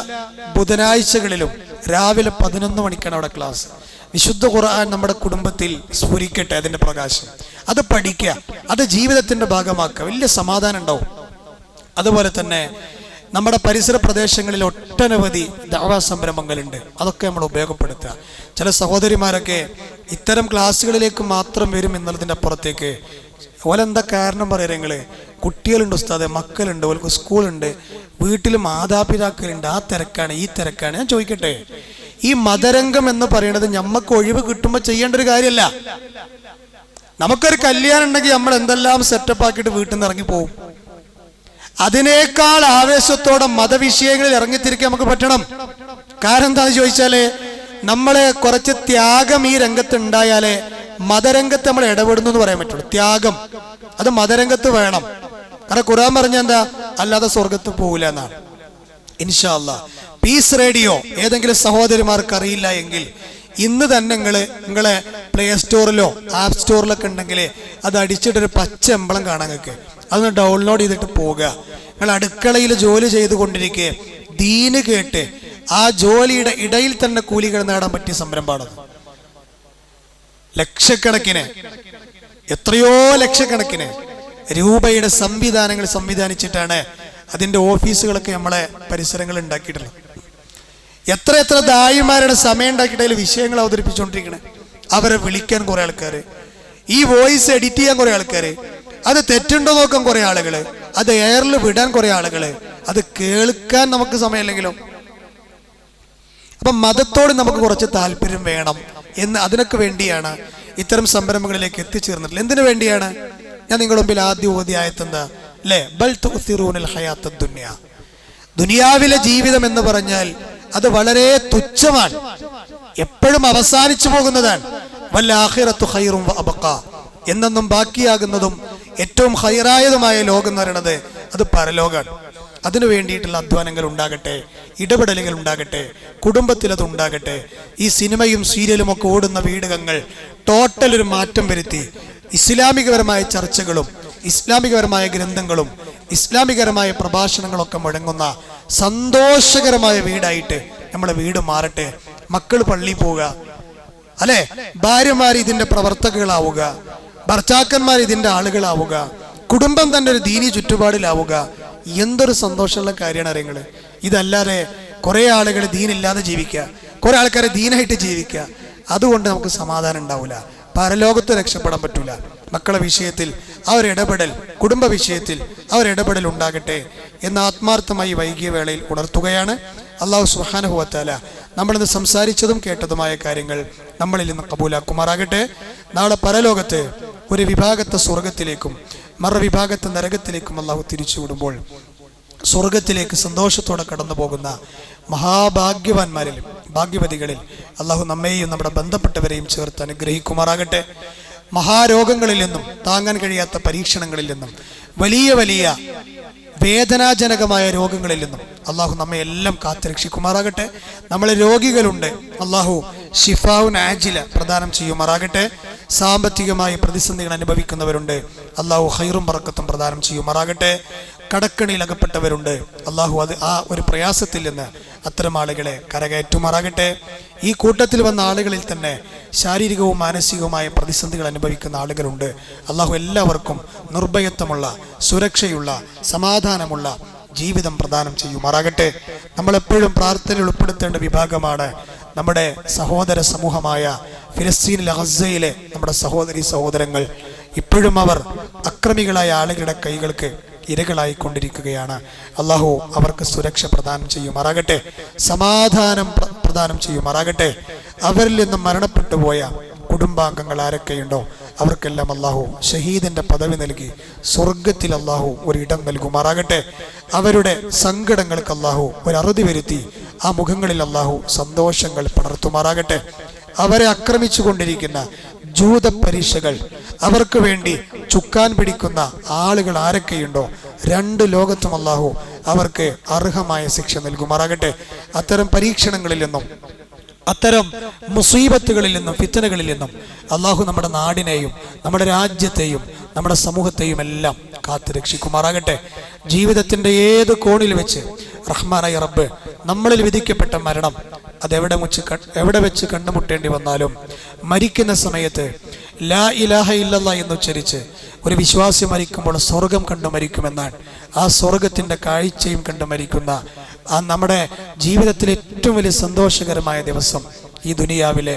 ബുധനാഴ്ചകളിലും രാവിലെ 11 മണിക്കാണ് അവിടെ ക്ലാസ്. വിശുദ്ധ ഖുർആൻ നമ്മുടെ കുടുംബത്തിൽ സ്ഫുരിക്കട്ടെ, അതിന്റെ പ്രകാശം. അത് പഠിക്കുക, അത് ജീവിതത്തിന്റെ ഭാഗമാക്കുക, വലിയ സമാധാനം ഉണ്ടാവും. അതുപോലെ തന്നെ നമ്മുടെ പരിസര പ്രദേശങ്ങളിൽ ഒട്ടനവധി ദഅവാ സംരംഭങ്ങളുണ്ട്, അതൊക്കെ നമ്മൾ ഉപയോഗപ്പെടുത്തുക. ചില സഹോദരിമാരൊക്കെ ഇത്തരം ക്ലാസ്സുകളിലേക്ക് മാത്രം വരും എന്നുള്ളതിൻ്റെ അപ്പുറത്തേക്ക് ഓലെന്താ കാരണം പറയാം, നിങ്ങള് കുട്ടികളുണ്ട് ഉസ്താദെ, മക്കളുണ്ട്, ഓൾക്ക് സ്കൂളുണ്ട്, വീട്ടിൽ മാതാപിതാക്കളുണ്ട്, ആ തിരക്കാണ് ഈ തിരക്കാണ്. ഞാൻ ചോദിക്കട്ടെ, ഈ മതരംഗം എന്ന് പറയുന്നത് ഞമ്മക്ക് ഒഴിവ് കിട്ടുമ്പോൾ ചെയ്യേണ്ട ഒരു കാര്യമല്ല. നമുക്കൊരു കല്യാണം ഉണ്ടെങ്കിൽ നമ്മൾ എന്തെല്ലാം സെറ്റപ്പ് ആക്കിയിട്ട് വീട്ടിൽ നിന്ന് ഇറങ്ങി പോകും. അതിനേക്കാൾ ആവേശത്തോടെ മതവിഷയങ്ങളിൽ ഇറങ്ങിത്തിരിക്കാൻ നമുക്ക് പറ്റണം. കാരണം എന്താണെന്ന് ചോദിച്ചാല്, നമ്മളെ കുറച്ച് ത്യാഗം ഈ രംഗത്ത് ഉണ്ടായാലേ മതരംഗത്ത് നമ്മൾ ഇടപെടുന്നു എന്ന് പറയാൻ പറ്റുള്ളൂ. ത്യാഗം അത് മതരംഗത്ത് വേണം. കാരണം ഖുർആൻ പറഞ്ഞ എന്താ, അല്ലാതെ സ്വർഗത്ത് പോകില്ല എന്നാണ്. ഇൻഷാ അല്ലാഹ് പീസ് റേഡിയോ ഏതെങ്കിലും സഹോദരിമാർക്ക് അറിയില്ല എങ്കിൽ ഇന്ന് തന്നെ നിങ്ങളെ പ്ലേ സ്റ്റോറിലോ ആപ്പ് സ്റ്റോറിലൊക്കെ ഉണ്ടെങ്കിൽ അത് അടിച്ചിട്ടൊരു പച്ച എമ്പളം കാണാൻ നിങ്ങൾക്ക് അതൊന്ന് ഡൗൺലോഡ് ചെയ്തിട്ട് പോകുക. നിങ്ങൾ അടുക്കളയിൽ ജോലി ചെയ്തുകൊണ്ടിരിക്കെ ദീന് കേട്ട് ആ ജോലിയുടെ ഇടയിൽ തന്നെ കൂലികൾ നേടാൻ പറ്റിയ സംരംഭമാണത്. ലക്ഷക്കണക്കിന്, എത്രയോ ലക്ഷക്കണക്കിന് രൂപയുടെ സംവിധാനങ്ങൾ സംവിധാനിച്ചിട്ടാണ് അതിന്റെ ഓഫീസുകളൊക്കെ നമ്മളെ പരിസരങ്ങൾ ഉണ്ടാക്കിയിട്ടുള്ളത്. എത്ര ദായിമാരുടെ സമയം ഉണ്ടാക്കിയിട്ട് വിഷയങ്ങൾ അവതരിപ്പിച്ചുകൊണ്ടിരിക്കണേ. അവരെ വിളിക്കാൻ കുറെ ആൾക്കാര്, ഈ വോയിസ് എഡിറ്റ് ചെയ്യാൻ കുറെ ആൾക്കാര്, അത് തെറ്റുണ്ടോ നോക്കാൻ കുറെ ആളുകള്, അത് എയറിൽ വിടാൻ കുറെ ആളുകള്, അത് കേൾക്കാൻ നമുക്ക് സമയമില്ലെങ്കിലും. അപ്പൊ മതത്തോട് നമുക്ക് കുറച്ച് താല്പര്യം വേണം എന്ന്, അതിനൊക്കെ വേണ്ടിയാണ് ഇത്തരം സംരംഭങ്ങളിലേക്ക് എത്തിച്ചേർന്നിട്ടുള്ളത്. എന്തിനു വേണ്ടിയാണ്? ഞാൻ നിങ്ങളുടെ മുമ്പിൽ ആദ്യം ഓതിയ ആയത്ത് എന്താ? അല്ലേ? ബൽ തുഅ്സിറൂനൽ ഹയാത്തദ് ദുനിയ, ദുനിയാവിലെ ജീവിതം എന്ന് പറഞ്ഞാൽ അത് വളരെ തുച്ഛമാണ്, എപ്പോഴും അവസാനിച്ചു പോകുന്നതാണ്. വൽ ആഖിറത്തു ഖൈറും വഅബ്ഖാ, എന്നെന്നും ബാക്കിയാകുന്നതും ഏറ്റവും ഹൈറായതുമായ ലോകം എന്ന് പറയുന്നത് അത് പരലോകമാണ്. അതിനു വേണ്ടിയിട്ടുള്ള അധ്വാനങ്ങൾ ഉണ്ടാകട്ടെ, ഇടപെടലുകൾ ഉണ്ടാകട്ടെ, കുടുംബത്തിൽ അത് ഉണ്ടാകട്ടെ. ഈ സിനിമയും സീരിയലും ഒക്കെ ഓടുന്ന വീടകങ്ങൾ ടോട്ടൽ ഒരു മാറ്റം വരുത്തി ഇസ്ലാമികപരമായ ചർച്ചകളും ഇസ്ലാമികപരമായ ഗ്രന്ഥങ്ങളും ഇസ്ലാമികപരമായ പ്രഭാഷണങ്ങളൊക്കെ മുഴങ്ങുന്ന സന്തോഷകരമായ വീടായിട്ട് നമ്മളെ വീട് മാറട്ടെ. മക്കൾ പള്ളിയിൽ പോവുക, അല്ലെ? ഭാര്യമാർ ഇതിന്റെ പ്രവർത്തകകളാവുക, ഭർത്താക്കന്മാർ ഇതിന്റെ ആളുകളാവുക, കുടുംബം തന്നെ ഒരു ദീനി ചുറ്റുപാടിലാവുക. എന്തൊരു സന്തോഷമുള്ള കാര്യമാണ് അറിയങ്ങള്. ഇതല്ലാതെ കുറെ ആളുകൾ ദീനില്ലാതെ ജീവിക്കുക, കുറെ ആൾക്കാരെ ദീനായിട്ട് ജീവിക്കുക. അതുകൊണ്ട് നമുക്ക് സമാധാനം ഉണ്ടാവില്ല, പരലോകത്ത് രക്ഷപ്പെടാൻ പറ്റൂല. മക്കളെ വിഷയത്തിൽ അവരിടപെടൽ, കുടുംബ വിഷയത്തിൽ അവരിടപെടൽ ഉണ്ടാകട്ടെ എന്ന് ആത്മാർത്ഥമായി വൈകിയ വേളയിൽ ഉണർത്തുകയാണ്. അല്ലാഹു സുബ്ഹാനഹു വ തആല നമ്മളിന്ന് സംസാരിച്ചതും കേട്ടതുമായ കാര്യങ്ങൾ നമ്മളിൽ നിന്ന് കബൂലാക്കുമാറാകട്ടെ. നാളെ പരലോകത്ത് ഒരു വിഭാഗത്തെ സ്വർഗത്തിലേക്കും മറുവിഭാഗത്തെ നരകത്തിലേക്കും അല്ലാഹു തിരിച്ചുവിടുമ്പോൾ സ്വർഗത്തിലേക്ക് സന്തോഷത്തോടെ കടന്നു പോകുന്ന മഹാഭാഗ്യവാന്മാരിൽ, ഭാഗ്യവതികളിൽ അല്ലാഹു നമ്മെയും നമ്മുടെ ബന്ധപ്പെട്ടവരെയും ചേർത്ത് അനുഗ്രഹിക്കുമാറാകട്ടെ. മഹാരോഗങ്ങളിൽ നിന്നും, താങ്ങാൻ കഴിയാത്ത പരീക്ഷണങ്ങളിൽ നിന്നും, വലിയ വലിയ വേദനാജനകമായ രോഗങ്ങളിൽ നിന്നും അല്ലാഹു നമ്മെ എല്ലാം കാത്തുരക്ഷിക്കുമാറാകട്ടെ. നമ്മളെ രോഗികളുണ്ട്, അല്ലാഹു ഷിഫാഉൻ ആജില പ്രദാനം ചെയ്യുമാറാകട്ടെ. സാമ്പത്തികമായി പ്രതിസന്ധികൾ അനുഭവിക്കുന്നവരുണ്ട്, അല്ലാഹു ഖൈറും ബറക്കത്തും പ്രദാനം ചെയ്യുമാറാകട്ടെ. കടക്കണിയിൽ അകപ്പെട്ടവരുണ്ട്, അല്ലാഹു ആ ഒരു പ്രയാസത്തിൽ നിന്ന് അത്തരം ആളുകളെ കരകയറ്റുമാറാകട്ടെ. ഈ കൂട്ടത്തിൽ വന്ന ആളുകളിൽ തന്നെ ശാരീരികവും മാനസികവുമായ പ്രതിസന്ധികൾ അനുഭവിക്കുന്ന ആളുകളുണ്ട്, അല്ലാഹു എല്ലാവർക്കും നിർഭയത്വമുള്ള, സുരക്ഷയുള്ള, സമാധാനമുള്ള ജീവിതം പ്രദാനം ചെയ്യുമാറാകട്ടെ. നമ്മളെപ്പോഴും പ്രാർത്ഥനയിൽ ഉൾപ്പെടുത്തേണ്ട വിഭാഗമാണ് നമ്മുടെ സഹോദര സമൂഹമായ ഫിലസ്തീനിലെ ഗസയിലെ നമ്മുടെ സഹോദരി സഹോദരങ്ങൾ. ഇപ്പോഴും അവർ അക്രമികളായ ആളുകളുടെ കൈകൾക്ക് ഇരകളായിക്കൊണ്ടിരിക്കുകയാണ്. അല്ലാഹു അവർക്ക് സുരക്ഷ പ്രദാനം ചെയ്യുമാറാകട്ടെ, സമാധാനം പ്രദാനം ചെയ്യുമാറാകട്ടെ. അവരിൽ നിന്നും മരണപ്പെട്ടു പോയ കുടുംബാംഗങ്ങൾ ആരൊക്കെയുണ്ടോ അവർക്കെല്ലാം അല്ലാഹു ഷഹീദിന്റെ പദവി നൽകി സ്വർഗത്തിൽ അല്ലാഹു ഒരിടം നൽകുമാറാകട്ടെ. അവരുടെ സങ്കടങ്ങൾക്ക് അല്ലാഹു ഒരറുതി വരുത്തി ആ മുഖങ്ങളിൽ അല്ലാഹു സന്തോഷങ്ങൾ പടർത്തുമാറാകട്ടെ. അവരെ ആക്രമിച്ചു കൊണ്ടിരിക്കുന്ന ജൂത പരീക്ഷകൾ, അവർക്ക് വേണ്ടി ചുക്കാൻ പിടിക്കുന്ന ആളുകൾ ആരൊക്കെയുണ്ടോ രണ്ട് ലോകത്തും അല്ലാഹു അവർക്ക് അർഹമായ ശിക്ഷ നൽകുമാറാകട്ടെ. അത്തരം പരീക്ഷണങ്ങളിൽ നിന്നും അത്തരം മുസീബത്തുകളിൽ നിന്നും ഫിത്നകളിൽ നിന്നും അല്ലാഹു നമ്മുടെ നാടിനെയും നമ്മുടെ രാജ്യത്തെയും നമ്മുടെ സമൂഹത്തെയും എല്ലാം കാത്തു രക്ഷിക്കുമാറാകട്ടെ. ജീവിതത്തിന്റെ ഏത് കോണിൽ വെച്ച് റഹ്മാനായ റബ്ബ് നമ്മളിൽ വിധിക്കപ്പെട്ട മരണം എവിടെ വെച്ച് കണ്ടുമുട്ടേണ്ടി വന്നാലും മരിക്കുന്ന സമയത്ത് ലാ ഇലാഹ ഇല്ലല്ലാഹ് എന്നുച്ചരിച്ച് ഒരു വിശ്വാസി മരിക്കുമ്പോൾ സ്വർഗം കണ്ടു മരിക്കുമെന്നാണ്. ആ സ്വർഗത്തിന്റെ കാഴ്ചയും കണ്ടു മരിക്കുന്ന ആ നമ്മുടെ ജീവിതത്തിലെ ഏറ്റവും വലിയ സന്തോഷകരമായ ദിവസം ഈ ദുനിയാവിലെ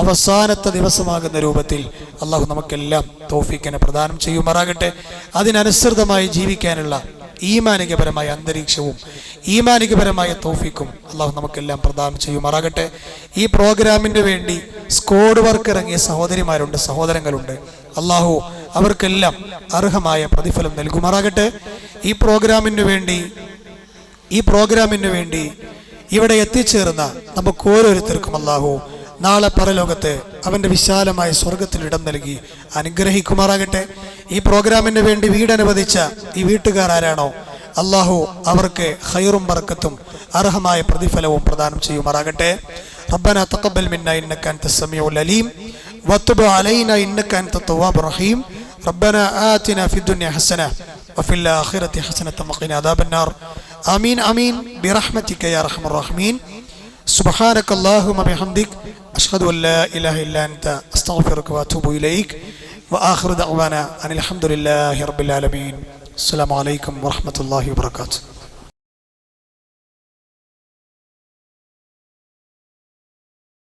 അവസാനത്തെ ദിവസമാകുന്ന രൂപത്തിൽ അല്ലാഹു നമുക്കെല്ലാം തൗഫീഖിനെ പ്രദാനം ചെയ്യുമാറാകട്ടെ. അതിനനുസൃതമായി ജീവിക്കാനുള്ള ഈമാനികപരമായ അന്തരീക്ഷവും ഈമാനികപരമായ തൗഫീഖും അല്ലാഹു നമുക്കെല്ലാം പ്രദാനം ചെയ്യുമാറാകട്ടെ. ഈ പ്രോഗ്രാമിന് വേണ്ടി സ്ക്വാഡ് വർക്ക് ഇറങ്ങിയ സഹോദരിമാരുണ്ട്, സഹോദരങ്ങളുണ്ട്, അല്ലാഹു അവർക്കെല്ലാം അർഹമായ പ്രതിഫലം നൽകുമാറാകട്ടെ. ഈ പ്രോഗ്രാമിന് വേണ്ടി ഇവിടെ എത്തിച്ചേർന്ന നമുക്ക് ഓരോരുത്തർക്കും അല്ലാഹു നാളെ പരലോകത്ത് അവന്റെ വിശാലമായ സ്വർഗത്തിൽ ഇടം നൽകി അനുഗ്രഹിക്കുമാറാകട്ടെ. ഈ പ്രോഗ്രാമിന് വേണ്ടി വീടനുവദിച്ച ഈ വീട്ടുകാർ ആരാണോ അല്ലാഹു അവർക്ക് ഖൈറും ബറക്കത്തും അർഹമായ പ്രതിഫലവും പ്രദാനം ചെയ്യുമാറാകട്ടെ. റബ്ബനാ തഖബ്ബൽ മിന്നാ ഇന്നക അൻതസ് സമീഉൽ അലീം വതുബ് അലൈനാ ഇന്നക അൻതത് തവ്വാബുർ റഹീം. റബ്ബനാ ആതിനാ ഫിദ് ദുനിയ ഹസന വഫിൽ ആഖിറതി ഹസനത വഖിനാ അദാബൻ നാർ. ആമീൻ ആമീൻ ബിറഹ്മതിക യാ അർഹമർ റഹീമീൻ. സുബ്ഹാനക അല്ലാഹുമ്മ ബിഹംദിക അഷ്ഹദു അൻ ലാ ഇലാഹ ഇല്ലാ അൻത അസ്തഗ്ഫിറുക വഅതൂബു ഇലൈക വആഖിറു ദഅവാനാ അനിൽ ഹംദുലില്ലാഹി റബ്ബിൽ ആലമീൻ. അസ്സലാമു അലൈക്കും വറഹ്മത്തുള്ളാഹി വബറകാതുഹു.